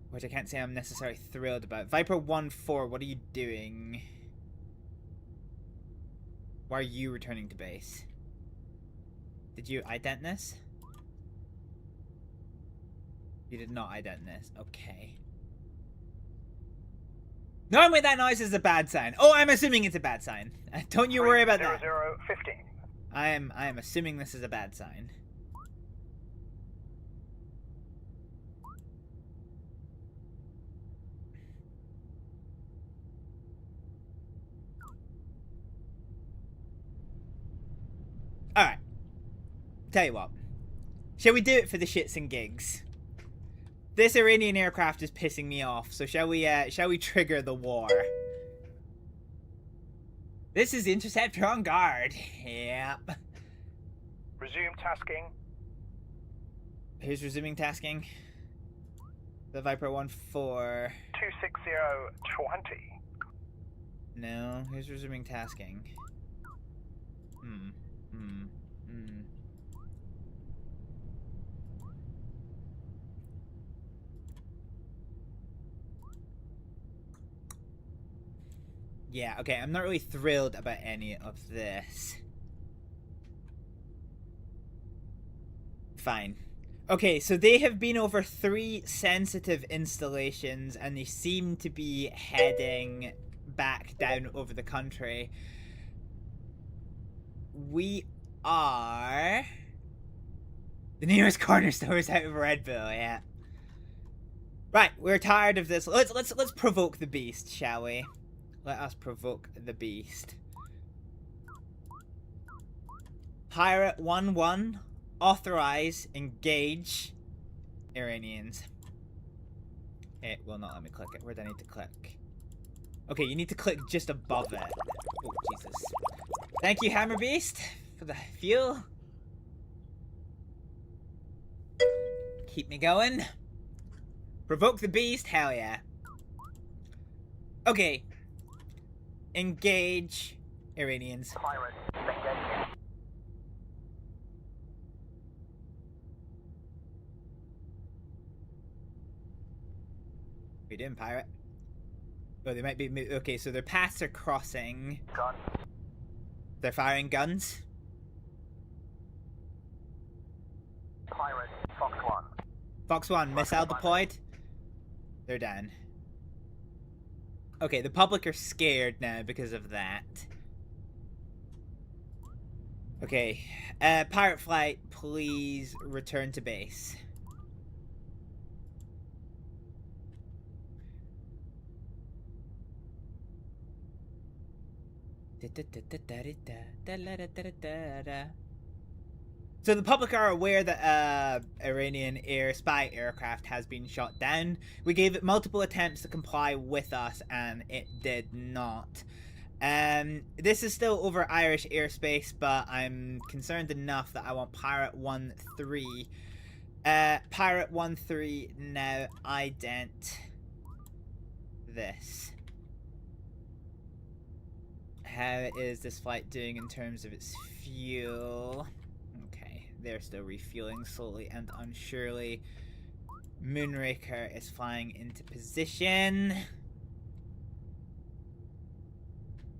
A: Which I can't say I'm necessarily thrilled about. Viper 1-4, what are you doing? Why are you returning to base? Did you ident this? You did not ident this. Okay. Normally that noise is a bad sign. Oh, I'm assuming it's a bad sign. Don't you worry about that.
I: 15.
A: I am assuming this is a bad sign. Alright. Tell you what. Shall we do it for the shits and gigs? This Iranian aircraft is pissing me off, so shall we trigger the war? This is Interceptor on guard. Yep.
I: Resume tasking.
A: Who's resuming tasking? The Viper 1-4.
I: 26020.
A: No, who's resuming tasking? Yeah, okay, I'm not really thrilled about any of this. Fine. Okay, so they have been over 3 sensitive installations, and they seem to be heading back down over the country. We are... The nearest corner store is out of Red Bull, yeah. Right, we're tired of this. Let's provoke the beast, shall we? Let us provoke the beast. Pirate 1-1, authorize, engage Iranians. It will not let me click it. Where do I need to click? Okay, you need to click just above it. Oh, Jesus. Thank you, Hammer Beast, for the fuel. Keep me going. Provoke the beast, hell yeah. Okay. Engage Iranians.
I: Pirate, engaging.
A: We doing, pirate? Oh, they might be... Okay, so their paths are crossing.
I: Gun.
A: They're firing guns.
I: Pirate, Fox 1.
A: Fox 1, missile deployed. They're down. Okay, the public are scared now because of that. Okay, Pirate Flight, please return to base. So the public are aware that Iranian spy aircraft has been shot down. We gave it multiple attempts to comply with us, and it did not. This is still over Irish airspace, but I'm concerned enough that I want Pirate 1-3. Pirate 1-3 now ident this. How is this flight doing in terms of its fuel? Okay, they're still refueling slowly and unsurely. Moonraker is flying into position.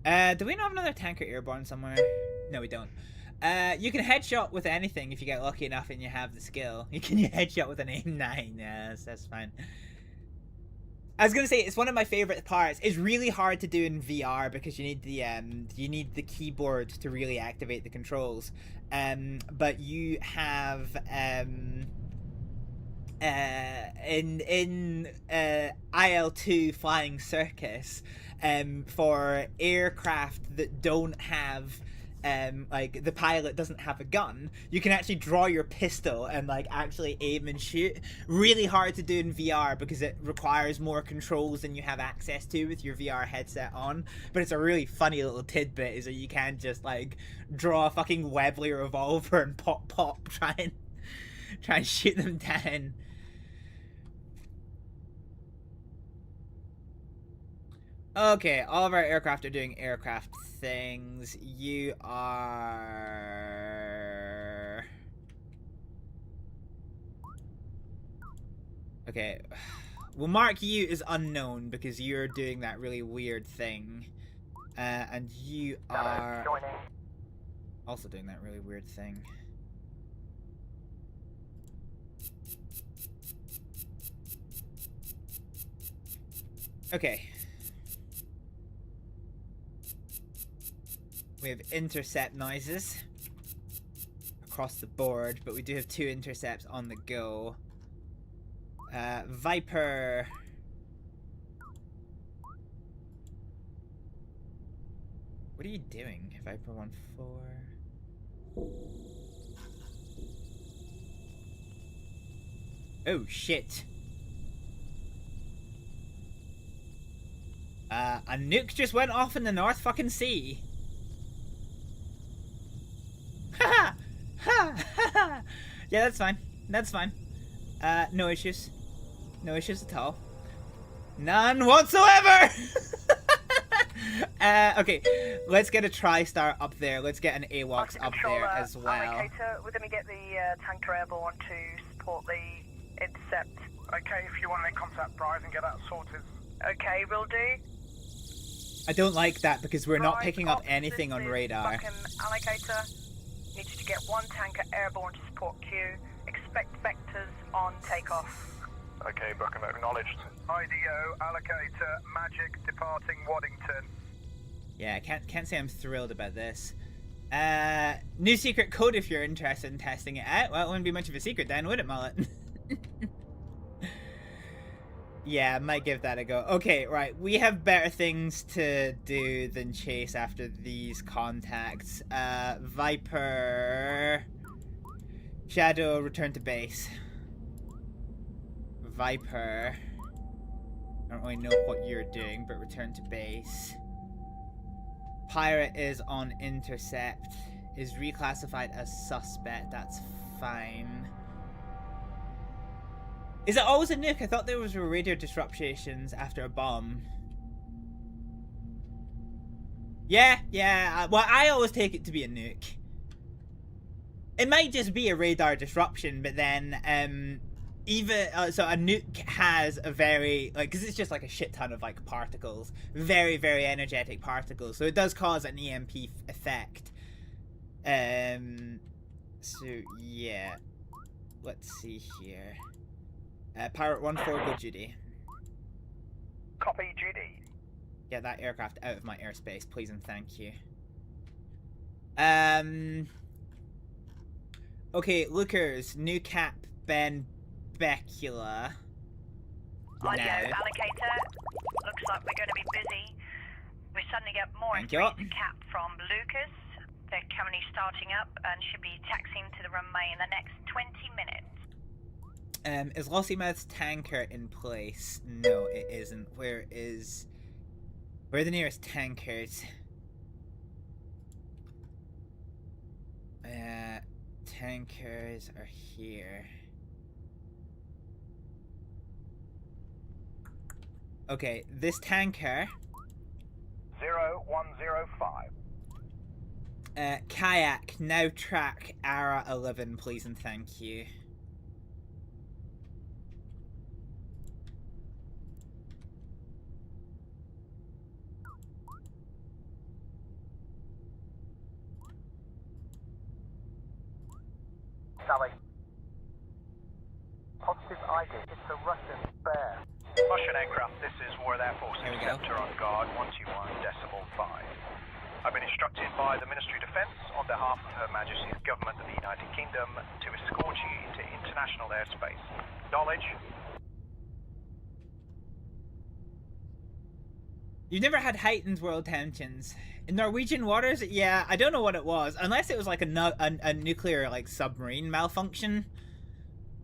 A: Do we not have another tanker airborne somewhere? No, we don't. You can headshot with anything if you get lucky enough and you have the skill. You can headshot with an AIM-9. Yeah, that's fine. I was gonna say, it's one of my favorite parts. It's really hard to do in VR because you need the keyboard to really activate the controls. But you have in IL-2 Flying Circus, for aircraft that don't have like the pilot doesn't have a gun, you can actually draw your pistol and like actually aim and shoot. Really hard to do in VR because it requires more controls than you have access to with your VR headset on, but it's a really funny little tidbit is that you can just like draw a fucking Webley revolver and pop try and shoot them down. Okay, all of our aircraft are doing aircraft things. You are... Okay. We'll mark you as unknown because you're doing that really weird thing. And you are... also doing that really weird thing. Okay. We have intercept noises across the board, but we do have 2 intercepts on the go. Viper. What are you doing, Viper 1-4? Oh shit. A nuke just went off in the North fucking Sea. Yeah, that's fine. That's fine. No issues. No issues at all. None whatsoever! Okay, let's get a TriStar up there. Let's get an AWACS up there as well.
H: Allocator, we're going to get the tanker airborne to support the intercept.
I: Okay, if you want to make contact, Bryce, and get that sorted.
H: Okay, will do.
A: I don't like that because we're not picking up anything on radar.
H: Allocator. Need you to get 1 tanker airborne to support Q. Expect vectors on takeoff.
I: Okay, Buckham acknowledged. IDO, allocator, Magic departing Waddington.
A: Yeah, I can't say I'm thrilled about this. New secret code if you're interested in testing it out. Well, it wouldn't be much of a secret then, would it, Mullet? Yeah, I might give that a go. Okay, right. We have better things to do than chase after these contacts. Viper... Shadow, return to base. Viper... I don't really know what you're doing, but return to base. Pirate is on intercept. Is reclassified as suspect. That's fine. Is it always a nuke? I thought there was radio disruptions after a bomb. Yeah. Well, I always take it to be a nuke. It might just be a radar disruption, but then, so a nuke has a very, like, because it's just like a shit ton of, like, particles. Very, very energetic particles. So it does cause an EMP effect. So, yeah. Let's see here. Pirate 1-4, go Judy.
I: Copy, Judy.
A: Get that aircraft out of my airspace, please and thank you. Okay, lookers, new cap, Ben Becula.
H: Audio allocator. Looks like we're going to be busy. We suddenly get more information cap from Lucas. They're currently starting up and should be taxiing to the runway in the next 20 minutes.
A: Is Lossymouth's tanker in place? No, it isn't. Where are the nearest tankers? Tankers are here. Okay, this tanker.
I: 0105.
A: Kayak, now track ARA 11, please and thank you.
I: Sally. Positive ID, it's a Russian bear. Russian aircraft, this is World Air Force Interceptor on guard, 121.5. I've been instructed by the Ministry of Defence on behalf of Her Majesty's Government of the United Kingdom to escort you into international airspace. Knowledge?
A: You've never had heightened world tensions. In Norwegian waters? Yeah, I don't know what it was. Unless it was like a nuclear like submarine malfunction.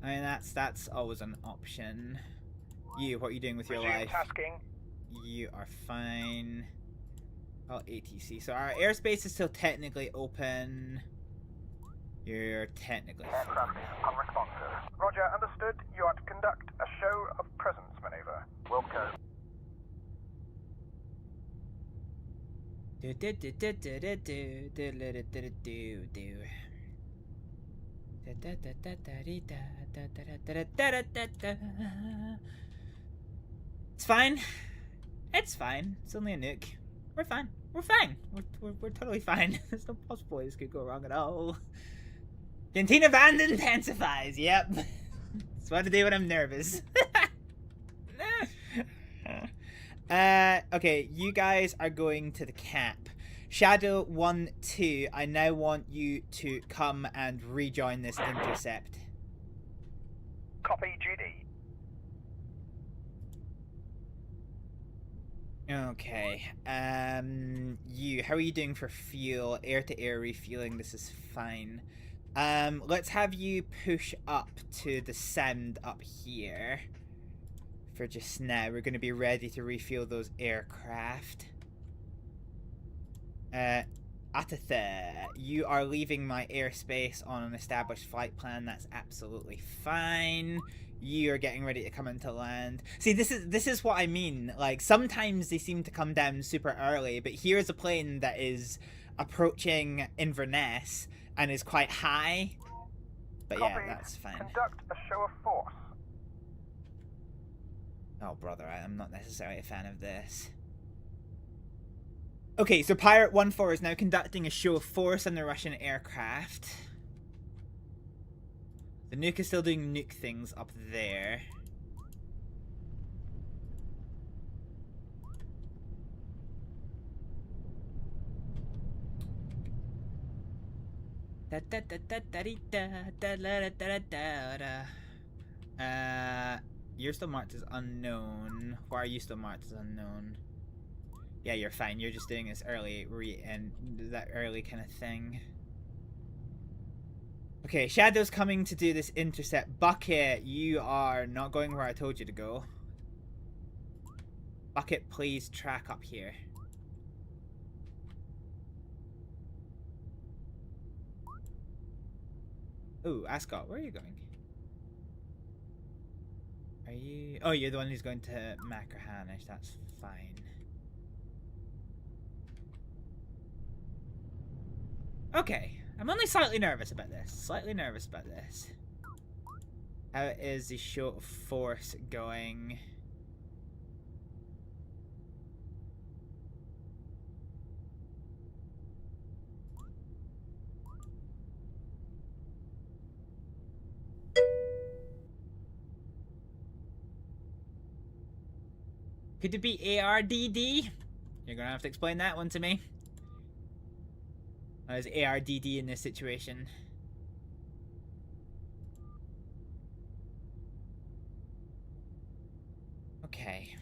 A: I mean, that's always an option. You, what are you doing with your life?
I: Tasking.
A: You are fine. Oh, ATC. So our airspace is still technically open. You're technically
I: Aircraft is unresponsive. Roger, understood. You are to conduct a show of presence maneuver. Wilco.
A: It's fine. It's fine. It's only a nuke. We're fine. We're fine. We're totally fine. There's no possibility this could go wrong at all. Cantina band intensifies. Yep. That's what I do when I'm nervous. Okay, you guys are going to the cap. Shadow 1, 2, I now want you to come and rejoin this intercept.
I: Copy, GD.
A: Okay, you, how are you doing for fuel? Air-to-air refueling, this is fine. Let's have you push up to the sound up here. For just now, we're gonna be ready to refuel those aircraft. Atatha, you are leaving my airspace on an established flight plan. That's absolutely fine. You are getting ready to come into land. See, this is what I mean. Like, sometimes they seem to come down super early, but here's a plane that is approaching Inverness and is quite high. But
I: Copy.
A: yeah, that's fine.
I: Conduct a show of force.
A: Oh, brother, I'm not necessarily a fan of this. Okay, so Pirate 1-4 is now conducting a show of force on the Russian aircraft. The nuke is still doing nuke things up there. You're still marked as unknown. Why are you still marked as unknown? Yeah, you're fine. You're just doing this early and that early kind of thing. Okay, Shadow's coming to do this intercept. Bucket, you are not going where I told you to go. Bucket, please track up here. Ooh, Ascot, where are you going? Are you... Oh, you're the one who's going to Macrahanish. That's fine. Okay. I'm only slightly nervous about this. Slightly nervous about this. How is the show of force going? Could it be ARDD? You're gonna have to explain that one to me. What is ARDD in this situation? Okay.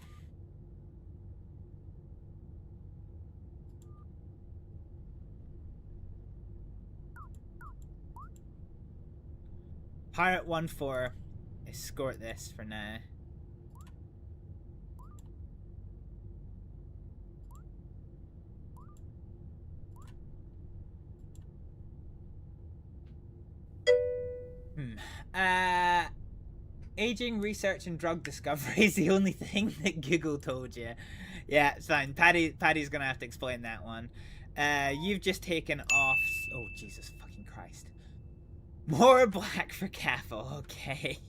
A: Pirate 1-4, escort this for now. Aging, research, and drug discovery is the only thing that Google told you. Yeah, it's fine. Paddy's gonna have to explain that one. You've just taken off... Oh, Jesus fucking Christ. More black for Caffle, okay.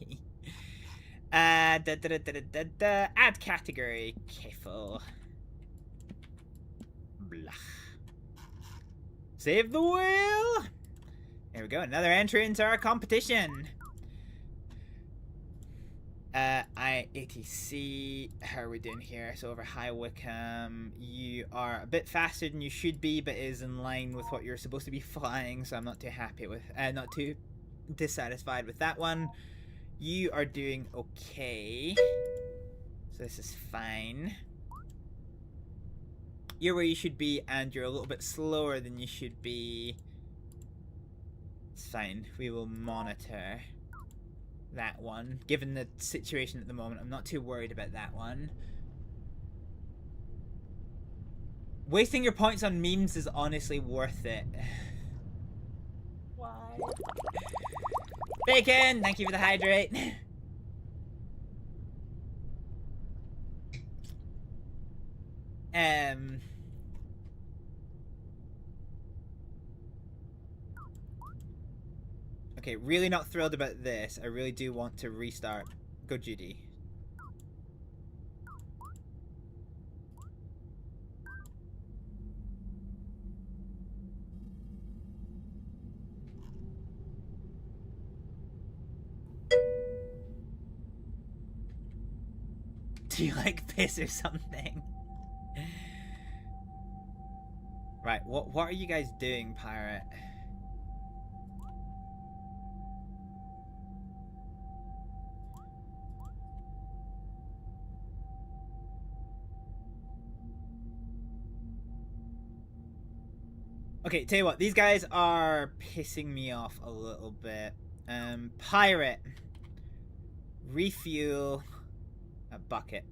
A: Add category, Caffle. Blah. Save the wheel! There we go, another entry into our competition. I-ATC, how are we doing here? So over High Wycombe, you are a bit faster than you should be, but is in line with what you're supposed to be flying, so I'm not too happy with, not too dissatisfied with that one. You are doing okay. So this is fine. You're where you should be, and you're a little bit slower than you should be. It's fine. We will monitor that one. Given the situation at the moment, I'm not too worried about that one. Wasting your points on memes is honestly worth it. Why? Bacon! Thank you for the hydrate. Okay, really not thrilled about this. I really do want to restart. Go Judy. Do you like piss or something? Right, what are you guys doing, pirate? Okay, tell you what, these guys are pissing me off a little bit. Pirate. Refuel a bucket.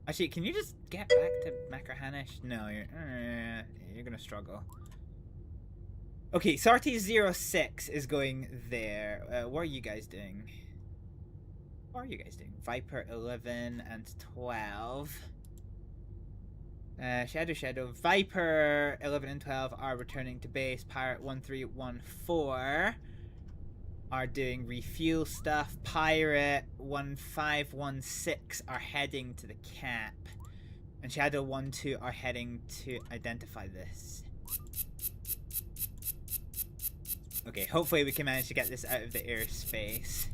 A: Actually, can you just get back to Macrahanish? No, you're gonna struggle. Okay, Sarty 06 is going there. What are you guys doing? What are you guys doing? Viper 11 and 12. Shadow. Viper 11 and 12 are returning to base. Pirate 1314 are doing refuel stuff. Pirate 1516 are heading to the cap. And Shadow 12 are heading to identify this. Okay, hopefully we can manage to get this out of the airspace.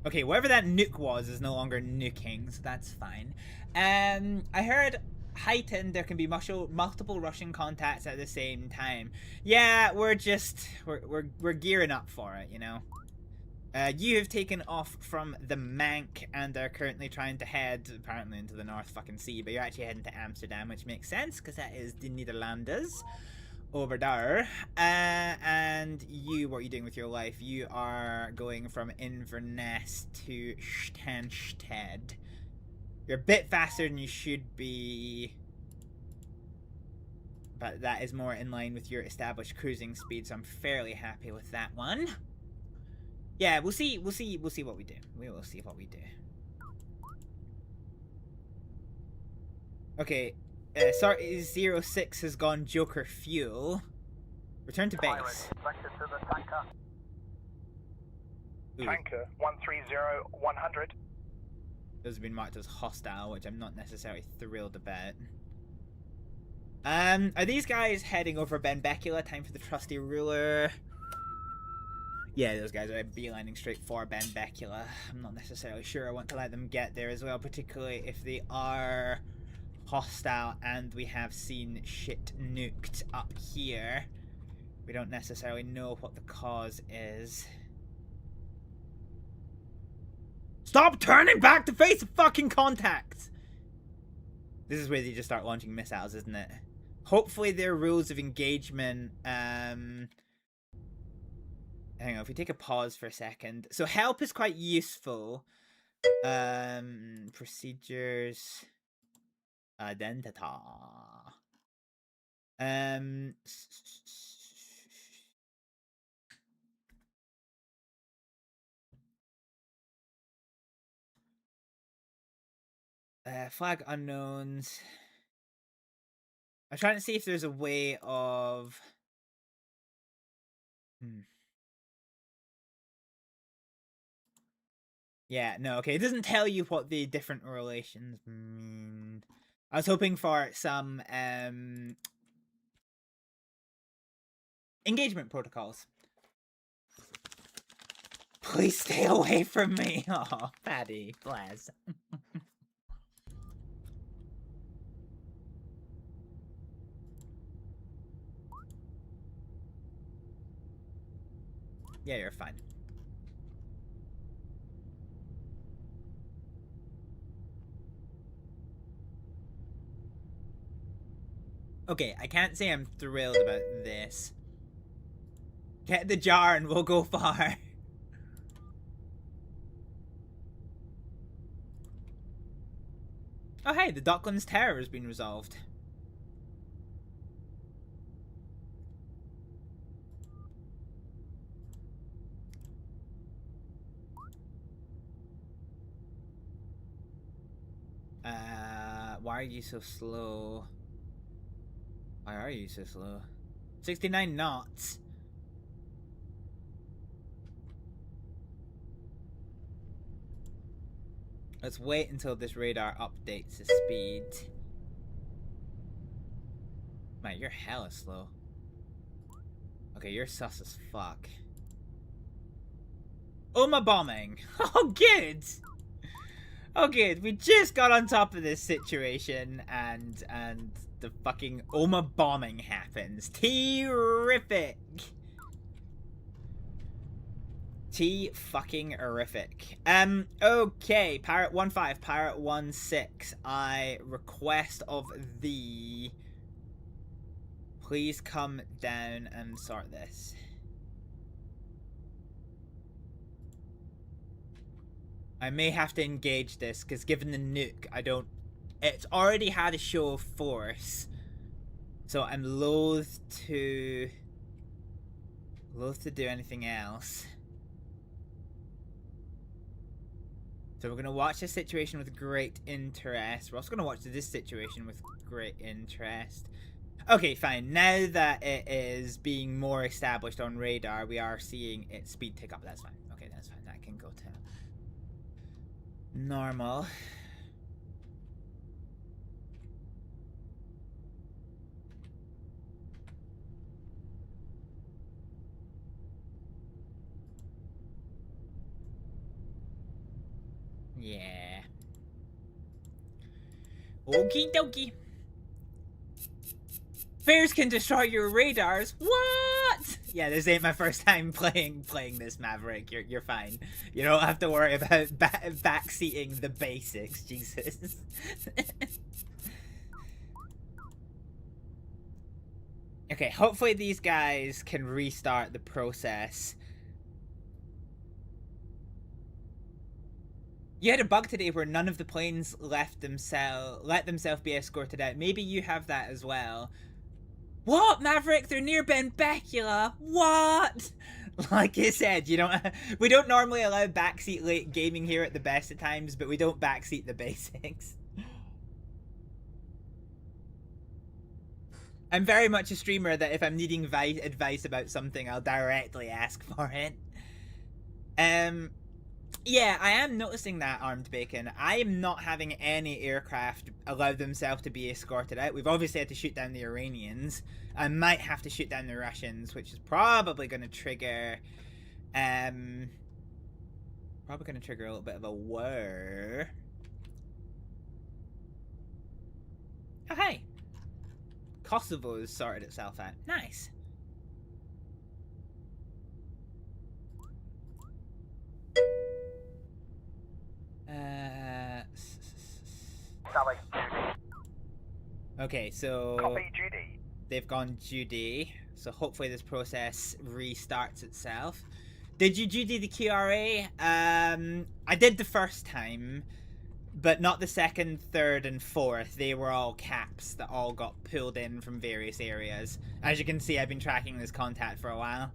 A: Okay, whatever that nuke was is no longer nuking, so that's fine. I heard heightened there can be multiple Russian contacts at the same time. Yeah, we're gearing up for it, you know. You have taken off from the Mank and are currently trying to head apparently into the North fucking Sea, but you're actually heading to Amsterdam, which makes sense because that is the Netherlands over there. And you, what are you doing with your life? You are going from Inverness to Stansted. You're a bit faster than you should be, but that is more in line with your established cruising speed, so I'm fairly happy with that one. Yeah, we'll see what we do. We will see what we do. Okay, sorry, 06 has gone Joker fuel. Return to base.
I: Tanker 130-100.
A: Those have been marked as hostile, which I'm not necessarily thrilled about. Are these guys heading over Benbecula? Time for the trusty ruler. Yeah, those guys are beelining straight for Benbecula. I'm not necessarily sure I want to let them get there as well, particularly if they are hostile and we have seen shit nuked up here. We don't necessarily know what the cause is. Stop turning back to face the fucking contact! This is where they just start launching missiles, isn't it? Hopefully their rules of engagement, hang on, if we take a pause for a second. So help is quite useful. Procedures. Identita. Flag unknowns. I'm trying to see if there's a way of... Yeah, no, okay. It doesn't tell you what the different relations mean. I was hoping for some engagement protocols. Please stay away from me. Oh, Paddy, bless. Yeah, you're fine. Okay, I can't say I'm thrilled about this. Get the jar and we'll go far. Oh hey, the Docklands terror has been resolved. Why are you so slow? Why are you so slow? 69 knots. Let's wait until this radar updates the speed. Man, you're hella slow. Okay, you're sus as fuck. Uma bombing. Oh, good. Oh, good. We just got on top of this situation, and the fucking Oma bombing happens. Terrific. Fucking horrific. Okay, Pirate 1-5, Pirate 1-6. I request of thee, please come down and sort this. I may have to engage this, because given the nuke, it's already had a show of force. So I'm loath to do anything else. So we're going to watch this situation with great interest. We're also going to watch this situation with great interest. Okay, fine. Now that it is being more established on radar, we are seeing its speed tick up. That's fine. Okay, that's fine. That can go to normal. Yeah. Okie dokie. Bears can destroy your radars. What? Yeah, this ain't my first time playing this, Maverick. You're fine. You don't have to worry about backseating the basics. Jesus. Okay, hopefully these guys can restart the process. You had a bug today where none of the planes let themselves be escorted out. Maybe you have that as well. What, Maverick? They're near Benbecula. What? Like I said, we don't normally allow backseat late gaming here at the best of times, but we don't backseat the basics. I'm very much a streamer that if I'm needing advice about something, I'll directly ask for it. Yeah, I am noticing that, Armed Bacon. I am not having any aircraft allow themselves to be escorted out. We've obviously had to shoot down the Iranians. I might have to shoot down the Russians, which is probably going to trigger... probably going to trigger a little bit of a war. Oh, hey! Kosovo's sorted itself out. Nice. Okay, so
I: Copy, Judy.
A: They've gone Judy, so hopefully this process restarts itself. Did you Judy the QRA? I did the first time, but not the second, third, and fourth. They were all caps that all got pulled in from various areas. As you can see, I've been tracking this contact for a while.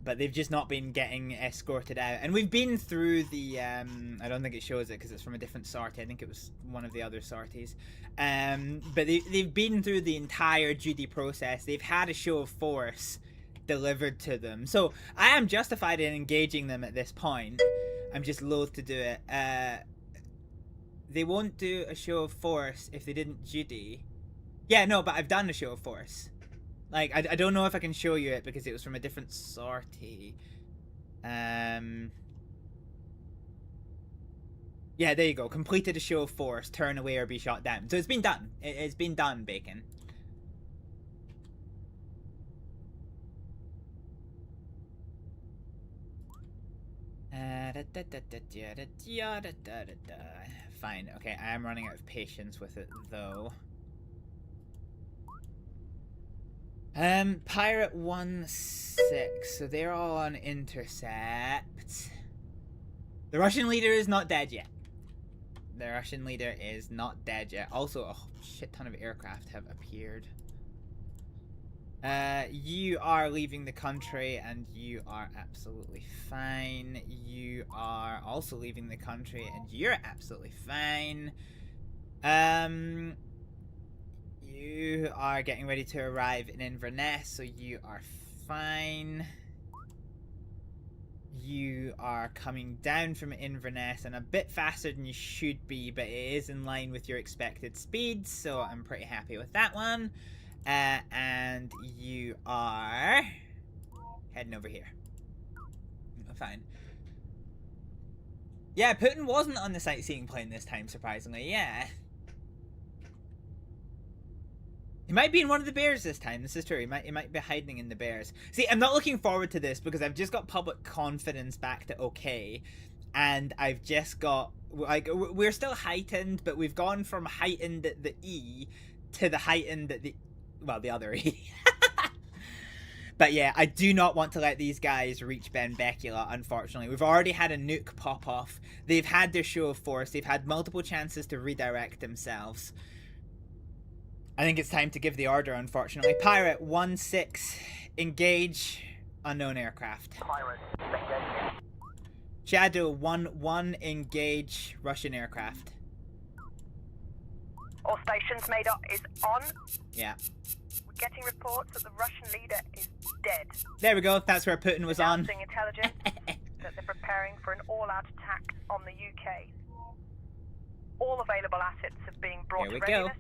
A: But they've just not been getting escorted out. And we've been through the, I don't think it shows it because it's from a different sortie. I think it was one of the other sorties. But they've been through the entire duty process. They've had a show of force delivered to them. So I am justified in engaging them at this point. I'm just loath to do it. They won't do a show of force if they didn't duty. Yeah, no, but I've done a show of force. Like, I don't know if I can show you it because it was from a different sortie. Yeah, there you go. Completed a show of force. Turn away or be shot down. So it's been done. It's been done, Bacon. Fine. Okay, I am running out of patience with it, though. Pirate 1-6. So they're all on intercept. The Russian leader is not dead yet. The Russian leader is not dead yet. Also, a shit ton of aircraft have appeared. You are leaving the country, and you are absolutely fine. You are also leaving the country, and you're absolutely fine. You are getting ready to arrive in Inverness, so you are fine. You are coming down from Inverness and a bit faster than you should be, but it is in line with your expected speed, so I'm pretty happy with that one. And you are heading over here. Fine. Yeah, Putin wasn't on the sightseeing plane this time, surprisingly. Yeah. He might be in one of the bears this time. This is true. He might be hiding in the bears. See, I'm not looking forward to this because I've just got public confidence back to okay. And I've just got... like, we're still heightened, but we've gone from heightened at the E to the heightened at the... well, the other E. But yeah, I do not want to let these guys reach Benbecula, unfortunately. We've already had a nuke pop off. They've had their show of force. They've had multiple chances to redirect themselves. I think it's time to give the order, unfortunately. Pirate 1-6, engage unknown aircraft. Shadow 1-1, engage Russian aircraft.
H: All stations, Madot is on.
A: Yeah.
H: We're getting reports that the Russian leader is dead.
A: There we go, that's where Putin was on.
H: Announcing intelligence that they're preparing for an all-out attack on the UK. All available assets are being brought to readiness.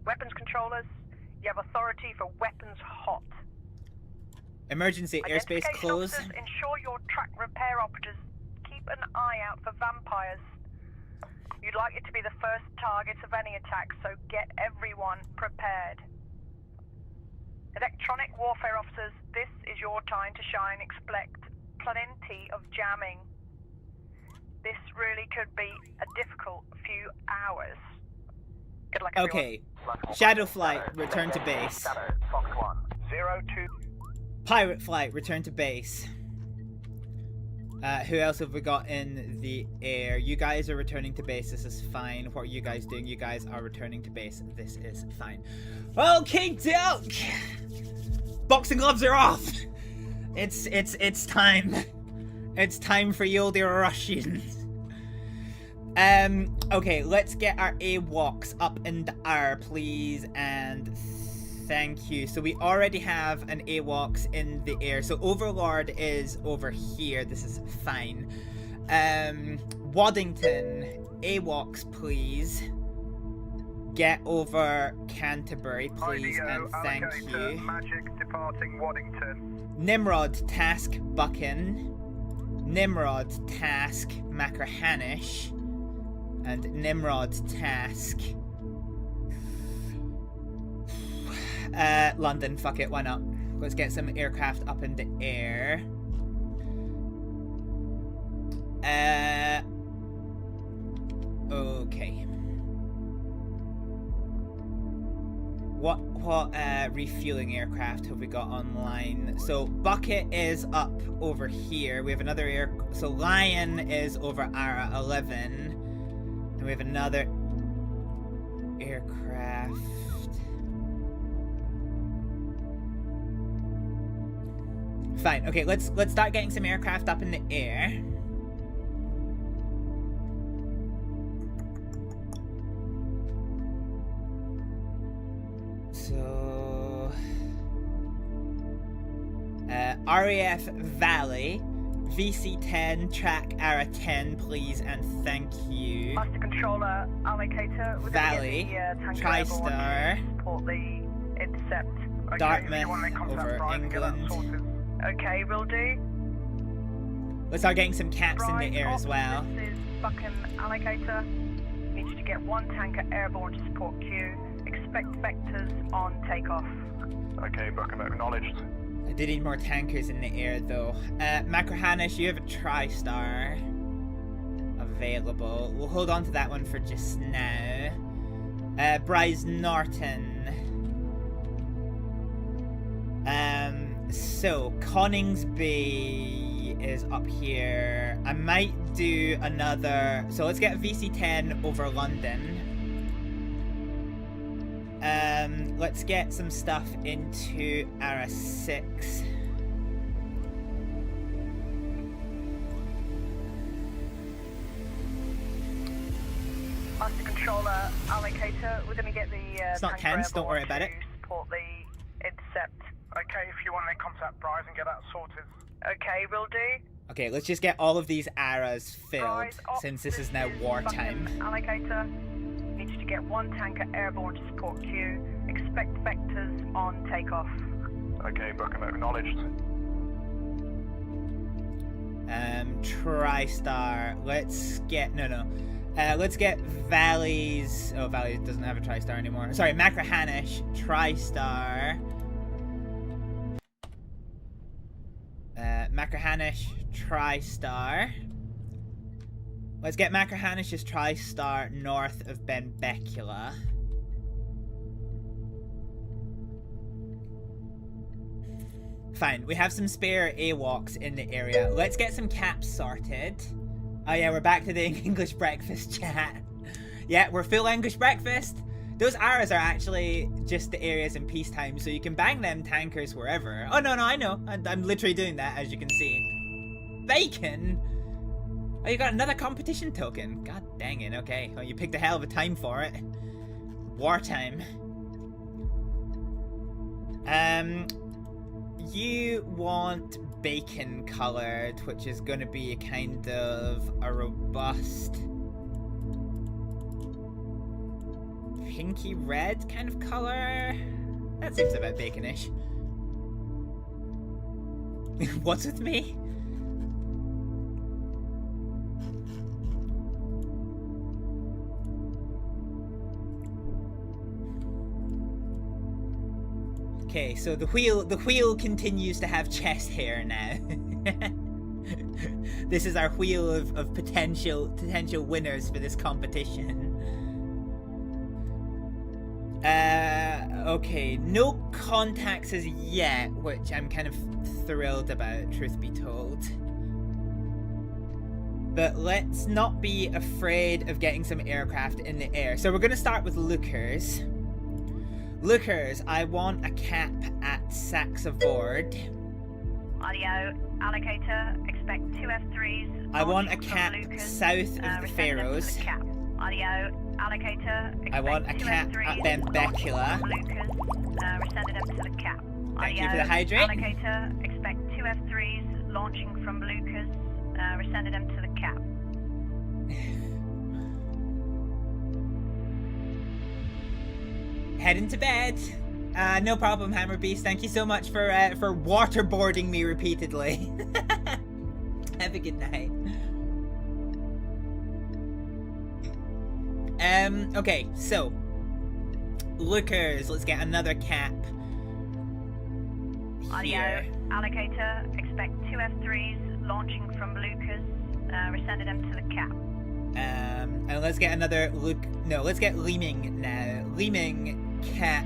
H: Weapons controllers, you have authority for weapons hot.
A: Emergency airspace closed.
H: Ensure your track repair operatives keep an eye out for vampires. You'd like it to be the first targets of any attack, so get everyone prepared. Electronic warfare officers, this is your time to shine. Expect plenty of jamming. This really could be a difficult few hours. Good luck, everyone.
A: Okay. Shadow Flight, return to base. Pirate Flight, return to base. Who else have we got in the air? You guys are returning to base. This is fine. What are you guys doing? You guys are returning to base. This is fine. Okay, doke. Boxing gloves are off. It's time. It's time for you, dear Russians. Okay, let's get our AWACS up in the air, please, and thank you. So we already have an AWACS in the air. So Overlord is over here. This is fine. Waddington, AWACS, please. Get over Canterbury, please, and thank you.
I: Magic departing Waddington.
A: Nimrod, task Buchan. Nimrod, task Macrahanish. And Nimrod, task London, fuck it, why not? Let's get some aircraft up in the air. Okay. What refueling aircraft have we got online? So Bucket is up over here. We have another so Lion is over Ara 11. And we have another aircraft. Fine. Okay, let's start getting some aircraft up in the air. So RAF Valley, VC10, track ARA 10, please, and thank you.
H: Master Controller Allocator,
A: Valley, TriStar,
H: support the intercept
A: Dartmouth over England.
H: Okay, will do.
A: Let's start getting some caps in the air as well.
H: This is Buckham Allocator. Need you to get one tanker airborne to support Q. Expect vectors on takeoff.
I: Okay, Buckham, acknowledged.
A: I do need more tankers in the air though. Macrohanish, you have a TriStar available. We'll hold on to that one for just now. Bryce Norton. So Coningsby is up here. I might do another. So let's get VC10 over London. Let's get some stuff into Ara 6.
H: Master Controller Allocator, we're going to get the
A: it's not tense, don't worry about it.
H: Support the intercept.
I: Okay, if you want to contact Bryce and get that sorted.
H: Okay, will do.
A: Okay, let's just get all of these Aras filled,
H: Bryce,
A: since this is now wartime.
H: Allocator, need you to get one tanker airborne to support Q. Expect vectors on takeoff.
I: Okay, Buckham, acknowledged.
A: TriStar. Let's get let's get Valleys. Oh, Valleys doesn't have a TriStar anymore. Sorry, Macrohanish, TriStar. Macrohanish, TriStar. Let's get Macrohanish's TriStar north of Benbecula. Fine, we have some spare AWOCs in the area. Let's get some caps sorted. Oh yeah, we're back to the English breakfast chat. Yeah, we're full English breakfast. Those Aras are actually just the areas in peacetime, so you can bang them tankers wherever. Oh no, I know. I'm literally doing that, as you can see. Bacon? Oh, you got another competition token. God dang it, okay. Well, you picked a hell of a time for it. Wartime. You want bacon colored, which is going to be a kind of a robust pinky red kind of color. That seems about baconish. What's with me? Okay, so the wheel continues to have chest hair now. This is our wheel of potential winners for this competition. Okay, no contacts as yet, which I'm kind of thrilled about, truth be told. But let's not be afraid of getting some aircraft in the air. So we're going to start with Lookers. Lookers, I want a cap at Saxavord.
H: Audio allocator, expect 2 F3s.
A: I want a cap south of the Faroes.
H: Audio allocator,
A: I want a cap at Benbecula.
H: We're sending them to the cap.
A: Thank you for the hydrate.
H: Allocator, expect 2 F3s launching from Lucas. We're sending them to the cap.
A: Heading to bed. No problem, Hammer Beast. Thank you so much for waterboarding me repeatedly. Have a good night. Okay, so Lookers, let's get another cap.
H: Audio allocator, expect 2 F3s launching from Lucas. We're sending them to the cap.
A: And let's get another let's get Leeming now. Leeming cap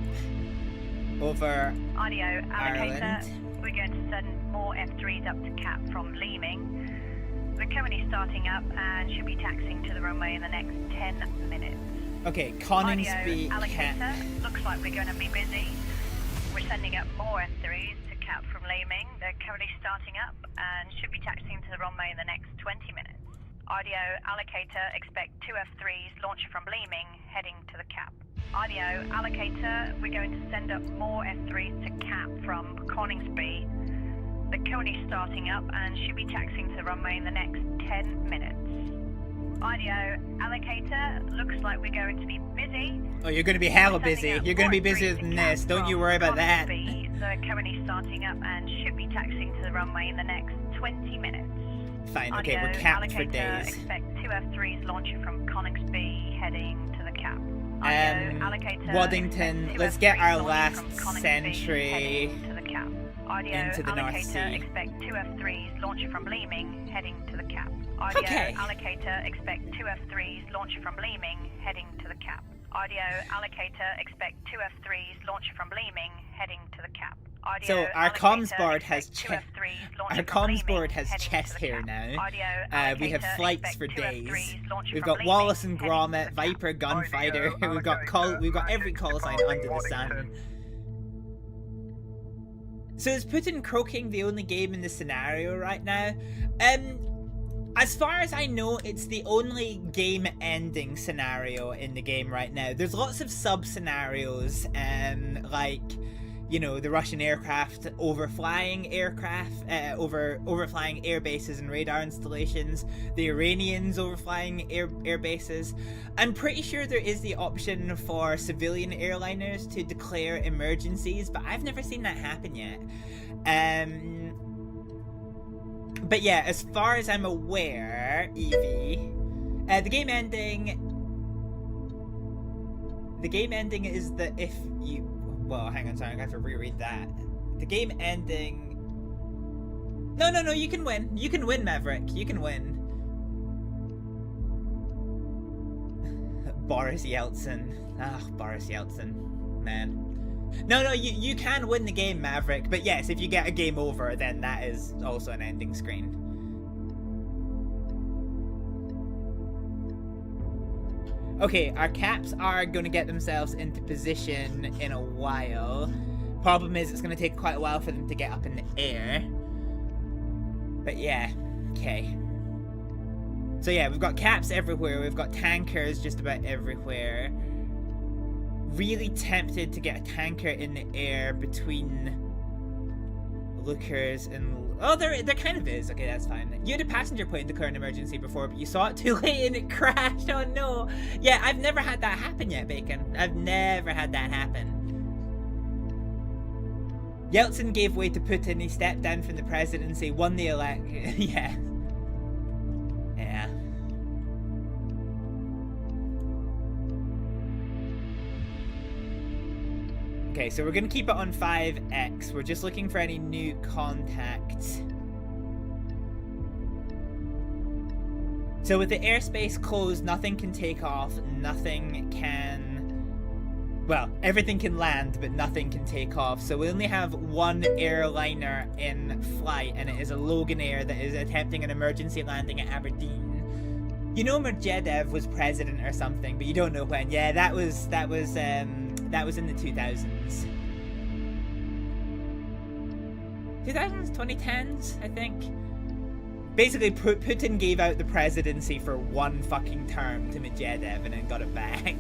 A: over
H: Audio allocator,
A: Ireland.
H: we're going to send more F3s up to cap from Leeming. We're currently starting up and should be taxiing to the runway in the next 10 minutes.
A: Okay, Coningsby
H: Audio
A: cap.
H: allocator, looks like we're going to be busy. We're sending up more F3s to cap from Leeming. They're currently starting up and should be taxiing to the runway in the next 20 minutes. Audio allocator, expect 2 F3s launching from Leeming, heading to the cap. Audio allocator, we're going to send up more F3s to cap from Coningsby. They're currently starting up and should be taxiing to the runway in the next 10 minutes. IDO allocator, looks like we're going to be busy.
A: Oh, you're going to be hella busy. You're going to be busier than this. Don't you worry about that.
H: They're currently starting up and should be taxiing to the runway in the next 20 minutes.
A: Fine, okay, we're capped for days.
H: Expect 2 F3s launching from Coningsby heading to the cap.
A: Waddington, let's get our last sentry
H: to the cap.
A: into the North Sea.
H: Expect 2 F3s launching from Leeming heading to the cap.
A: Okay.
H: Allocator, expect 2 F3s launching from Leeming heading to the cap. IDO allocator, expect 2 F3s launching from Leeming heading to the cap.
A: So our comms board has chest hair now. We have flights for days. We've got Wallace and Gromit, Viper, Gunfighter. We've got every call sign under the sun. So is Putin croaking the only game in the scenario right now? As far as I know, it's the only game-ending scenario in the game right now. There's lots of sub-scenarios, like, you know, the Russian aircraft overflying overflying air bases and radar installations, the Iranians overflying air bases. I'm pretty sure there is the option for civilian airliners to declare emergencies, but I've never seen that happen yet. But yeah, as far as I'm aware, Evie, the game ending is that if you, well, hang on, sorry, I'm gonna have to reread that. The game ending, no, you can win, Maverick, you can win. Boris Yeltsin, Boris Yeltsin, man. No, you can win the game, Maverick, but yes, if you get a game over, then that is also an ending screen. Okay, our caps are going to get themselves into position in a while. Problem is, it's going to take quite a while for them to get up in the air. But yeah, okay. So yeah, we've got caps everywhere, we've got tankers just about everywhere. Really tempted to get a tanker in the air between Lookers and... Oh, there kind of is. Okay, that's fine. You had a passenger plane declare an emergency before, but you saw it too late and it crashed. Oh no. Yeah, I've never had that happen yet, Bacon. I've never had that happen. Yeltsin gave way to Putin. He stepped down from the presidency, won the election. Yeah. Yeah. Okay, so we're gonna keep it on 5X. We're just looking for any new contacts. So with the airspace closed, nothing can take off, nothing can... Well, everything can land, but nothing can take off. So we only have one airliner in flight, and it is a Loganair that is attempting an emergency landing at Aberdeen. You know Medvedev was president or something, but you don't know when. Yeah, that was in the 2000s. 2010s, I think. Basically, Putin gave out the presidency for one fucking term to Medvedev and then got it back.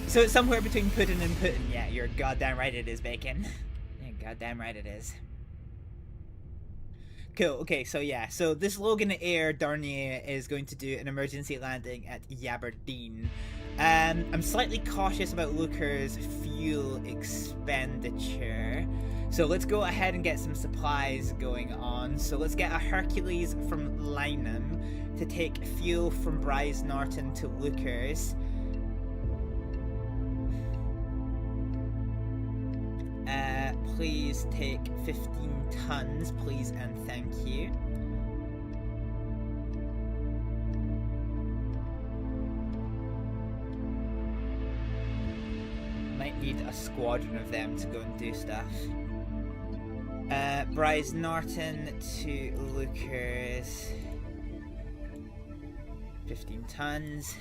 A: So it's somewhere between Putin and Putin. Yeah, you're goddamn right it is, Bacon. Yeah, goddamn right it is. Cool, okay, so yeah, so this Loganair Dornier is going to do an emergency landing at Aberdeen. I'm slightly cautious about Looker's fuel expenditure. So let's go ahead and get some supplies going on. So let's get a Hercules from Lynham to take fuel from Bryce Norton to Looker's. Please take 15 tons, please and thank you. Might need a squadron of them to go and do stuff. Bryce Norton to Lucas. 15 tons.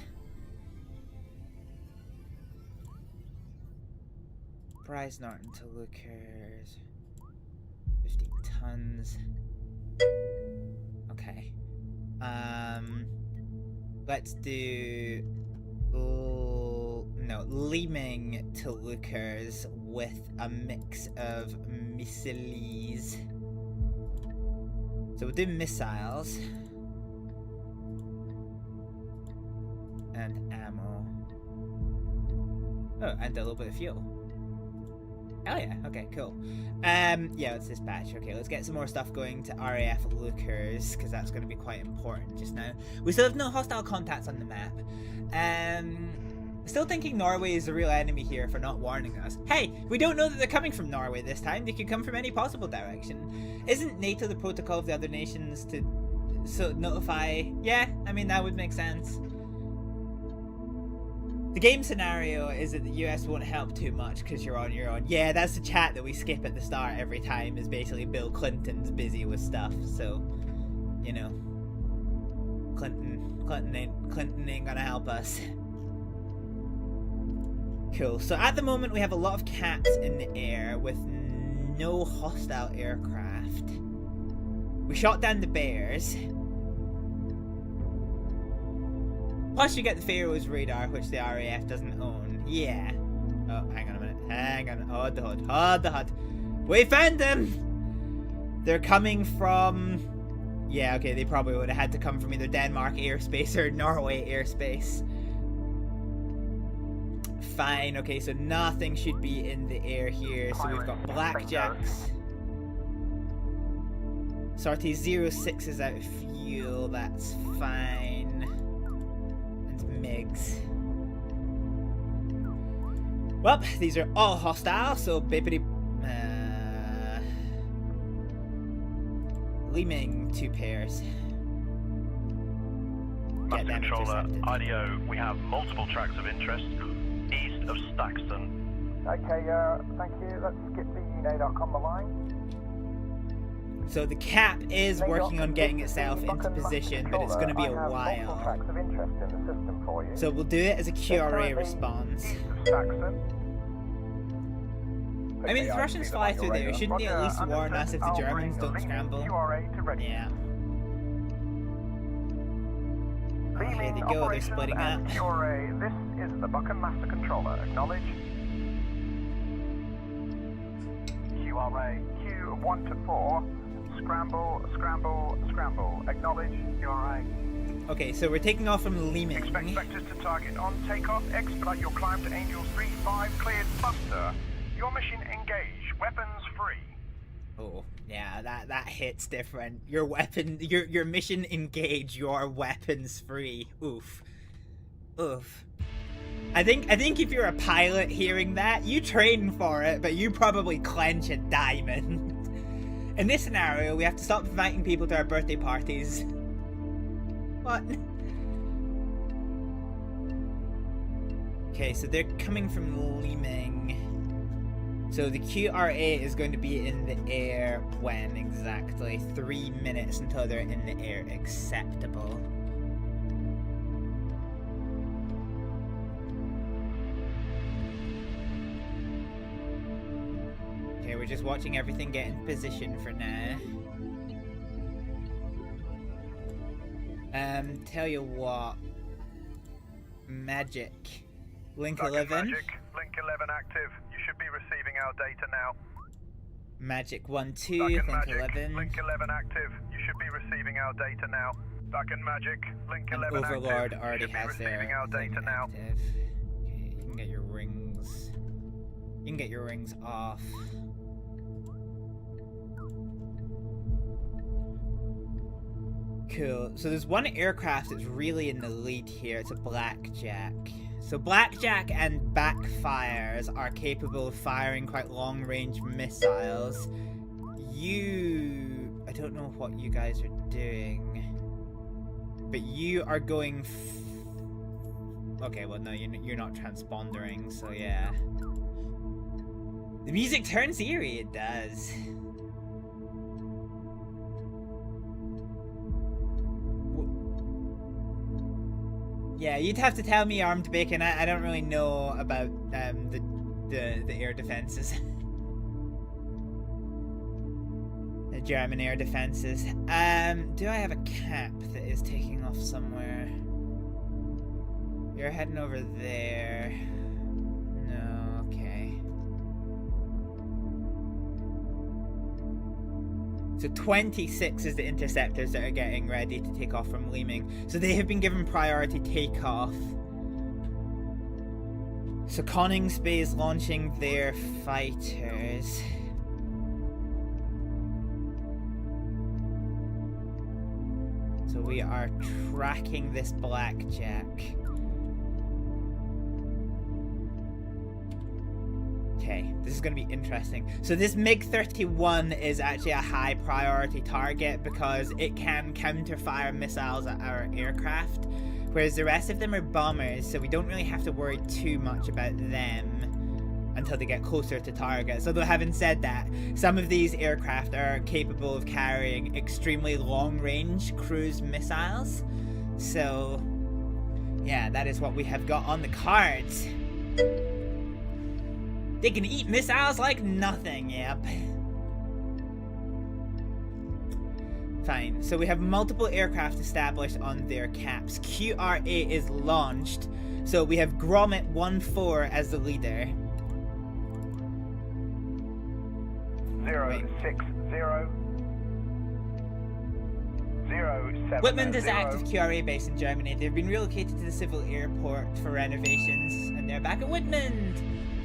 A: Bryce Norton to Lucas. 15 tons. Okay. Let's do... no, Leeming to Lucas with a mix of missiles. So we'll do missiles. And ammo. Oh, and a little bit of fuel. Oh yeah, okay, cool. Yeah, let's dispatch. Okay, let's get some more stuff going to RAF lookers, because that's going to be quite important just now. We still have no hostile contacts on the map. Still thinking Norway is the real enemy here for not warning us. Hey, we don't know that they're coming from Norway this time. They could come from any possible direction. Isn't NATO the protocol of the other nations to notify? Yeah, I mean, that would make sense. The game scenario is that the US won't help too much because you're on your own. Yeah, that's the chat that we skip at the start every time, is basically Bill Clinton's busy with stuff, so, you know. Clinton ain't gonna help us. Cool, so at the moment we have a lot of cats in the air with no hostile aircraft. We shot down the bears. Plus you get the Pharaoh's radar, which the RAF doesn't own. Yeah. Oh, hang on a minute. Hang on. Hold the hood. Hold the hood. We found them! They're coming from... Yeah, okay, they probably would have had to come from either Denmark airspace or Norway airspace. Fine, okay, so nothing should be in the air here. So we've got blackjacks. Sortie 06 is out of fuel, that's fine. MiGs. Well, these are all hostile, so bippity. Leeming 2 pairs.
U: Master Controller, IDO, we have multiple tracks of interest east of Staxton.
I: Okay, thank you. Let's skip the UNA.com the line.
A: So the cap is working on getting itself into position, but it's going to be a while. So we'll do it as a QRA response. I mean, if the Russians fly through there, shouldn't they at least warn us if the Germans don't scramble? Yeah. Oh, here they go, they're splitting up.
I: QRA, this is the Buchan Master Controller. Acknowledge. QRA, Q1 to 4. Scramble, scramble, scramble. Acknowledge, QRA.
A: Okay, so we're taking off from Leeming.
I: Expect vectors to target on takeoff. Expedite your climb to Angels 3-5. Cleared. Buster. Your mission engage. Weapons free.
A: Oh, yeah, that hits different. Your weapon, your mission engage. Your weapons free. Oof. Oof. I think if you're a pilot hearing that, you train for it, but you probably clench a diamond. In this scenario, we have to stop inviting people to our birthday parties. What? Okay, so they're coming from Leeming. So the QRA is going to be in the air when exactly? 3 minutes until they're in the air. Acceptable. Okay, we're just watching everything get in position for now. Tell you what. Magic. Link 11.
I: Magic. Link 11 active. You should be receiving our data now.
A: Magic 1-2. Link
I: Magic.
A: 11.
I: Link 11 active. You should be receiving our data now. Back in Magic. Link 11 active.
A: Overlord already
I: you should
A: has
I: be receiving
A: their
I: our data now.
A: active. Okay, you can get your rings. You can get your rings off. Cool. So there's one aircraft that's really in the lead here. It's a Blackjack. So Blackjack and backfires are capable of firing quite long-range missiles. I don't know what you guys are doing, but you are going. Okay, well no, you're not transpondering. So yeah. The music turns eerie. It does. Yeah, you'd have to tell me, Armed Bacon. I don't really know about the air defenses. The German air defenses. Do I have a cap that is taking off somewhere? You're heading over there. No, okay. So 26 is the interceptors that are getting ready to take off from Leeming. So they have been given priority takeoff So Coningsby is launching their fighters. So we are tracking this blackjack. Okay, this is going to be interesting. So this MiG-31 is actually a high priority target because it can counter-fire missiles at our aircraft, whereas the rest of them are bombers, so we don't really have to worry too much about them until they get closer to targets. Although having said that, some of these aircraft are capable of carrying extremely long-range cruise missiles. So, yeah, that is what we have got on the cards. They can eat missiles like nothing, yep. Fine, so we have multiple aircraft established on their caps. QRA is launched, so we have Grommet 1-4 as the leader.
I: 060 070.
A: Whitman is active QRA base in Germany. They've been relocated to the civil airport for renovations, and they're back at Whitman.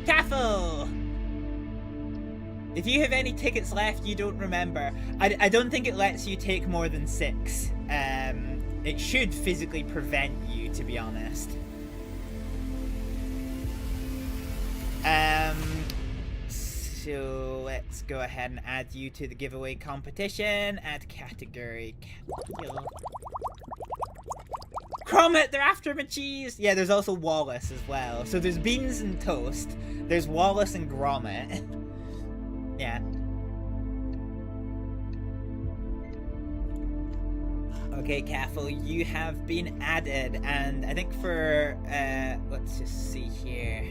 A: Caffel! If you have any tickets left you don't remember, I don't think it lets you take more than 6. It should physically prevent you, to be honest. So let's go ahead and add you to the giveaway competition. Add category. Grommet, they're after my cheese! Yeah, there's also Wallace as well. So there's Beans and Toast. There's Wallace and Grommet. Yeah. Okay, Caffel, you have been added, and I think for, let's just see here.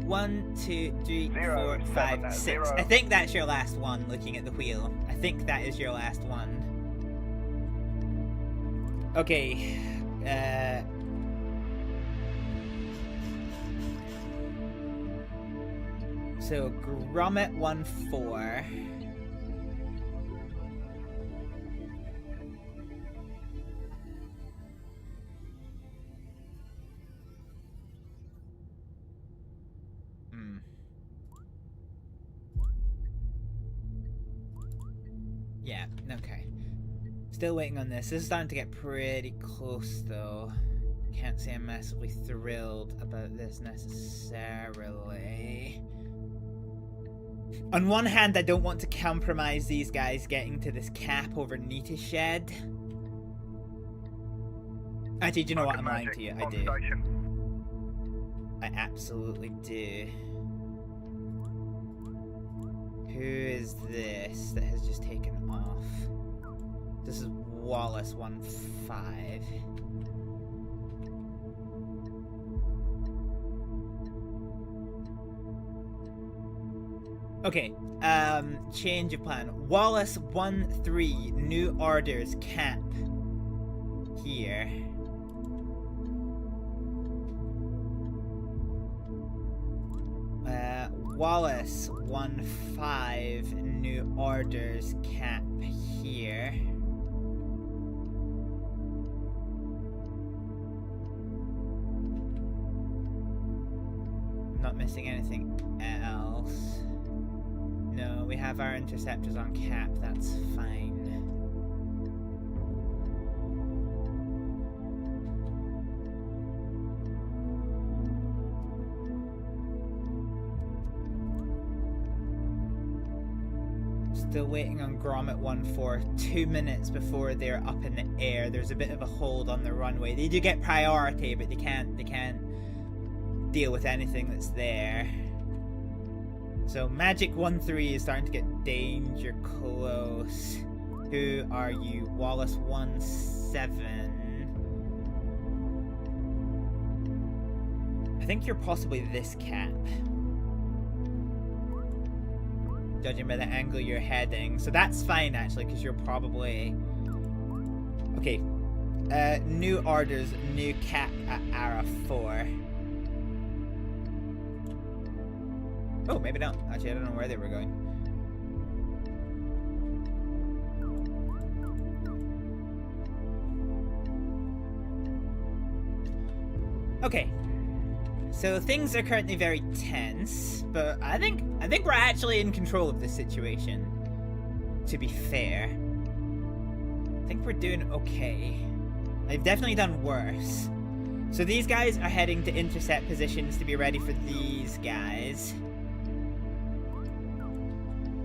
A: 1, 2, 3, 4, 5, 6. I think that's your last one, looking at the wheel. I think that is your last one. Okay, so Grommet 1-4. Yeah, okay. Still waiting on this. This is starting to get pretty close, though. Can't say I'm massively thrilled about this necessarily. On one hand, I don't want to compromise these guys getting to this cap over Nita Shed. Actually, do you know what? I'm lying to you. I do. I absolutely do. Who is this that has just taken off? This is Wallace 1-5. Okay, change of plan. Wallace 1-3, new orders, cap. Here. Wallace 1-5, new orders, cap here. Not missing anything else. No, we have our interceptors on cap, that's fine. Still waiting on Grommet 1-4. 2 minutes before they're up in the air. There's a bit of a hold on the runway. They do get priority, but they can't deal with anything that's there. So Magic 1-3 is starting to get danger close. Who are you? Wallace 1-7. I think you're possibly this cap. Judging by the angle you're heading. So that's fine, actually, because you're probably... Okay. New orders, new cap at Ara 4. Oh, maybe not. Actually, I don't know where they were going. Okay. So things are currently very tense, but I think we're actually in control of this situation. To be fair, I think we're doing okay. I've definitely done worse. So these guys are heading to intercept positions to be ready for these guys.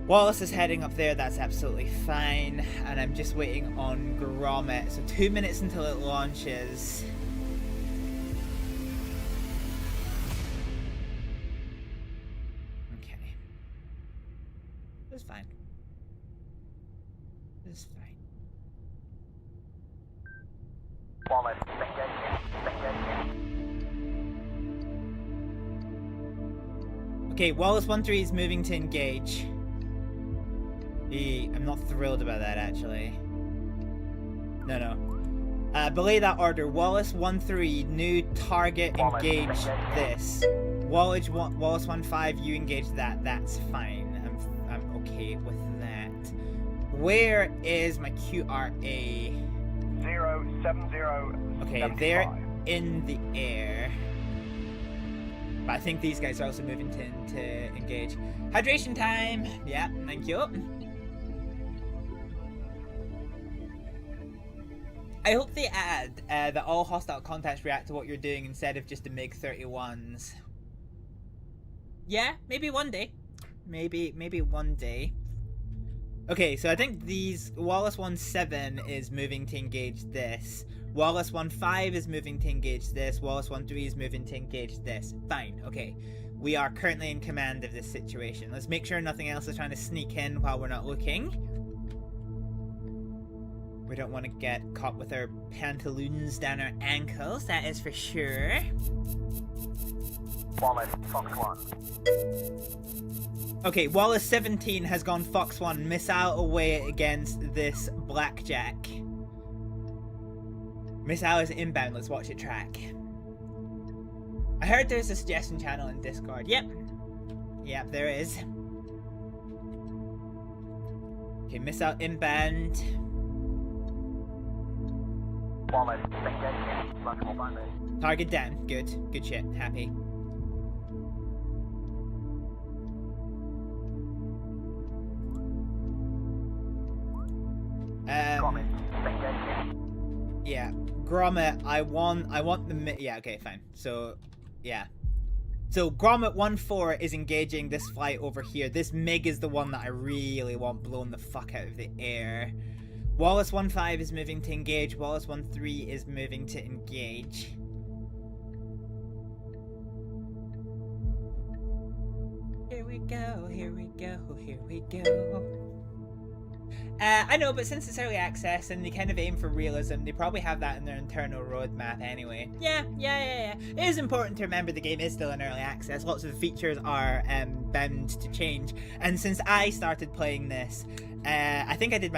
A: Wallace is heading up there, that's absolutely fine. And I'm just waiting on Grommet. So 2 minutes until it launches. Okay. That's fine. That's fine.
I: Wallace,
A: Okay, Wallace 1-3 is moving to engage. I'm not thrilled about that, actually. No. Belay that order. Wallace 1-3, new target, engage this. Wallace 1-5, you engage that. That's fine. I'm okay with that. Where is my QRA?
I: 070.
A: Okay, they're in the air. But I think these guys are also moving to engage. Hydration time! Yeah, thank you. I hope they add that all hostile contacts react to what you're doing instead of just the MiG-31s. Yeah, maybe one day. Maybe one day. Okay, so I think these... Wallace 1-7 is moving to engage this. Wallace 1-5 is moving to engage this. Wallace 1-3 is moving to engage this. Fine, okay. We are currently in command of this situation. Let's make sure nothing else is trying to sneak in while we're not looking. We don't want to get caught with our pantaloons down our ankles, that is for sure.
I: Wallace, Fox 1.
A: Okay, Wallace 17 has gone Fox 1, missile away against this blackjack. Missile is inbound, let's watch it track. I heard there's a suggestion channel in Discord. Yep, there is. Okay, missile inbound.
I: Wallace,
A: Target down, good shit, happy. Yeah, Grommet, I want the yeah, okay, fine. So, yeah. So, Grommet 1-4 is engaging this flight over here. This MiG is the one that I really want blown the fuck out of the air. Wallace 1-5 is moving to engage. Wallace 1-3 is moving to engage. Here we go, here we go, here we go. I know, but since it's early access and they kind of aim for realism, they probably have that in their internal roadmap anyway. Yeah. It is important to remember the game is still in early access. Lots of the features are bound to change. And since I started playing this, I think I did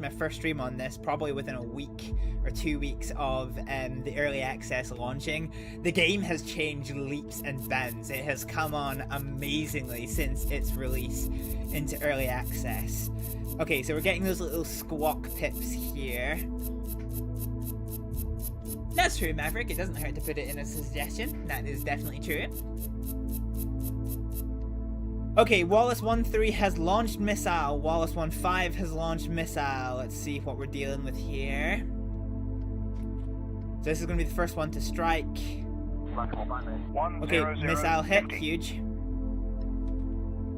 A: my first stream on this probably within a week or 2 weeks of the early access launching. The game has changed leaps and bounds. It has come on amazingly since its release into early access. Okay, so we're getting those little squawk pips here. That's true, Maverick. It doesn't hurt to put it in a suggestion. That is definitely true. Okay, Wallace 1-3 has launched missile. Wallace 1-5 has launched missile. Let's see what we're dealing with here. So this is going to be the first one to strike. Okay, missile hit. Huge.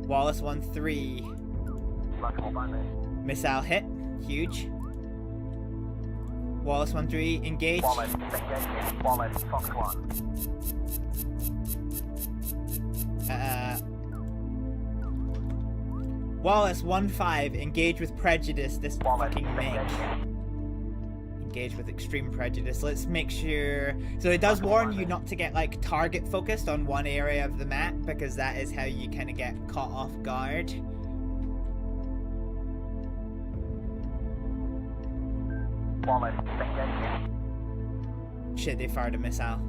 A: Wallace 1-3. Missile hit. Huge. Wallace 1-3, engage.
I: Wallace, Fox 1.
A: Wallace 1-5, engage with prejudice. This fucking MiG. Engage with extreme prejudice. Let's make sure. So it does warn you not to get like target focused on one area of the map, because that is how you kind of get caught off guard.
I: Wallace,
A: shit, they fired a missile.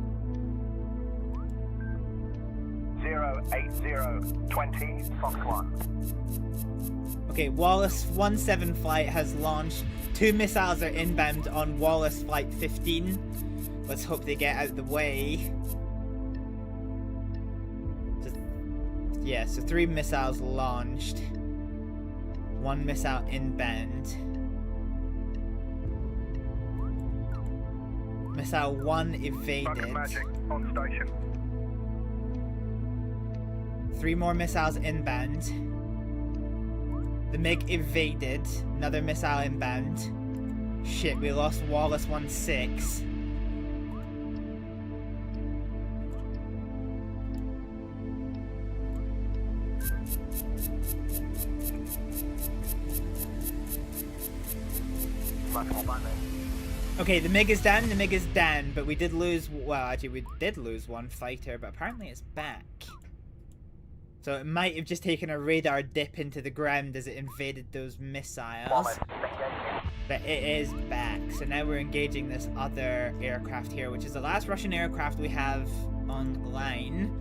I: 08020 Fox 1.
A: Okay, Wallace 1-7 flight has launched. 2 missiles are inbound on Wallace flight 15. let's hope they get out of the way. Yeah, so 3 missiles launched. 1 missile inbound. Missile 1 evaded.
I: Magic on station.
A: 3 more missiles inbound. The MiG evaded. Another missile inbound. Shit, we lost Wallace 1-6. Okay, the MiG is down, but we did lose, well, actually we did lose 1 fighter, but apparently it's back. So it might have just taken a radar dip into the ground as it invaded those missiles. But it is back, so now we're engaging this other aircraft here, which is the last Russian aircraft we have online.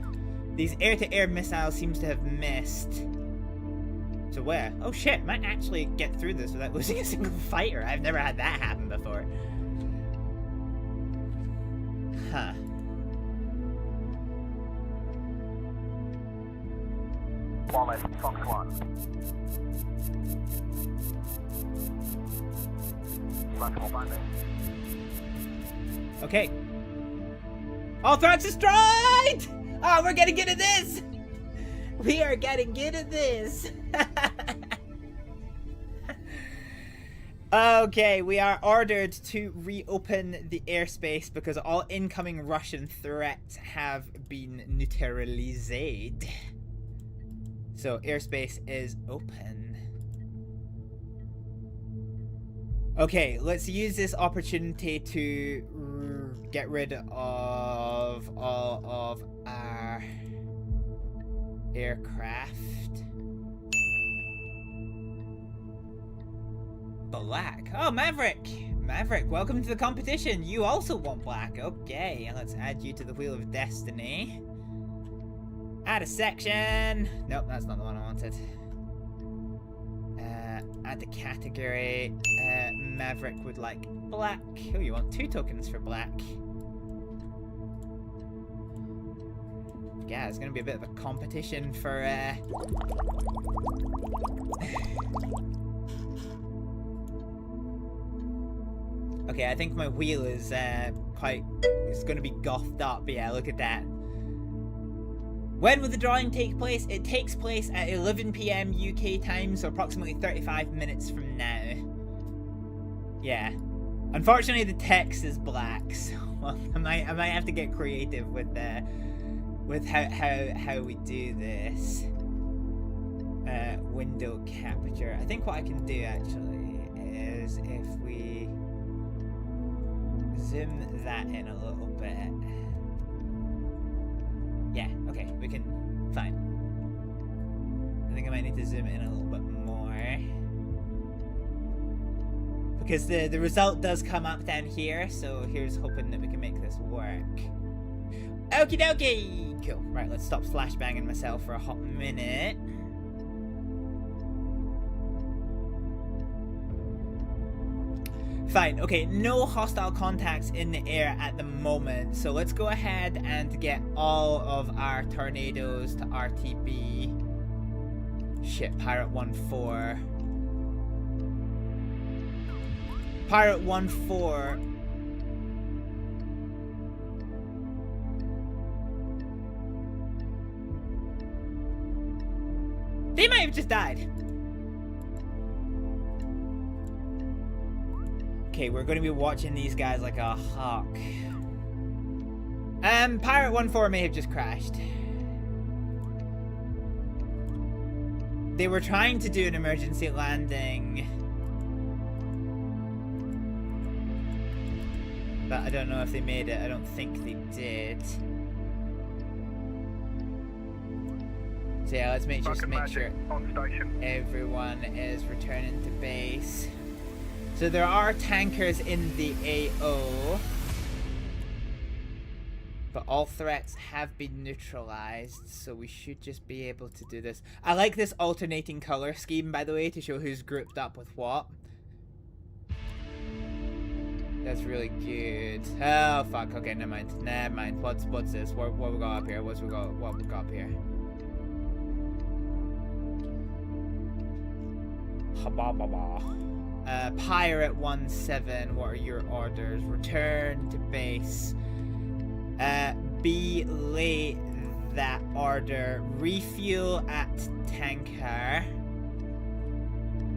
A: These air-to-air missiles seems to have missed. So where? Oh shit, might actually get through this without losing a single fighter. I've never had that happen before. Huh.
I: Wallace, Fox 1.
A: Okay. All threats destroyed! Oh, we're getting good at this! We are getting good at this! Okay, we are ordered to reopen the airspace because all incoming Russian threats have been neutralized. So airspace is open. Okay, let's use this opportunity to get rid of all of our aircraft. Black. Oh, Maverick! Maverick, welcome to the competition. You also want black. Okay, let's add you to the Wheel of Destiny. Add a section. Nope, that's not the one I wanted. Add the category. Maverick would like black. Oh, you want 2 tokens for black. Yeah, it's gonna be a bit of a competition for Okay, I think my wheel is it's gonna be gothed up. Yeah, look at that. When will the drawing take place? It takes place at 11 PM UK time, so approximately 35 minutes from now. Yeah. Unfortunately, the text is black, so well, I might have to get creative with how we do this. Window capture. I think what I can do actually is if we zoom that in a little bit. Yeah, okay, we can, fine. I think I might need to zoom in a little bit more. Because the result does come up down here, so here's hoping that we can make this work. Okie dokie! Cool, right, let's stop flashbanging myself for a hot minute. Fine, okay, no hostile contacts in the air at the moment, so let's go ahead and get all of our tornadoes to RTB. Shit, Pirate 1-4. Pirate 1-4. They might have just died. Okay, we're going to be watching these guys like a hawk. Pirate 1-4 may have just crashed. They were trying to do an emergency landing. But I don't know if they made it. I don't think they did. So yeah, let's make sure everyone is returning to base. So there are tankers in the AO, but all threats have been neutralized, so we should just be able to do this. I like this alternating color scheme, by the way, to show who's grouped up with what. That's really good. Oh fuck. Okay, never mind. Never mind. What's this? What we got up here? What we got up here? Pirate 1-7. What are your orders? Return to base. Be late that order. Refuel at tanker.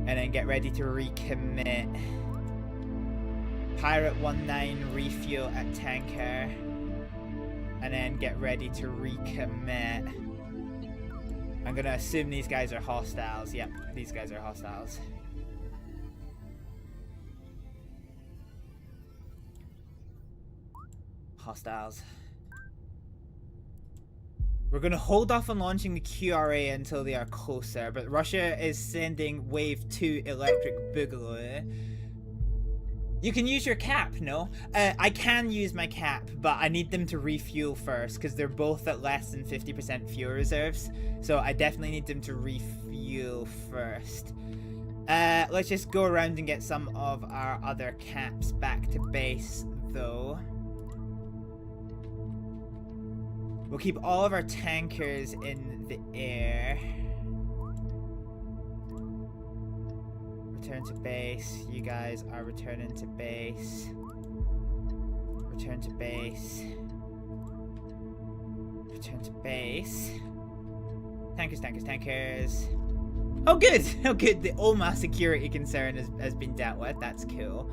A: And then get ready to recommit. Pirate 1-9, refuel at tanker. And then get ready to recommit. I'm gonna assume these guys are hostiles. Yep, these guys are hostiles. Hostiles. We're gonna hold off on launching the QRA until they are closer, but Russia is sending Wave 2 Electric Boogaloo. You can use your cap, no? I can use my cap, but I need them to refuel first, because they're both at less than 50% fuel reserves. So I definitely need them to refuel first. Let's just go around and get some of our other caps back to base, though. We'll keep all of our tankers in the air. Return to base. You guys are returning to base. Return to base. Return to base. Tankers, tankers, tankers. Oh good! Oh good, the OMA security concern has been dealt with. That's cool.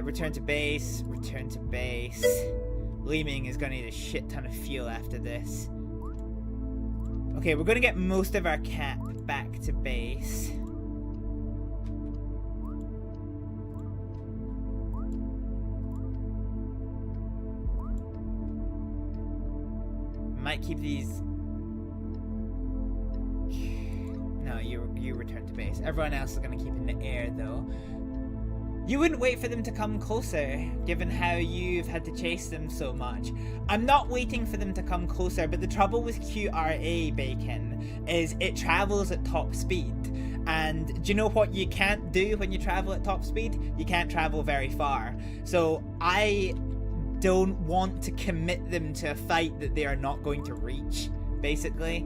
A: Return to base. Return to base. Leeming is gonna need a shit ton of fuel after this. Okay, we're gonna get most of our cap back to base. Might keep these. No, you return to base. Everyone else is gonna keep in the air though. You wouldn't wait for them to come closer, given how you've had to chase them so much. I'm not waiting for them to come closer, but the trouble with QRA, Bacon, is it travels at top speed. And do you know what you can't do when you travel at top speed? You can't travel very far. So I don't want to commit them to a fight that they are not going to reach, basically,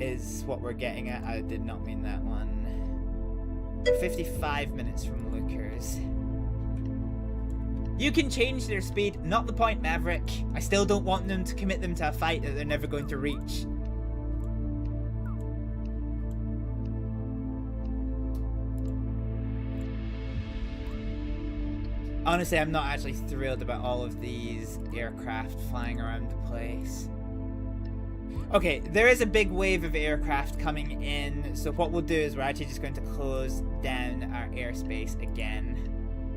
A: is what we're getting at. I did not mean that one. 55 minutes from Lucas. You can change their speed, not the point, Maverick. I still don't want them to commit them to a fight that they're never going to reach. Honestly, I'm not actually thrilled about all of these aircraft flying around the place. Okay, there is a big wave of aircraft coming in, so what we'll do is we're actually just going to close down our airspace again.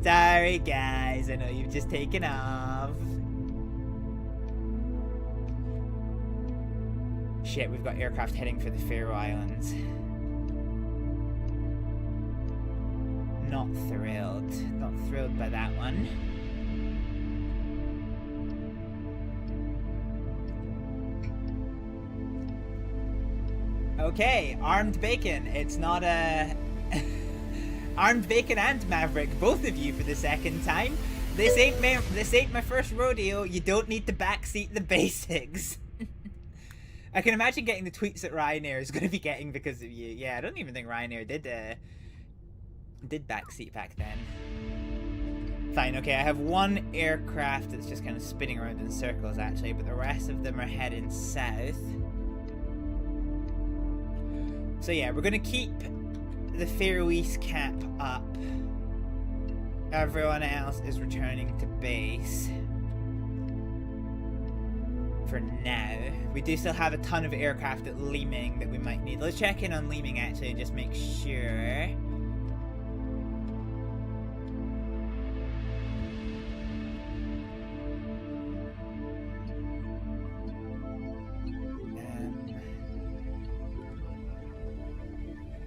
A: Sorry guys, I know you've just taken off. Shit, we've got aircraft heading for the Faroe Islands. Not thrilled. Not thrilled by that one. Okay, Armed Bacon. It's not a... Armed Bacon and Maverick, both of you for the second time. This ain't my first rodeo. You don't need to backseat the basics. I can imagine getting the tweets that Ryanair is going to be getting because of you. Yeah, I don't even think Ryanair did backseat back then. Fine, okay, I have one aircraft that's just kind of spinning around in circles actually, but the rest of them are heading south. So yeah, we're gonna keep the Faroese cap up. Everyone else is returning to base. For now. We do still have a ton of aircraft at Leeming that we might need. Let's check in on Leeming actually and just make sure.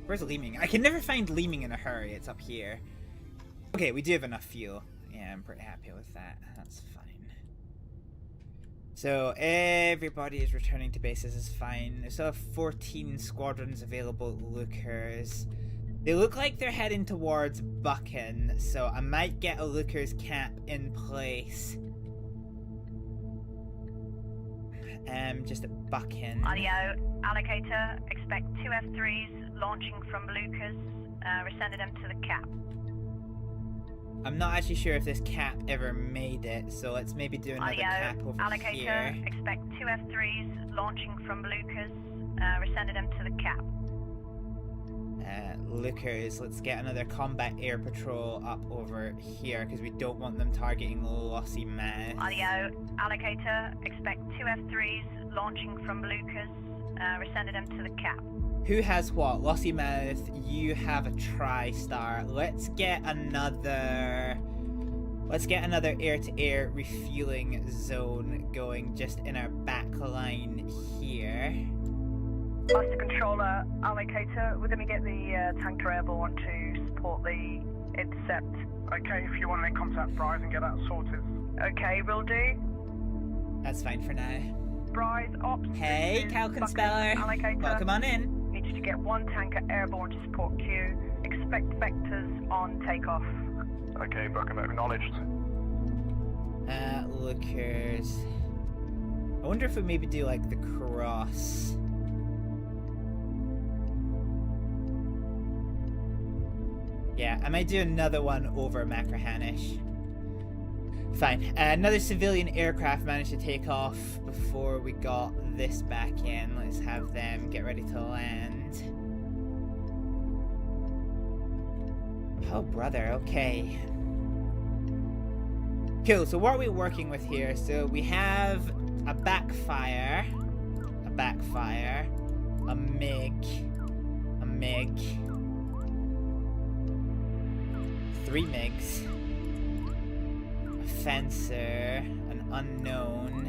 A: Where's Leeming? I can never find Leeming in a hurry. It's up here. Okay, we do have enough fuel. Yeah, I'm pretty happy with that. That's fine. So, everybody is returning to base. This is fine. We still have 14 squadrons available at Lookers. They look like they're heading towards Buchan, so I might get a looker's cap in place. Just at Buchan.
H: Audio, allocator, expect 2 F3s launching from Lucas. We're sending them to the cap.
A: I'm not actually sure if this cap ever made it, so let's maybe do another cap over
H: allocator,
A: here.
H: expect 2 F3s launching from Lucas. We're sending them to the cap.
A: Lookers, let's get another combat air patrol up over here because we don't want them targeting Lossy Mouth.
H: Audio, allocator, expect 2 F3s launching from Lucas. We're sending them to the cap.
A: Who has what? Lossy Mouth, you have a tri-star. Let's get another air-to-air refueling zone going just in our back line here.
H: Master Controller, allocator, we're going to get the tanker airborne to support the intercept.
I: Okay, if you want to contact Bryce and get that sorted.
H: Okay, will do.
A: That's fine for now.
H: Bryce, ops.
A: Hey, Calcon Speller.
H: Allocator.
A: Welcome on in.
H: Need you to get 1 tanker airborne to support Q. Expect vectors on takeoff.
U: Okay, Buchan, acknowledged.
A: Lookers. I wonder if we maybe do like the cross. Yeah, I might do another one over Macrahanish. Fine. Another civilian aircraft managed to take off before we got this back in. Let's have them get ready to land. Oh, brother, okay. Cool, so what are we working with here? So we have a backfire, a MiG, 3 MiGs, a fencer, an unknown.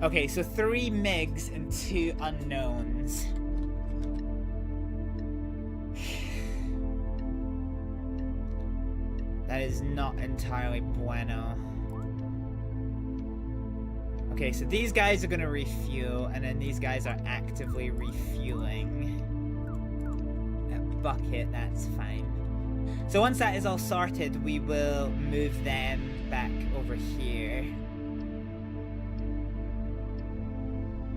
A: Okay, so 3 MiGs and 2 unknowns. That is not entirely bueno. Okay, so these guys are gonna refuel, and then these guys are actively refueling. That bucket, that's fine. So once that is all sorted, we will move them back over here.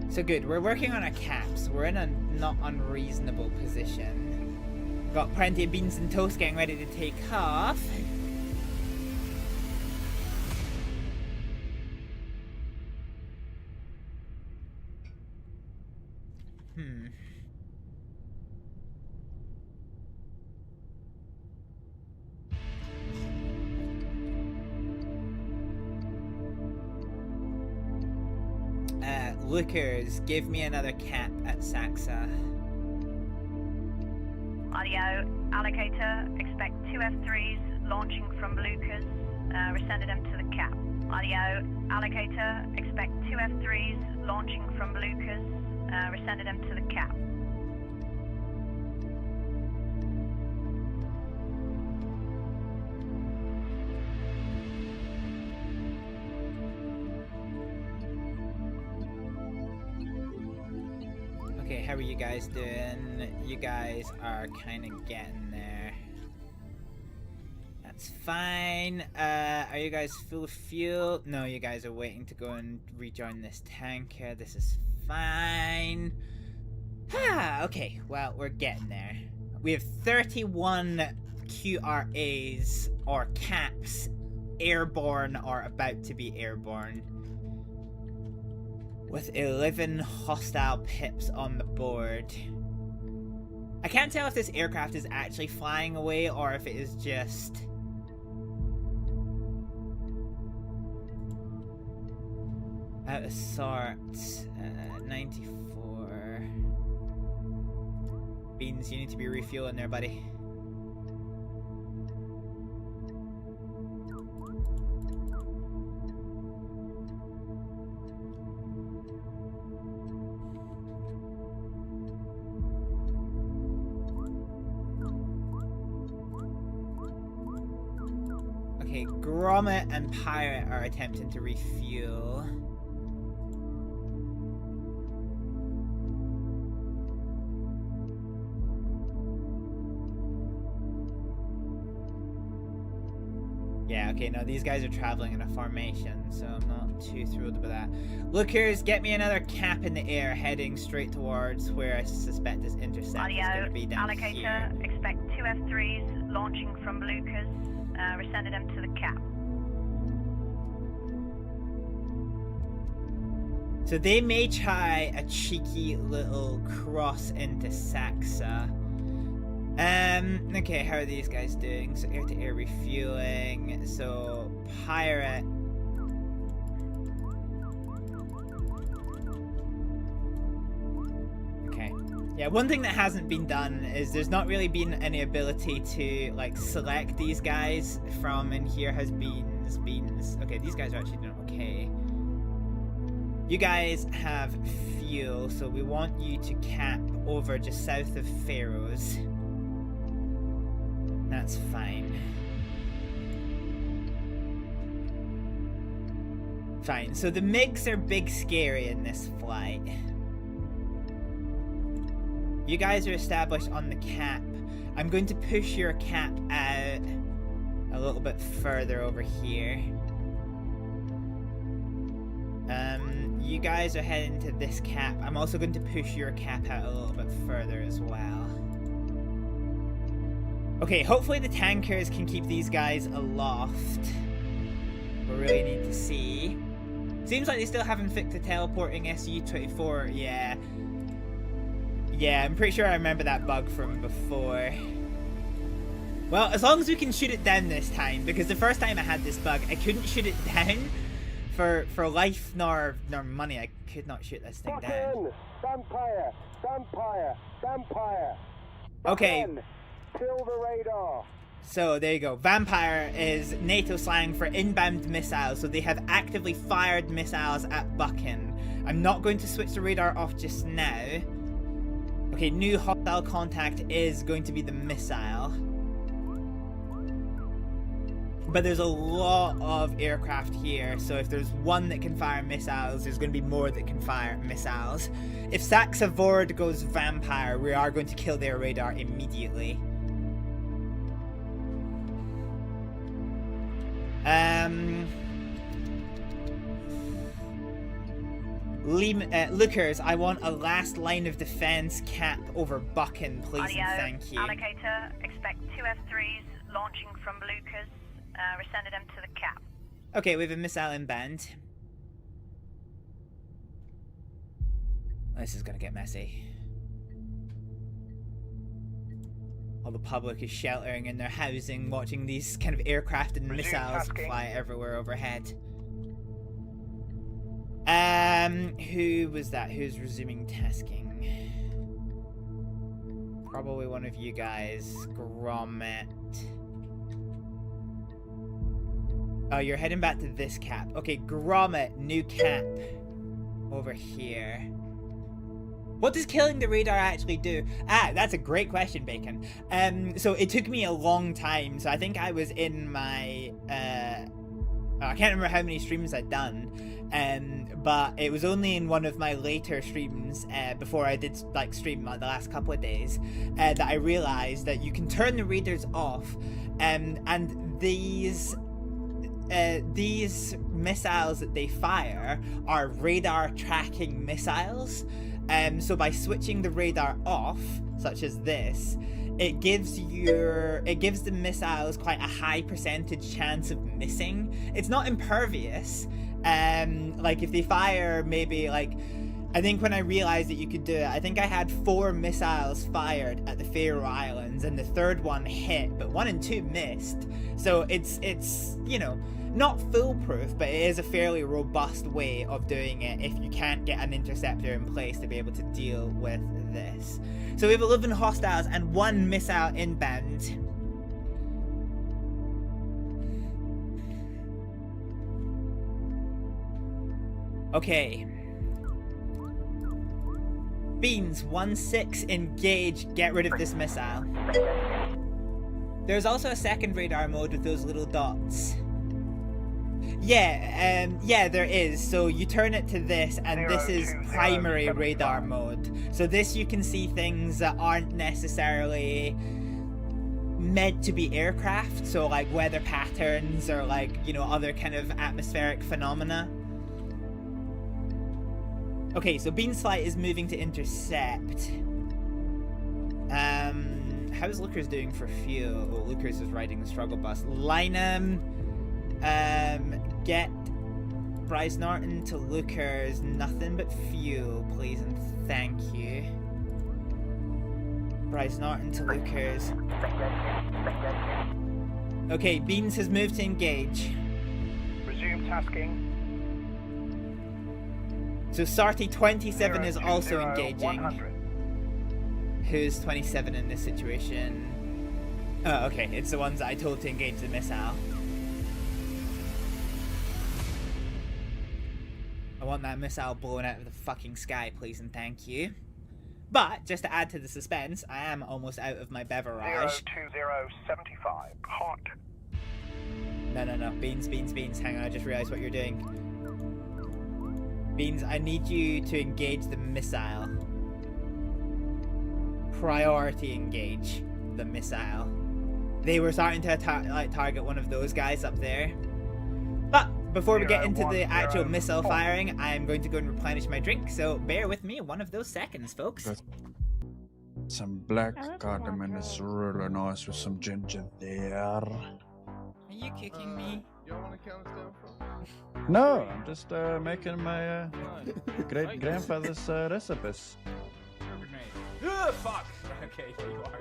A: So good, we're working on our caps. We're in a not unreasonable position. Got plenty of beans and toast getting ready to take off. Lookers, give me another cap at Saxa.
H: Audio, allocator, expect 2 F3s launching from Lucas. We're sending them to the cap. Audio, allocator, expect 2 F3s launching from Lucas. We're sending them to the cap.
A: Okay, how are you guys doing? You guys are kind of getting there. That's fine. Are you guys full of fuel? No, you guys are waiting to go and rejoin this tanker. This is fine. Okay, well, we're getting there. We have 31 QRAs, or caps, airborne or about to be airborne, with 11 hostile pips on the board. I can't tell if this aircraft is actually flying away or if it is just... out of sorts. 94. Beans, you need to be refueling there, buddy. Okay, Grommet and Pirate are attempting to refuel. Yeah, okay, no, these guys are traveling in a formation, so I'm not too thrilled about that. Lookers, get me another cap in the air heading straight towards where I suspect this intercept is going to be down
H: allocator,
A: here.
H: expect 2 F3s launching from Lucas. We're sending them to the cap.
A: So they may try a cheeky little cross into Saxa. Okay, how are these guys doing? So air-to-air refueling. So pirate. Okay. Yeah, one thing that hasn't been done is there's not really been any ability to like select these guys from in here. Has beans. Okay, these guys are actually doing okay. You guys have fuel, so we want you to cap over just south of Pharaohs. That's fine. Fine, so the MiGs are big scary in this flight. You guys are established on the cap. I'm going to push your cap out a little bit further over here. You guys are heading to this cap. I'm also going to push your cap out a little bit further as well. Okay, hopefully the tankers can keep these guys aloft. We really need to see. Seems like they still haven't fixed the teleporting SU-24. Yeah. Yeah, I'm pretty sure I remember that bug from before. Well, as long as we can shoot it down this time, because the first time I had this bug, I couldn't shoot it down. For life nor money, I could not shoot this thing down. Vampire. Okay.
I: Kill the radar.
A: So there you go. Vampire is NATO slang for inbound missiles, so they have actively fired missiles at Buchan. I'm not going to switch the radar off just now. Okay, new hostile contact is going to be the missile. But there's a lot of aircraft here, so if there's one that can fire missiles, there's going to be more that can fire missiles. If Saxa Vord goes Vampire, we are going to kill their radar immediately. Lookers, I want a last line of defense cap over Buchan, please, and thank you.
H: Allocator, expect 2 F3s launching from Lucas. We're sending them to the cap.
A: Okay, we have a missile inbound. This is gonna get messy. All the public is sheltering in their housing, watching these kind of aircraft and missiles fly everywhere overhead. Who was that? Who's resuming tasking? Probably one of you guys. Grommet. Oh, you're heading back to this cap. Okay, Grommet, new cap. Over here. What does killing the radar actually do? Ah, that's a great question, Bacon. So it took me a long time. So I think I was in my... I can't remember how many streams I'd done. But it was only in one of my later streams, before I did like stream like the last couple of days, that I realized that you can turn the radars off, and these missiles that they fire are radar tracking missiles. So by switching the radar off, such as this, it gives the missiles quite a high percentage chance of missing. It's not impervious. Like if they fire maybe like, I think when I realized that you could do it, I think I had 4 missiles fired at the Faroe Islands and the third one hit, but 1 and 2 missed. So it's you know, not foolproof, but it is a fairly robust way of doing it if you can't get an interceptor in place to be able to deal with this. So we have 11 hostiles and 1 missile inbound. Okay. Beans, 1-6, engage, get rid of this missile. There's also a second radar mode with those little dots. Yeah, yeah, there is. So you turn it to this, and this is primary radar mode. So this you can see things that aren't necessarily meant to be aircraft, so like weather patterns or like, you know, other kind of atmospheric phenomena. Okay, so Beanslight is moving to intercept. How's Lucas doing for fuel? Oh, Lucas is riding the struggle bus. Lynam, get Bryce Norton to Lucas, nothing but fuel, please and thank you. Bryce Norton to Lucas. Okay, Beans has moved to engage.
I: Resume tasking.
A: So Sarty 27 is
I: 020,
A: also engaging.
I: 100.
A: Who's 27 in this situation? Oh, okay, it's the ones that I told to engage the missile. I want that missile blown out of the fucking sky, please and thank you. But, just to add to the suspense, I am almost out of my beverage.
I: 02075. Hot.
A: No. Beans. Hang on, I just realized what you're doing. Beans, I need you to engage the missile. Priority engage the missile. They were starting to target one of those guys up there. But before we get into the actual missile firing, I'm going to go and replenish my drink, so bear with me one of those seconds, folks.
T: Some black cardamom is really nice with some ginger there.
A: Are you kicking me?
S: You don't want to count us down from?
T: No, I'm just making my great grandfather's recipes.
A: Ugh, fuck! Okay, there you are.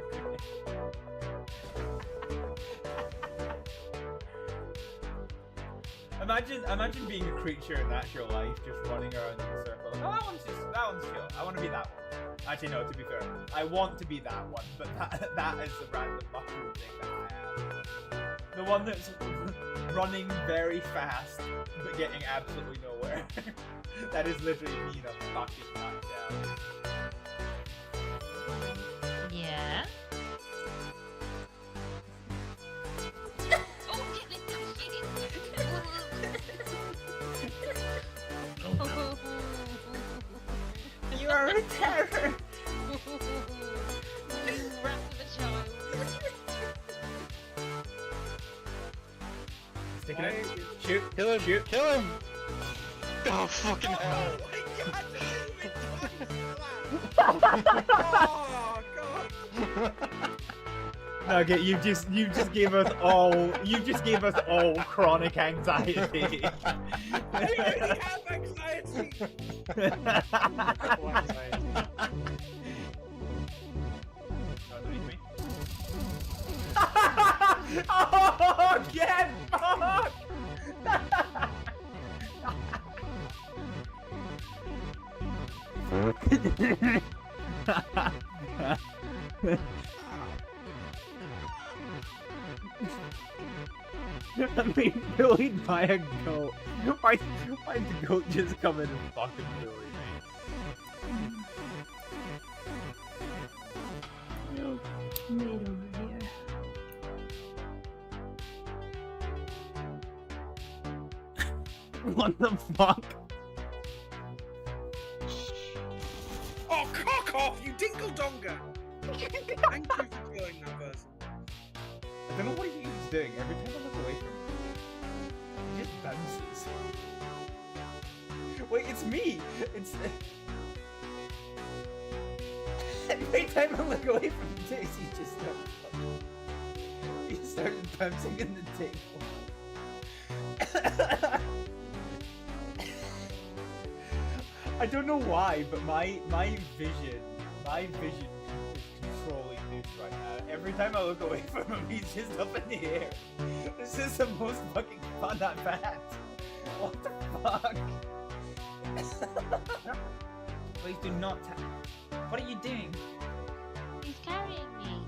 A: Imagine being a creature in actual life, just running around in a circle. Oh, that one's chill. I want to be that one. Actually, no, to be fair, I want to be that one, but that is the random mushroom thing that I am. The one that's running very fast, but getting absolutely nowhere. That is literally me in a fucking nutshell.
F: Yeah.
A: You are a terror! Sticking it. Shoot.
J: Kill him.
A: Shoot.
J: Kill him. Oh, fucking hell.
D: Oh god.
A: Nugget, you just gave us all chronic anxiety.
D: I already have anxiety.
A: Oh, again! Fuck! I'm being bullied by a goat. Why did the goat just come in and fucking bully me?
M: Made over here.
A: What the fuck?
D: Oh, cock off, you dingle donger! Thank you for killing that person.
A: I don't know what he's doing. Every time I look away from him, he just bounces. Wait, it's me! It's... Every time I look away from Dix, he just started... He started bouncing in the table. I don't know why, but my vision is controlling this right now. Every time I look away from him, he's just up in the air. This is the most fucking fun I've had. What the fuck? Please do not What are you doing?
F: He's carrying me.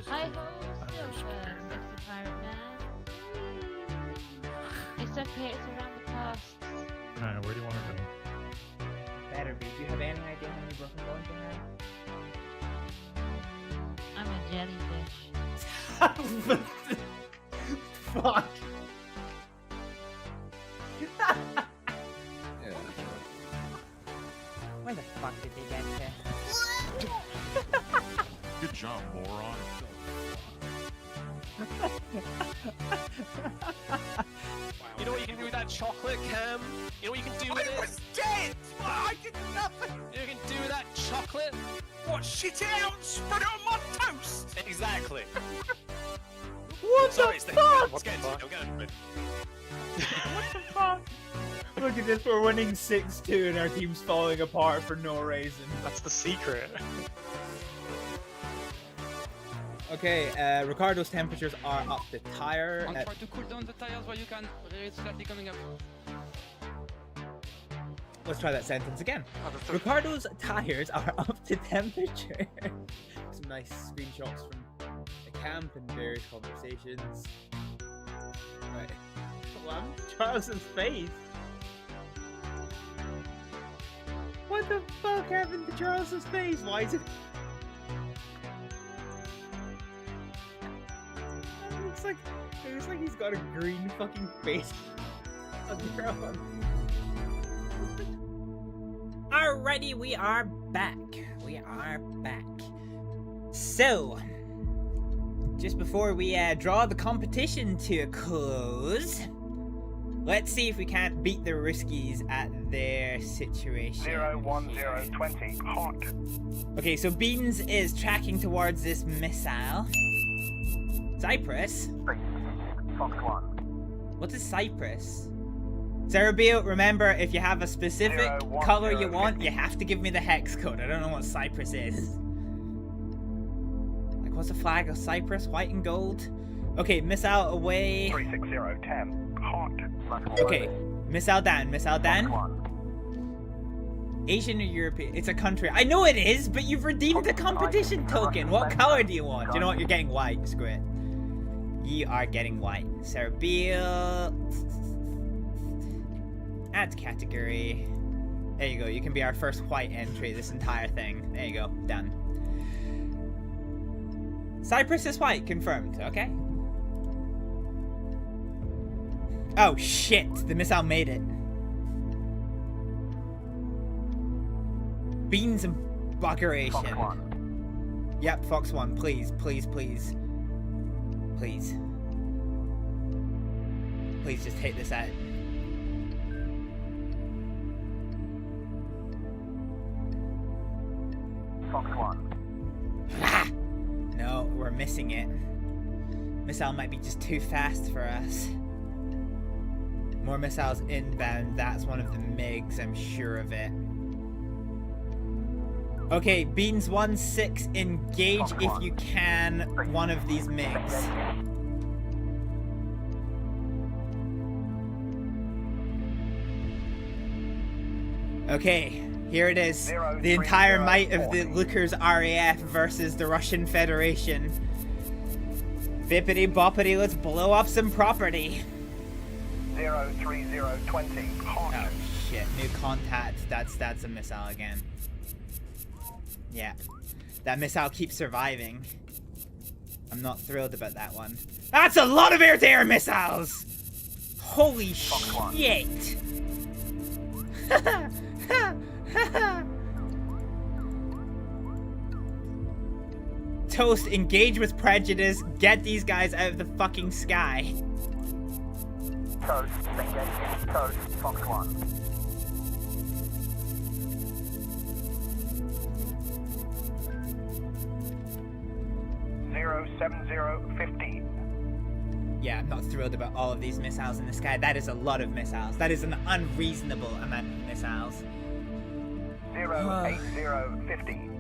F: Hi ho, Silver, Mr. Pirate Man. It's okay, it's around the coast.
C: Alright, where do you want to go?
A: Better be. Do you have any idea how many broken bones you have?
F: I'm a jellyfish.
A: Fuck. Where the fuck did they get here?
C: Good job, moron.
J: You know what you can do with that chocolate, Cam? You know what you can do with it?
D: I was dead! Well, I did nothing!
J: You know what you can do with that chocolate?
D: What, shit it out and spread it on my toast?
J: Exactly.
A: What
J: Sorry,
A: the fuck?
J: Let's get into it.
A: What the fuck? Look at this, we're winning 6-2 and our team's falling apart for no reason.
J: That's the secret.
A: Okay, Ricardo's temperatures are up the tire.
G: And try to cool down the tires while you can. It's slightly coming up.
A: Let's try that sentence again. Ricardo's tires are up to temperature. Some nice screenshots from the camp and various conversations. Right. What? Charles's face. What the fuck happened to Charles's face? Why is it? It looks like he's got a green fucking face on the ground. Alrighty, we are back. We are back. So, just before we draw the competition to a close, let's see if we can't beat the Riskies at their situation.
I: 01020, hot.
A: Okay, so Beans is tracking towards this missile. Cypress?
I: Fox 1.
A: What is Cypress? Cerebral, remember, if you have a specific color you want, you have to give me the hex code. I don't know what Cypress is. Like, what's the flag of Cypress? White and gold? Okay, missile away.
I: 36010, hot.
A: Okay, missile down, missile down. Asian or European? It's a country. I know it is, but you've redeemed the competition token. What color do you want? Do you know what? You're getting white. Screw it. You are getting white. Cerebral. Add category. There you go. You can be our first white entry this entire thing. There you go. Done. Cypress is white. Confirmed. Okay. Oh, shit. The missile made it. Beans and buggeration.
I: Fox 1.
A: Yep, Fox 1. Please, please, please. Please. Please just take this out.
I: Fox 1.
A: Ah! No, we're missing it. Missile might be just too fast for us. More missiles inbound. That's one of the MiGs, I'm sure of it. Okay, Beans 1-6, engage if you can one of these MiGs. Okay, here it is. The entire might of the Lookers RAF versus the Russian Federation. Bippity boppity, let's blow up some property.
I: 03020, hot.
A: Oh shit, new contact. That's a missile again. Yeah, that missile keeps surviving. I'm not thrilled about that one. That's a lot of air-to-air missiles! Holy shit! Toast, engage with prejudice, get these guys out of the fucking sky.
I: Toast, engaging. Toast, Fox 1.
A: Yeah, I'm not thrilled about all of these missiles in the sky. That is a lot of missiles. That is an unreasonable amount of missiles.
I: 08050.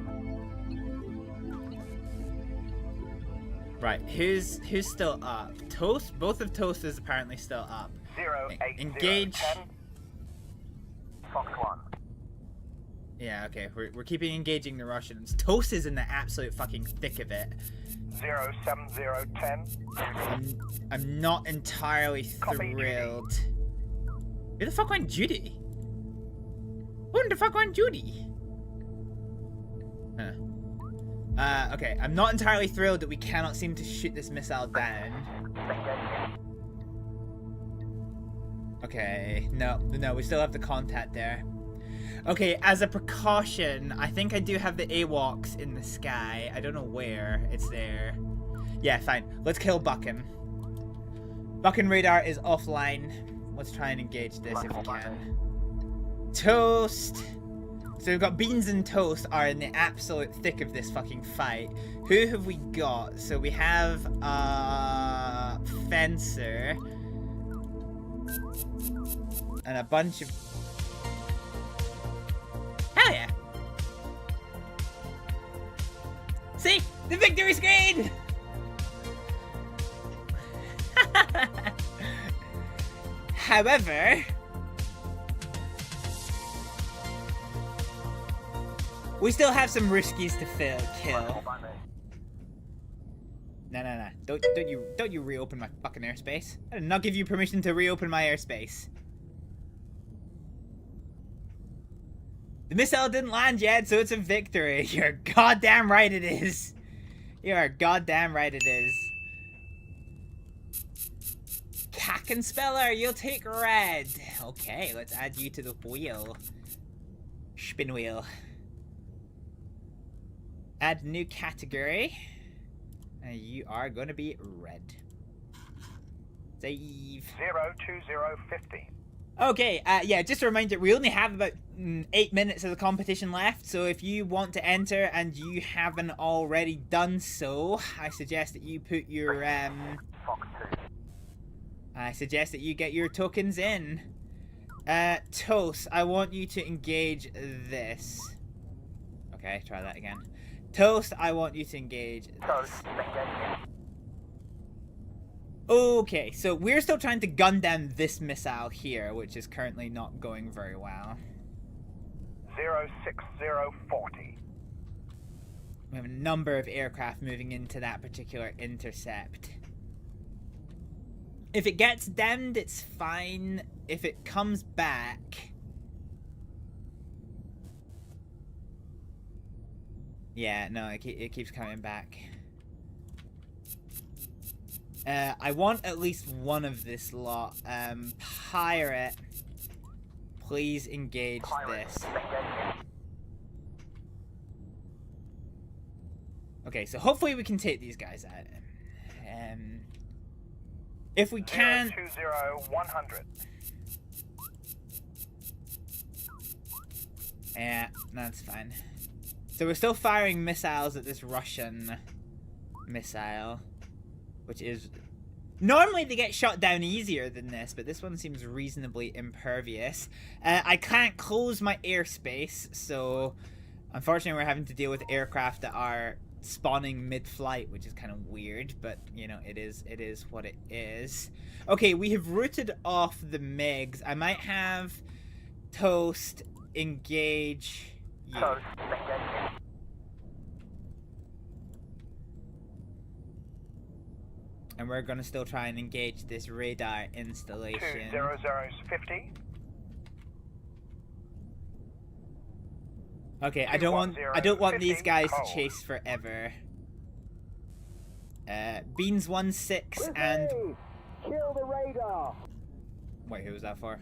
A: Right, who's still up? Toast? Both of Toast is apparently still up.
I: 08010. Fox 1.
A: Yeah, okay, we're keeping engaging the Russians. Toast is in the absolute fucking thick of it.
I: 07010.
A: I'm not entirely thrilled. Who the fuck went Judy? Who the fuck went Judy? Huh. Okay, I'm not entirely thrilled that we cannot seem to shoot this missile down. Okay, no, we still have the contact there. Okay, as a precaution, I think I do have the AWACS in the sky. I don't know where. It's there. Yeah, fine. Let's kill Buchan. Bucking radar is offline. Let's try and engage this if we can. Toast. So we've got Beans and Toast are in the absolute thick of this fucking fight. Who have we got? So we have Fencer and a bunch of... Hell yeah! See? The victory screen! However, we still have some riskies to kill. No. Don't you reopen my fucking airspace. I did not give you permission to reopen my airspace. The missile didn't land yet, so it's a victory. You're goddamn right it is. You are goddamn right it is. Cack Speller, you'll take red. Okay, let's add you to the wheel. Spin wheel. Add new category. And you are going to be red. Save.
I: 02050.
A: Okay, yeah, just a reminder, we only have about 8 minutes of the competition left, so if you want to enter and you haven't already done so, I suggest that you put your, I suggest that you get your tokens in. Toast, I want you to engage this. Okay, try that again. Toast, I want you to engage this. Okay, so we're still trying to gun down this missile here, which is currently not going very well.
I: 06040.
A: We have a number of aircraft moving into that particular intercept. If it gets downed, it's fine. If it comes back... Yeah, no, it keeps coming back. I want at least one of this lot. Pirate, please engage this. Okay, so hopefully we can take these guys out. If we can...
I: 020-100.
A: Yeah, that's fine. So we're still firing missiles at this Russian missile, which is... Normally they get shot down easier than this, but this one seems reasonably impervious. I can't close my airspace, so unfortunately we're having to deal with aircraft that are spawning mid-flight, which is kind of weird, but you know, it is what it is. Okay, we have routed off the MiGs. I might have Toast engage you.
I: Toast, engage.
A: And we're gonna still try and engage this radar installation.
I: 20050.
A: Okay, I don't want these guys to chase forever. Beans 1-6 and...
I: Kill the radar!
A: Wait, who was that for?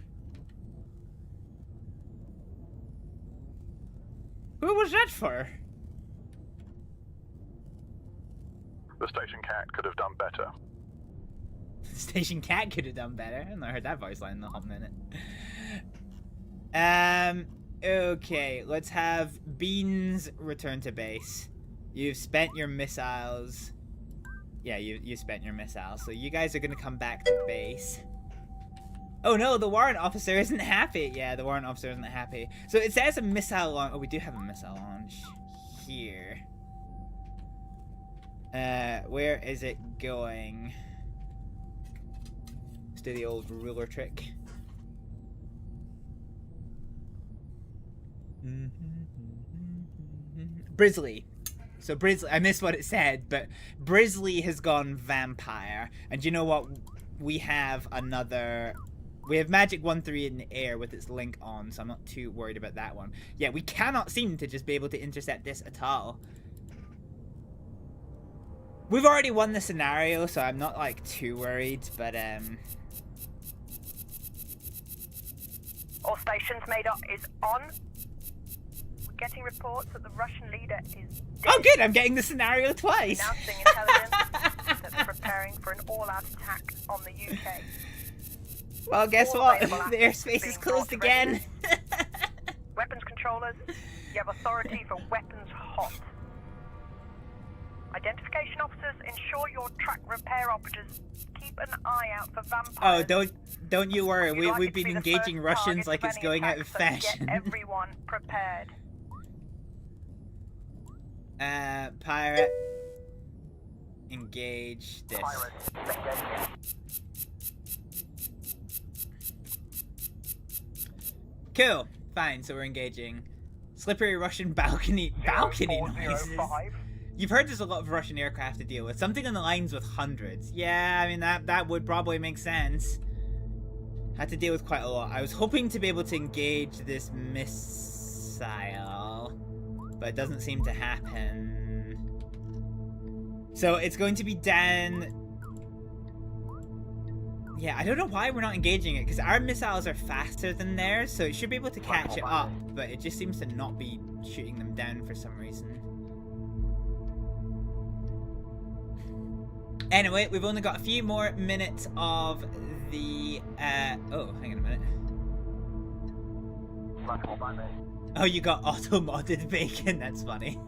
A: Who was that for?
U: The station cat could have done better.
A: Station cat could have done better. I've not heard that voice line in a hot minute. Okay, let's have Beans return to base. You've spent your missiles. Yeah, you spent your missiles, so you guys are gonna come back to base. Oh no, the warrant officer isn't happy. Yeah, the warrant officer isn't happy. So it says a missile launch. Oh, we do have a missile launch here. Where is it going? Let's do the old ruler trick. Brisley. So Brisley, I missed what it said, but Brisley has gone vampire. And you know what? We have another... We have Magic 1-3 in the air with its link on, so I'm not too worried about that one. Yeah, we cannot seem to just be able to intercept this at all. We've already won the scenario, so I'm not, like, too worried, but,
H: All stations made up is on. We're getting reports that the Russian leader is dead.
A: Oh, good! I'm getting the scenario twice!
H: Announcing intelligence that that's preparing for an all-out attack on the UK.
A: Well, guess
H: All
A: what?
H: available
A: The
H: assets
A: airspace
H: being
A: is closed
H: brought to
A: again.
H: readiness. Weapons controllers, you have authority for weapons hot. Identification officers, ensure your track repair operatives keep an eye out for vampires.
A: Oh, don't you worry.
H: We'd like
A: We've
H: it to
A: been
H: be the
A: engaging
H: first
A: Russians
H: target
A: like
H: of
A: it's
H: any
A: going out
H: attack,
A: of
H: so
A: fashion.
H: Get everyone prepared.
A: Pirate. Engage this. Cool. Fine, so we're engaging. Slippery Russian balcony noises. You've heard there's a lot of Russian aircraft to deal with. Something on the lines with hundreds. Yeah, I mean, that would probably make sense. Had to deal with quite a lot. I was hoping to be able to engage this missile, but it doesn't seem to happen. So it's going to be down... Yeah, I don't know why we're not engaging it, because our missiles are faster than theirs, so it should be able to catch it up, but it just seems to not be shooting them down for some reason. Anyway, we've only got a few more minutes of the, oh, hang on a minute. Oh, you got auto-modded bacon, that's funny.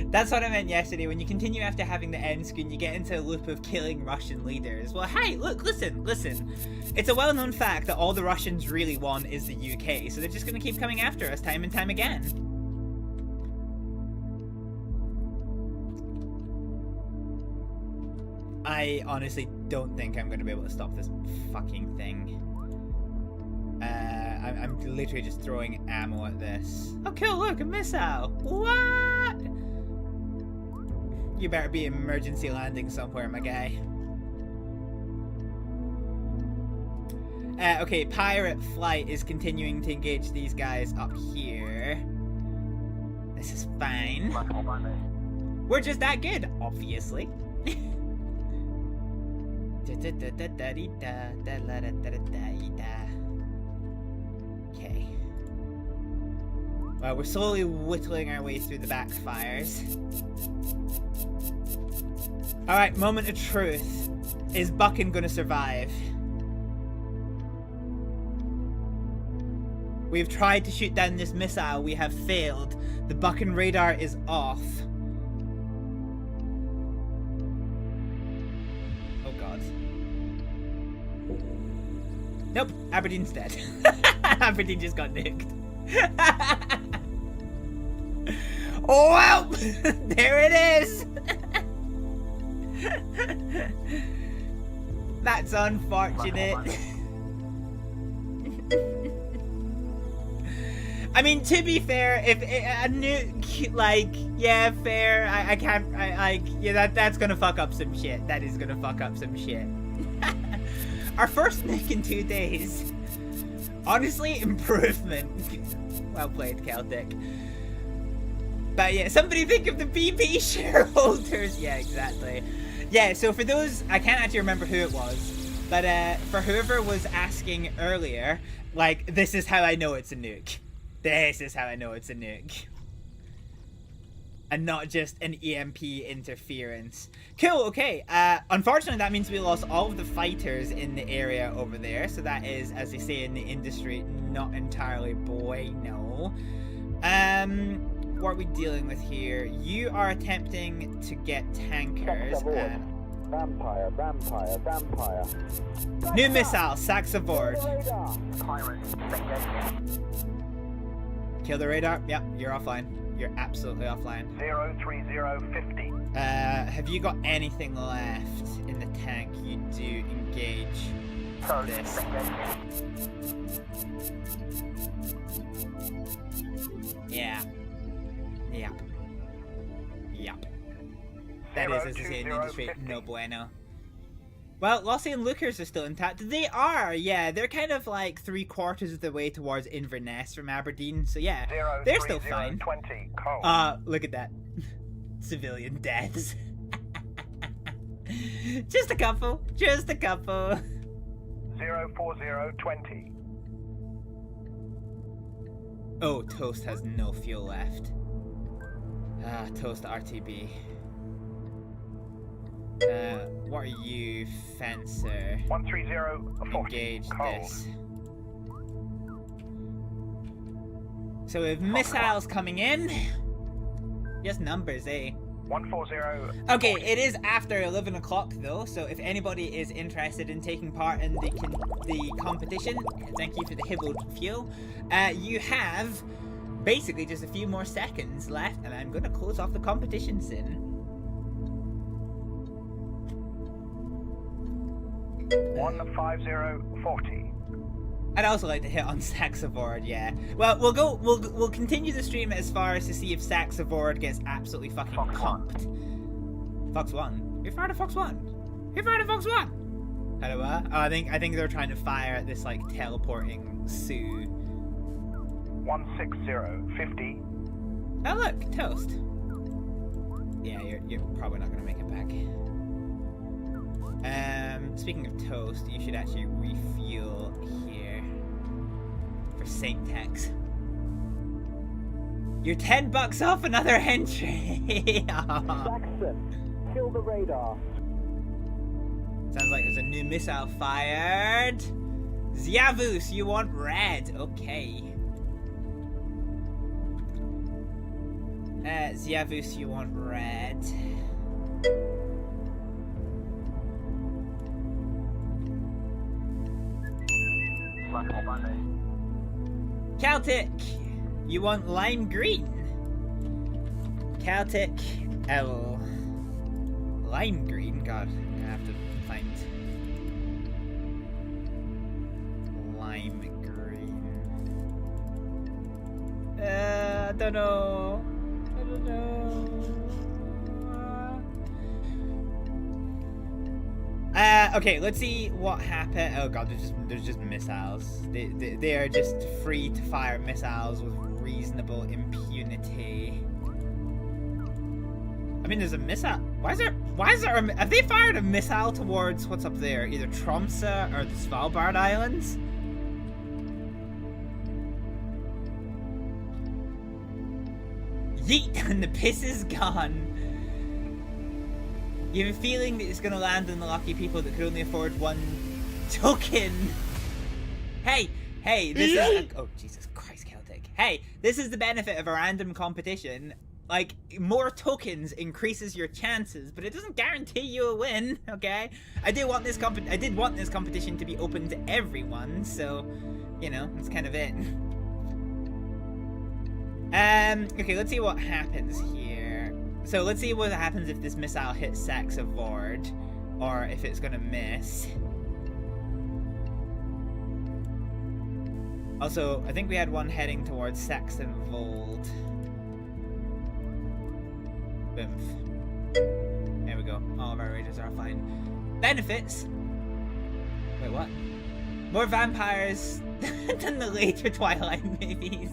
A: That's what I meant yesterday. When you continue after having the end screen, you get into a loop of killing Russian leaders. Well, hey, look, listen. It's a well-known fact that all the Russians really want is the UK, so they're just going to keep coming after us time and time again. I honestly don't think I'm going to be able to stop this fucking thing. I'm literally just throwing ammo at this. Oh, cool, look, a missile. What? You better be emergency landing somewhere, my guy. Okay, pirate flight is continuing to engage these guys up here. This is fine. We're just that good, obviously. Okay. Well, we're slowly whittling our way through the backfires. Alright, moment of truth. Is Buchan gonna survive? We've tried to shoot down this missile, we have failed. The Buchan radar is off. Oh god. Nope, Aberdeen's dead. Aberdeen just got nuked. Oh well! There it is! That's unfortunate. I mean, to be fair, if a nuke, like, yeah, fair, I can't, yeah, that's gonna fuck up some shit. That is gonna fuck up some shit. Our first nuke in 2 days. Honestly, improvement. Well played, Celtic. But yeah, somebody think of the BP shareholders. Yeah, exactly. Yeah, so for those, I can't actually remember who it was, but for whoever was asking earlier, like, this is how I know it's a nuke. This is how I know it's a nuke. And not just an EMP interference. Cool, okay. Unfortunately, that means we lost all of the fighters in the area over there. So that is, as they say in the industry, not entirely bueno. What are we dealing with here? You are attempting to get tankers.
I: Vampire.
A: New missile, sacks aboard. Kill the radar. Yep, you're offline. You're absolutely offline.
I: 03050.
A: Have you got anything left in the tank? You do engage this. Yeah. Yep. That is, as I say in the industry, no bueno. Well, Lossie and Lucas are still intact. They are, yeah. They're kind of like 3/4 of the way towards Inverness from Aberdeen. So yeah, they're still fine. Look at that. Civilian deaths. Just a couple.
I: 04020.
A: Oh, Toast has no fuel left. Toast RTB. What are you, Fencer?
I: 130
A: Engage this. So with missiles coming in, just numbers, eh?
I: 140.
A: Okay, it is after 11 o'clock though, so if anybody is interested in taking part in the competition, thank you for the Hibbled fuel. You have basically just a few more seconds left, and I'm gonna close off the competition soon.
I: 15040.
A: I'd also like to hit on Saxavord, yeah. Well, we'll continue the stream as far as to see if Saxavord gets absolutely fucking pumped. Fox 1. Who fired at Fox 1? Who fired at Fox 1? Hello, oh, I think they're trying to fire at this like teleporting Sioux.
I: 16050.
A: Oh look, Toast. Yeah, you're probably not gonna make it back. Speaking of Toast, you should actually refuel here for Saint Tex. You're $10 off another entry.
I: Saxon, kill the radar.
A: Sounds like there's a new missile fired. Ziavus, you want red? Okay. Ziavus, you want red. Celtic, you want lime green? Celtic, L. Lime green? God, I'm gonna have to find lime green. I don't know. I don't know. Okay, let's see what happened. Oh god, there's just missiles. They are just free to fire missiles with reasonable impunity. I mean, there's a missile. Why is there have they fired a missile towards what's up there? Either Tromsø or the Svalbard Islands? Yeet, and the piss is gone. You have a feeling that it's going to land on the lucky people that could only afford one token. Hey, this is... Oh, Jesus Christ, Celtic. Hey, this is the benefit of a random competition. Like, more tokens increases your chances, but it doesn't guarantee you a win, okay? I did want this competition to be open to everyone, so, you know, that's kind of it. Okay, let's see what happens here. So let's see what happens if this missile hits Saxavord, or if it's gonna miss. Also, I think we had one heading towards Saxonvold. Boom. There we go. All of our raiders are fine. Benefits. Wait, what? More vampires than the later Twilight movies.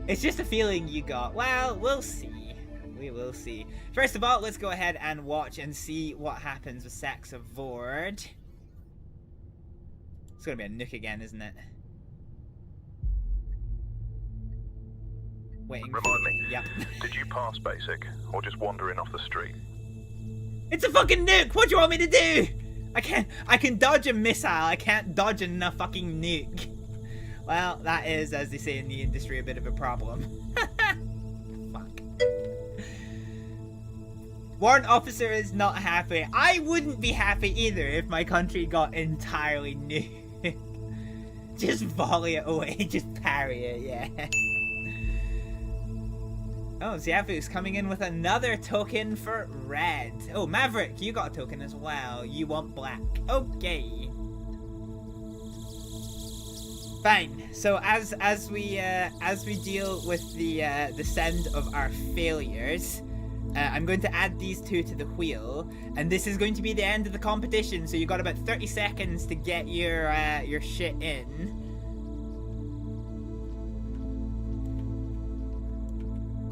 A: It's just a feeling you got. Well, we'll see. We will see. First of all, let's go ahead and watch and see what happens with Saxavord. It's gonna be a nuke again, isn't it? Waiting.
U: Remind me.
A: Yeah.
U: Did you pass basic, or just wandering off the street?
A: It's a fucking nuke! What do you want me to do? I can dodge a missile, I can't dodge a fucking nuke. Well, that is, as they say in the industry, a bit of a problem. Fuck. Warrant officer is not happy. I wouldn't be happy either if my country got entirely nuked. Just volley it away, just parry it, yeah. Oh, Ziafu's coming in with another token for red. Oh, Maverick, you got a token as well. You want black. Okay. Fine. So as we deal with the send of our failures, I'm going to add these two to the wheel, and this is going to be the end of the competition. So you got about 30 seconds to get your shit in.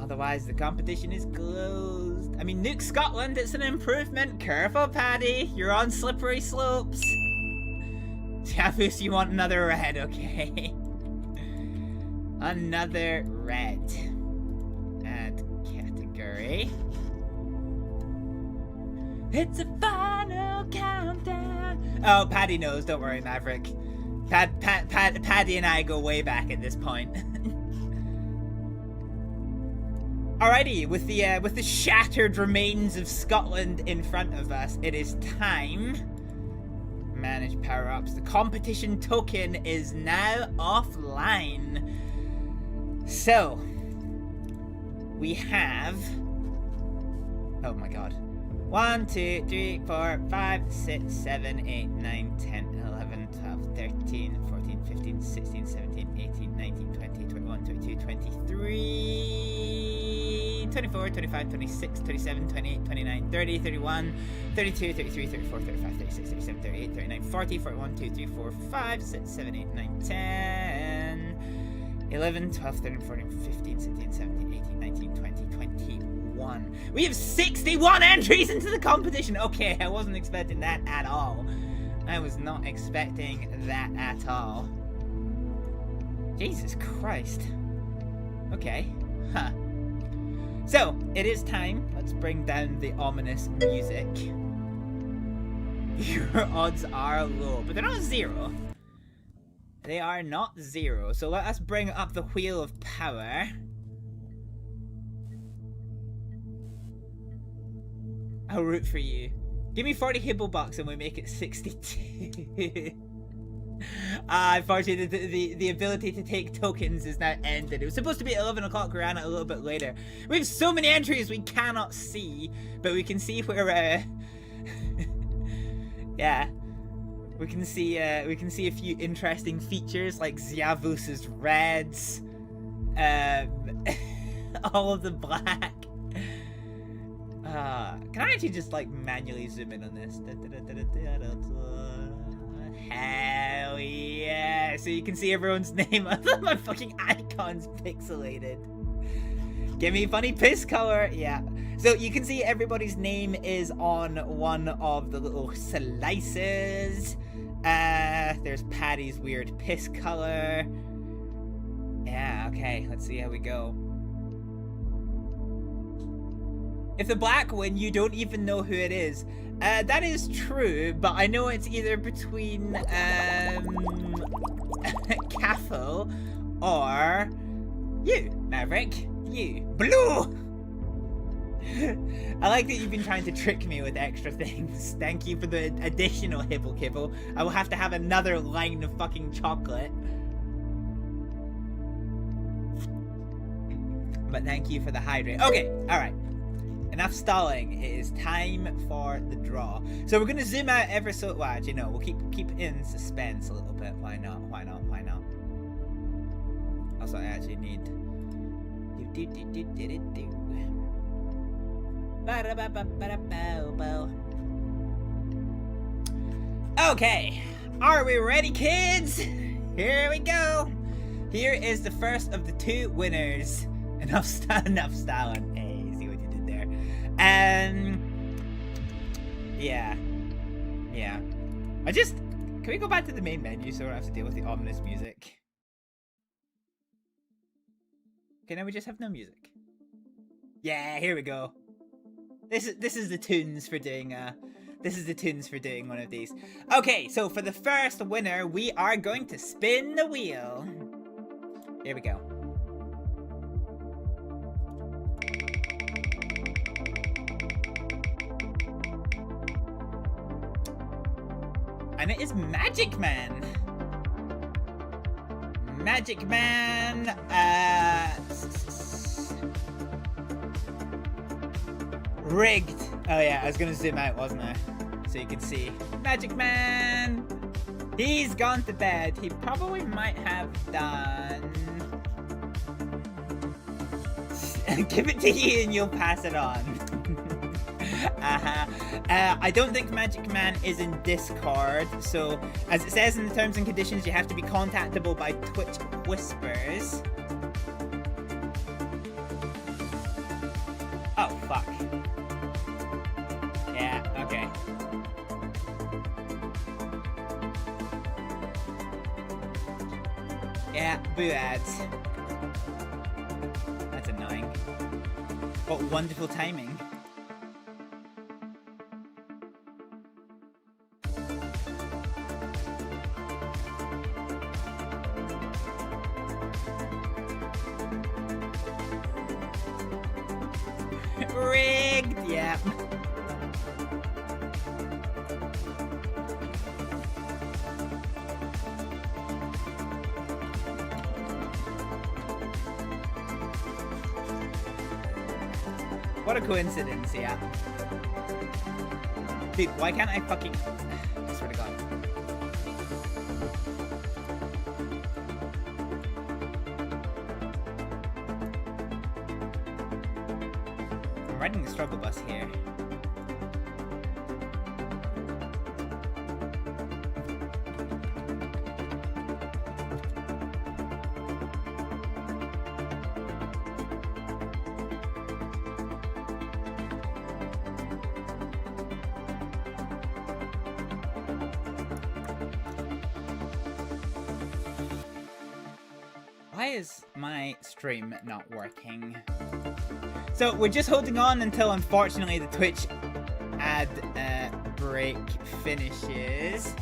A: Otherwise, the competition is closed. I mean, Nuke Scotland, it's an improvement. Careful, Paddy. You're on slippery slopes. Javus, you want another red, okay? Another red. Add category. It's a final countdown. Oh, Paddy knows. Don't worry, Maverick. Paddy and I go way back at this point. Alrighty, with the shattered remains of Scotland in front of us, it is time. Manage power-ups. The competition token is now offline. So we have. Oh my god. 1, 2, 3, 4, 5, 6, 7, 8, 9, 10, 11, 12, 13, 14, 15, 16, 17, 18, 19, 20, 21, 22, 23, 24, 25, 26, 27, 28, 29, 30, 31, 32, 33, 34, 35, 36, 37, 38, 39, 40, 41, 2, 3, 4, 5, 6, 7, 8, 9, 10, 11, 12, 13, 14, 15, 16, 17, 18, 19, 20, 21. We have 61 entries into the competition! Okay, I wasn't expecting that at all. I was not expecting that at all. Jesus Christ. Okay. Huh. So, it is time. Let's bring down the ominous music. Your odds are low, but they're not 0. They are not 0. So let us bring up the Wheel of Power. I'll root for you. Give me 40 Hibblejaybob and we make it 62. Unfortunately, the ability to take tokens is now ended. It was supposed to be 11 o'clock. We ran it a little bit later. We have so many entries we cannot see, but we can see where. Yeah, we can see a few interesting features like Ziavus's reds, all of the black. Can I actually just like manually zoom in on this? Hell yeah! So you can see everyone's name. My fucking icon's pixelated. Give me funny piss color. Yeah. So you can see everybody's name is on one of the little slices. There's Paddy's weird piss color. Yeah, okay. Let's see how we go. If the black win, you don't even know who it is. That is true, but I know it's either between Caffel or you, Maverick. You. Blue! I like that you've been trying to trick me with extra things. Thank you for the additional Hibble Kibble. I will have to have another line of fucking chocolate. But thank you for the hydrate. Okay, alright. Enough stalling. It is time for the draw. So we're gonna zoom out ever so. Well, actually, no. We'll keep in suspense a little bit. Why not? Why not? Why not? Also, I actually need. Okay, are we ready, kids? Here we go. Here is the first of the 2 winners. Enough stalling. Hey, see what you did there. Yeah. Can we go back to the main menu so we don't have to deal with the ominous music? Okay, now we just have no music. Yeah, here we go. This is the tunes for doing one of these. Okay, so for the first winner, we are going to spin the wheel. Here we go. And it is Magic Man. Magic Man. Rigged. Oh yeah, I was gonna zoom out, wasn't I? So you can see. Magic Man. He's gone to bed. He probably might have done. Give it to you and you'll pass it on. I don't think Magic Man is in Discord, so as it says in the terms and conditions, you have to be contactable by Twitch Whispers. Oh, fuck. Yeah, okay. Yeah, boo ads. That's annoying. What wonderful timing. Rigged! Yep. What a coincidence, yeah. Dude, why can't I fucking... I swear to God. I'm riding the struggle bus here. Why is my stream not working? So we're just holding on until, unfortunately, the Twitch ad break finishes.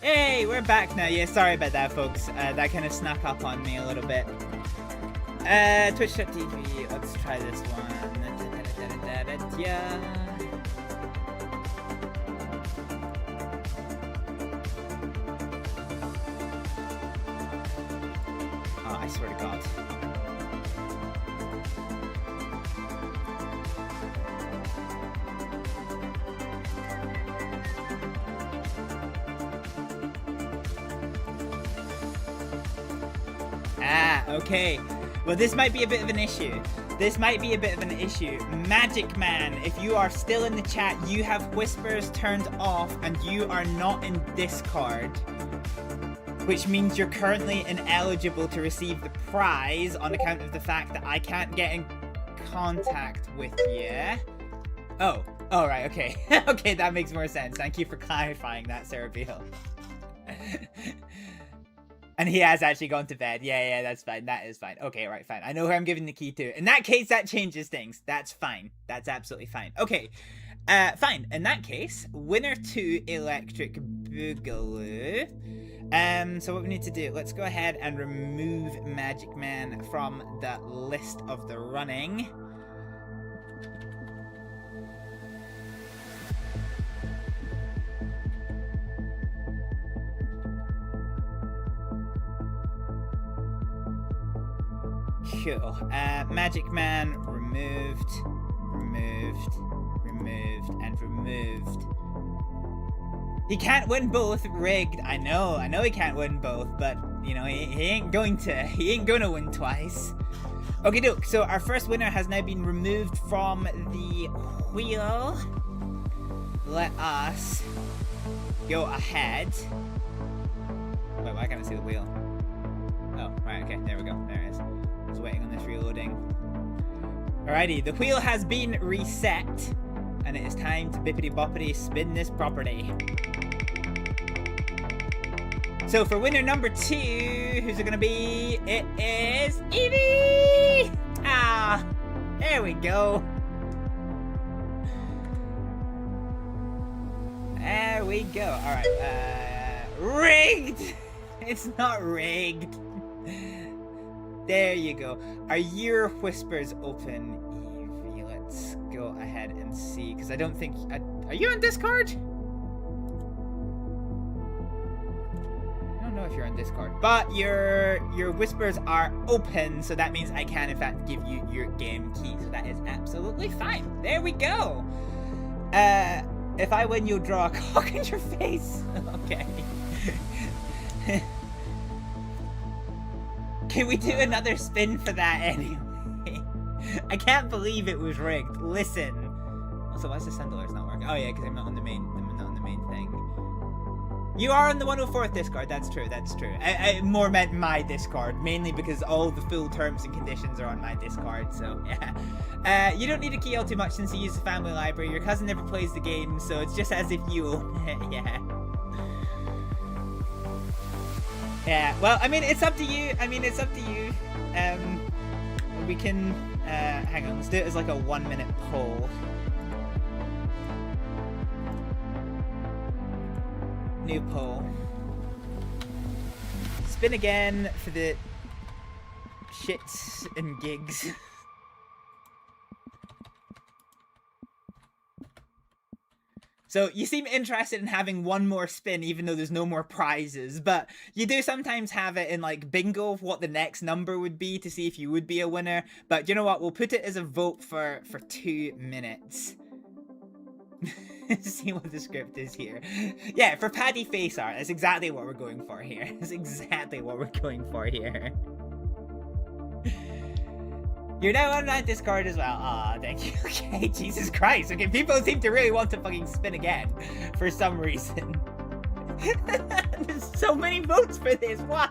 A: Hey, we're back now. Yeah, sorry about that, folks. That kind of snuck up on me a little bit. Twitch.tv. Let's try this one. Yeah. Oh, I swear to God. Okay. Well, this might be a bit of an issue. Magic Man, if you are still in the chat, you have whispers turned off and you are not in Discord. Which means you're currently ineligible to receive the prize on account of the fact that I can't get in contact with you. Oh, right, okay. Okay, that makes more sense. Thank you for clarifying that, Sarah Beale. And he has actually gone to bed. Yeah, that's fine. That is fine. Okay, right, fine. I know who I'm giving the key to. In that case, that changes things. That's fine. That's absolutely fine. Okay, fine. In that case, winner 2, Electric Boogaloo. So what we need to do, let's go ahead and remove Magic Man from the list of the running. Cool. Magic Man removed, and removed. He can't win both. Rigged. I know he can't win both, but you know he ain't going to win twice. Okay, doke. So our first winner has now been removed from the wheel. Let us go ahead. Wait, why can't I see the wheel? Oh, right. Okay, there we go. There it is. Waiting on this reloading. Alrighty, the wheel has been reset, and it is time to bippity boppity spin this property. So for winner number 2, who's it gonna be? It is Evie! Ah, there we go. There we go. Alright, rigged! It's not rigged. There you go. Are your whispers open, Evie? Let's go ahead and see, because I don't think... are you on Discord? I don't know if you're on Discord, but your whispers are open, so that means I can, in fact, give you your game key, so that is absolutely fine. There we go. If I win, you'll draw a cock in your face. Okay. Can we do another spin for that anyway? I can't believe it was rigged. Listen. Also, why is the Sentinel's not working? Oh yeah, because I'm not on the main thing. You are on the 104th Discord. That's true. I more meant my Discord, mainly because all the full terms and conditions are on my Discord. So yeah. You don't need a key all too much since you use the family library. Your cousin never plays the game, so it's just as if you own it. Yeah. Yeah, well, I mean, it's up to you. we can, hang on, let's do it as like a 1 minute poll. New poll. Spin again for the shits and gigs. So you seem interested in having one more spin even though there's no more prizes, but you do sometimes have it in like bingo of what the next number would be to see if you would be a winner. But you know what, we'll put it as a vote for 2 minutes. See what the script is here. Yeah, for Paddy face art, that's exactly what we're going for here. That's exactly what we're going for here. You're now on that Discord as well. Aw, thank you. Okay, Jesus Christ. Okay, people seem to really want to fucking spin again for some reason. There's so many votes for this. Why?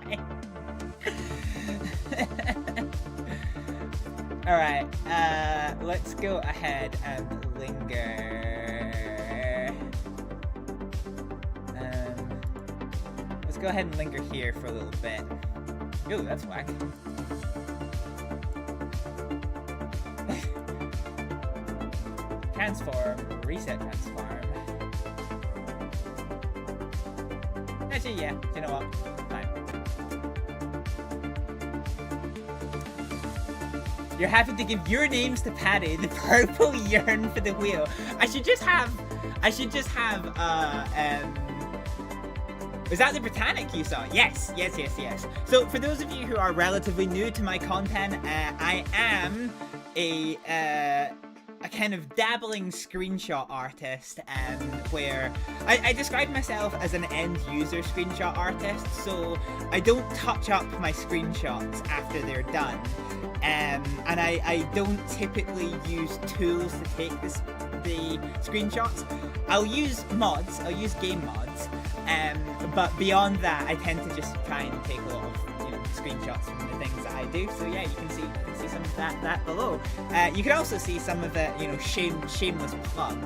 A: Alright, let's go ahead and linger. Let's go ahead and linger here for a little bit. Ooh, that's whack. Transform, reset transform. Actually, yeah, you know what? Fine. You're having to give your names to Paddy, the purple yearn for the wheel. I should just have, was that the Britannic you saw? Yes. So for those of you who are relatively new to my content, I am a kind of dabbling screenshot artist, where I describe myself as an end user screenshot artist, so I don't touch up my screenshots after they're done. And I don't typically use tools to take the screenshots. I'll use mods, I'll use game mods, but beyond that, I tend to just try and take a lot of screenshots from the things that I do. So yeah, you can see some of that below. You can also see some of the shameless plug.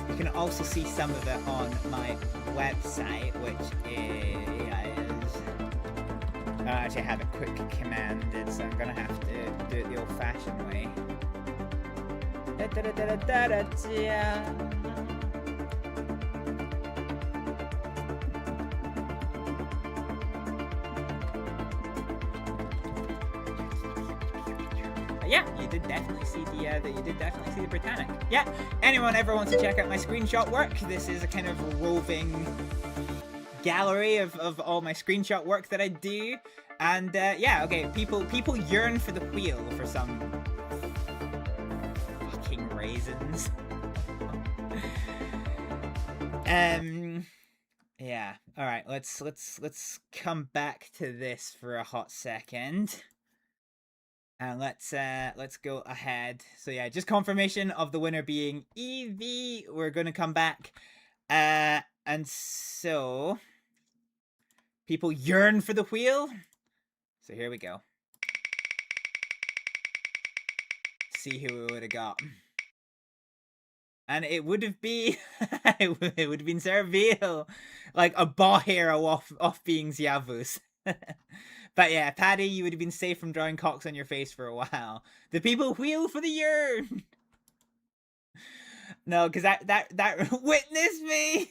A: You can also see some of it on my website, which is. Actually, I have it quick commanded, so I'm gonna have to do it the old-fashioned way. Yeah, you did definitely see the Britannic. Yeah. Anyone ever wants to check out my screenshot work? This is a kind of roving gallery of all my screenshot work that I do. And yeah, okay, people yearn for the wheel for some fucking reasons. Yeah. All right, let's come back to this for a hot second. And let's go ahead. So yeah, just confirmation of the winner being Evie. We're gonna come back. And so people yearn for the wheel. So here we go. See who we would have got. And it would have been it would have been Servil. Like a bot hero off being Ziavus. But yeah, Paddy, you would have been safe from drawing cocks on your face for a while. The people wheel for the yearn. No, because that witness me.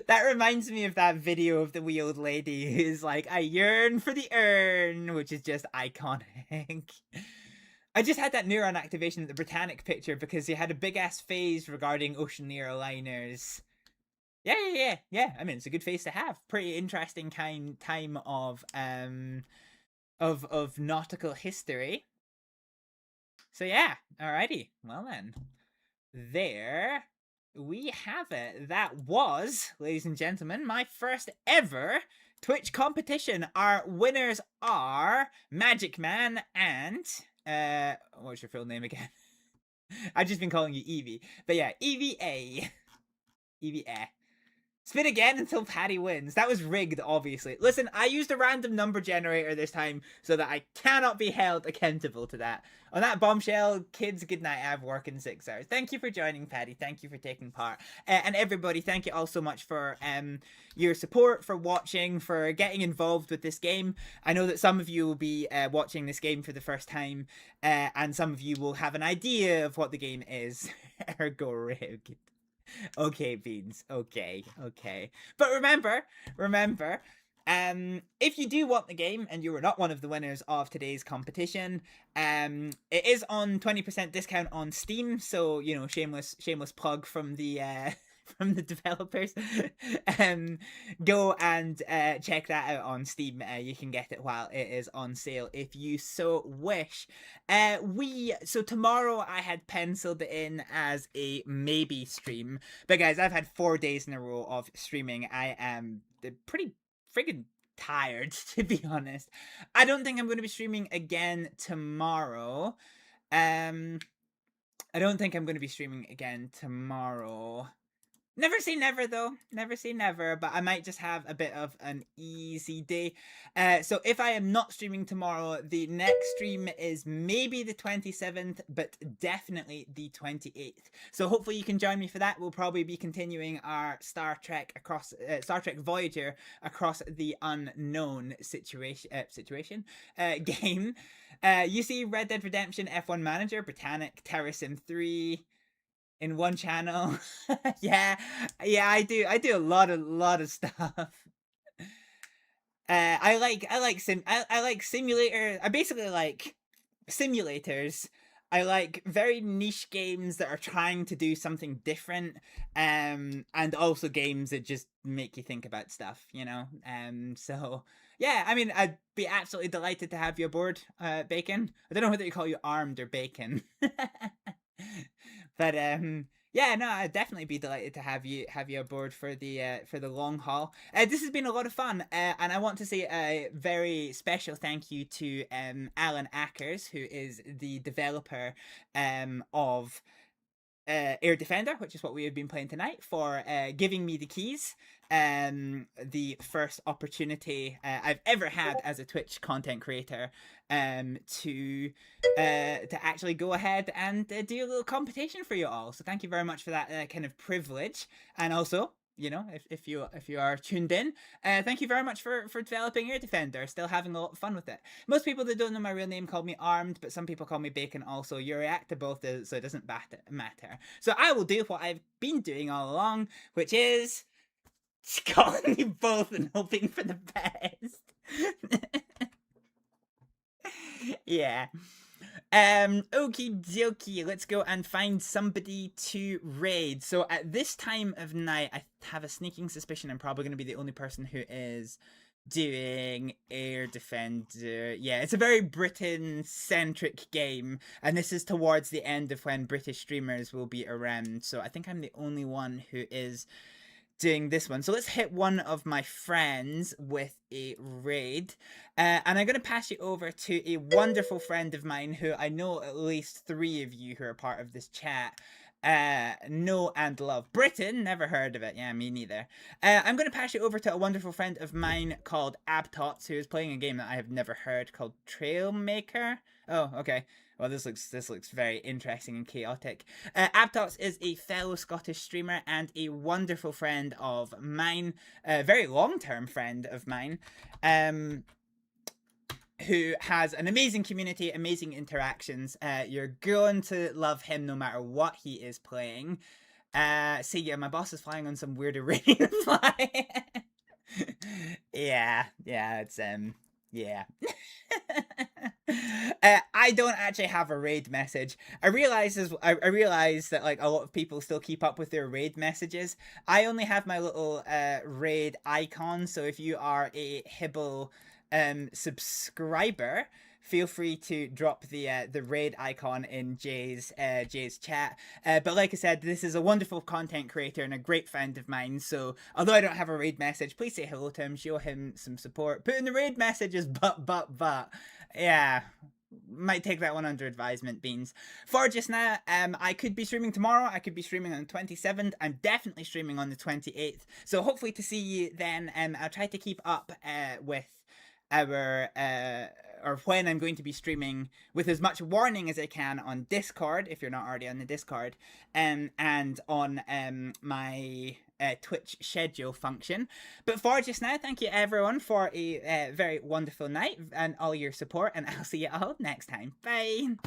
A: That reminds me of that video of the wheeled lady who's like, I yearn for the urn, which is just iconic. I just had that neuron activation at the Britannic picture because he had a big ass phase regarding Oceaneer liners. Yeah. I mean, it's a good face to have. Pretty interesting time of nautical history. So yeah, alrighty. Well then, there we have it. That was, ladies and gentlemen, my first ever Twitch competition. Our winners are Magic Man and what's your full name again? I've just been calling you Evie, but yeah, Evie A. Spin again until Patty wins. That was rigged, obviously. Listen, I used a random number generator this time so that I cannot be held accountable to that. On that bombshell, kids, good night. I have work in 6 hours. Thank you for joining, Patty. Thank you for taking part. And everybody, thank you all so much for your support, for watching, for getting involved with this game. I know that some of you will be watching this game for the first time, and some of you will have an idea of what the game is. Ergo rigged. Okay, Beans. Okay. But remember, if you do want the game and you were not one of the winners of today's competition, it is on 20% discount on Steam. So, you know, shameless plug from the from the developers. Go and check that out on Steam. You can get it while it is on sale if you so wish. So tomorrow I had penciled in as a maybe stream, but guys, I've had 4 days in a row of streaming. I am pretty friggin' tired, to be honest. I don't think I'm going to be streaming again tomorrow. I don't think I'm going to be streaming again tomorrow. Never say never, though. Never say never, but I might just have a bit of an easy day. So if I am not streaming tomorrow, the next stream is maybe the 27th, but definitely the 28th. So hopefully you can join me for that. We'll probably be continuing our Star Trek Voyager Across the Unknown game. You see Red Dead Redemption F1 Manager, Britannic, TerraSim 3... in one channel. yeah, I do a lot of stuff. I like simulator. I basically like simulators. I like very niche games that are trying to do something different, and also games that just make you think about stuff, you know. So yeah, I mean, I'd be absolutely delighted to have you aboard, Bacon. I don't know whether you call you Armed or Bacon. But yeah, no, I'd definitely be delighted to have you aboard for the long haul. This has been a lot of fun, and I want to say a very special thank you to Alan Ackers, who is the developer of Air Defender, which is what we have been playing tonight, for giving me the keys. The first opportunity I've ever had as a Twitch content creator to actually go ahead and do a little competition for you all. So thank you very much for that kind of privilege. And also, you know, if you are tuned in, thank you very much for developing Air Defender. Still having a lot of fun with it. Most people that don't know my real name call me Armed, but some people call me Bacon also. You react to both, so it doesn't matter. So I will do what I've been doing all along, which is calling you both and hoping for the best. Yeah. Okie dokie, let's go and find somebody to raid. So at this time of night, I have a sneaking suspicion I'm probably going to be the only person who is doing Air Defender. Yeah, it's a very Britain-centric game, and this is towards the end of when British streamers will be around, so I think I'm the only one who is doing this one. So let's hit one of my friends with a raid, and I'm going to pass you over to a wonderful friend of mine who I know at least 3 of you who are part of this chat know and love. Britain, never heard of it. Yeah, me neither. I'm going to pass you over to a wonderful friend of mine called Abtots, who is playing a game that I have never heard called Trailmaker. Oh, okay. Well, this looks very interesting and chaotic. Abtots is a fellow Scottish streamer and a wonderful friend of mine, a very long-term friend of mine, who has an amazing community, amazing interactions. You're going to love him no matter what he is playing. See, yeah, my boss is flying on some weird Iranian fly. yeah, it's yeah. I don't actually have a raid message. I realize that like a lot of people still keep up with their raid messages. I only have my little raid icon, so if you are a Hibble subscriber, feel free to drop the raid icon in Jay's chat. But like I said, this is a wonderful content creator and a great friend of mine. So although I don't have a raid message, please say hello to him, show him some support. Put in the raid messages, but. Yeah. might take that one under advisement, Beans. For just now, I could be streaming tomorrow. I could be streaming on the 27th. I'm definitely streaming on the 28th. So hopefully to see you then. I'll try to keep up with our or when I'm going to be streaming with as much warning as I can on Discord, if you're not already on the Discord, and on my Twitch schedule function. But for just now, thank you everyone for a very wonderful night and all your support, and I'll see you all next time. Bye!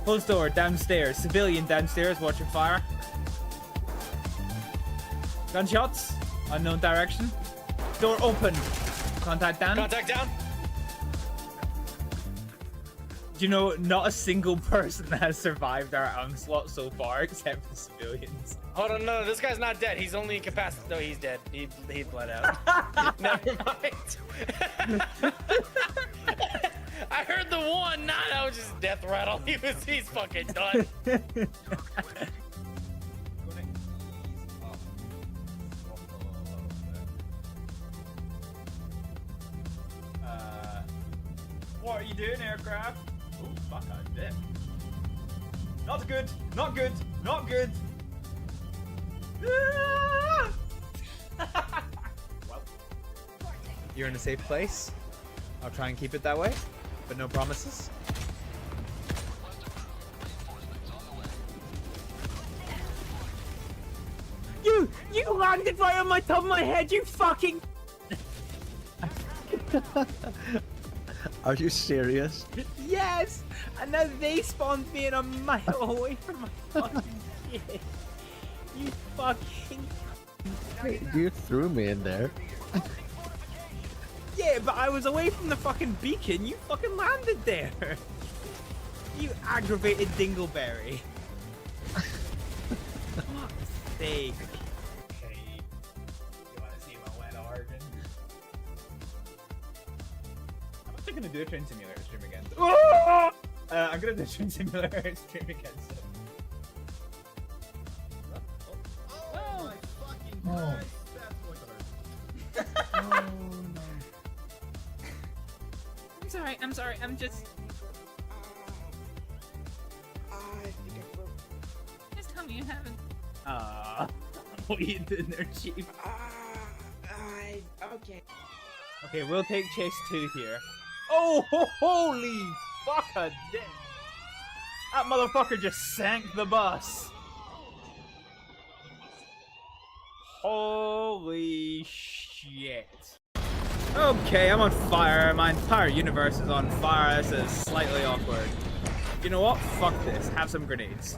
A: Closed door, downstairs. Civilian downstairs, watching fire. Gunshots, unknown direction. Door open. Contact down.
J: Contact down.
A: Do you know, not a single person has survived our onslaught so far except the civilians.
J: Hold on, no, this guy's not dead. He's only incapacitated. No, he's dead. He bled out. Never mind. I heard the one. Nah, that was just death rattle. He's fucking done.
A: What are you doing, aircraft? Oh, fuck, I'm dead. Not good, not good, not good. Well, you're in a safe place. I'll try and keep it that way, but no promises. You landed right on my top of my head, you fucking...
Q: Are you serious?
A: Yes! And now they spawned me in a mile away from my fucking shit. You fucking...
Q: You threw me in there.
A: Yeah, but I was away from the fucking beacon. You fucking landed there. You aggravated dingleberry. Fuck's sake. Okay. You wanna see my wet organ? I'm actually gonna do a train simulator stream again. Oh! I'm gonna do a train simulator stream again.
C: Oh my fucking Christ, that's going to hurt.
A: Oh no. I'm sorry, I'm just...
D: I think I broke.
A: Just tell me you haven't. What are you doing there, Chief?
D: Okay.
A: Okay, we'll take chase 2 here. Oh, holy fuck a dick. That motherfucker just sank the bus. Holy shit. Okay, I'm on fire. My entire universe is on fire. This is slightly awkward. You know what? Fuck this. Have some grenades.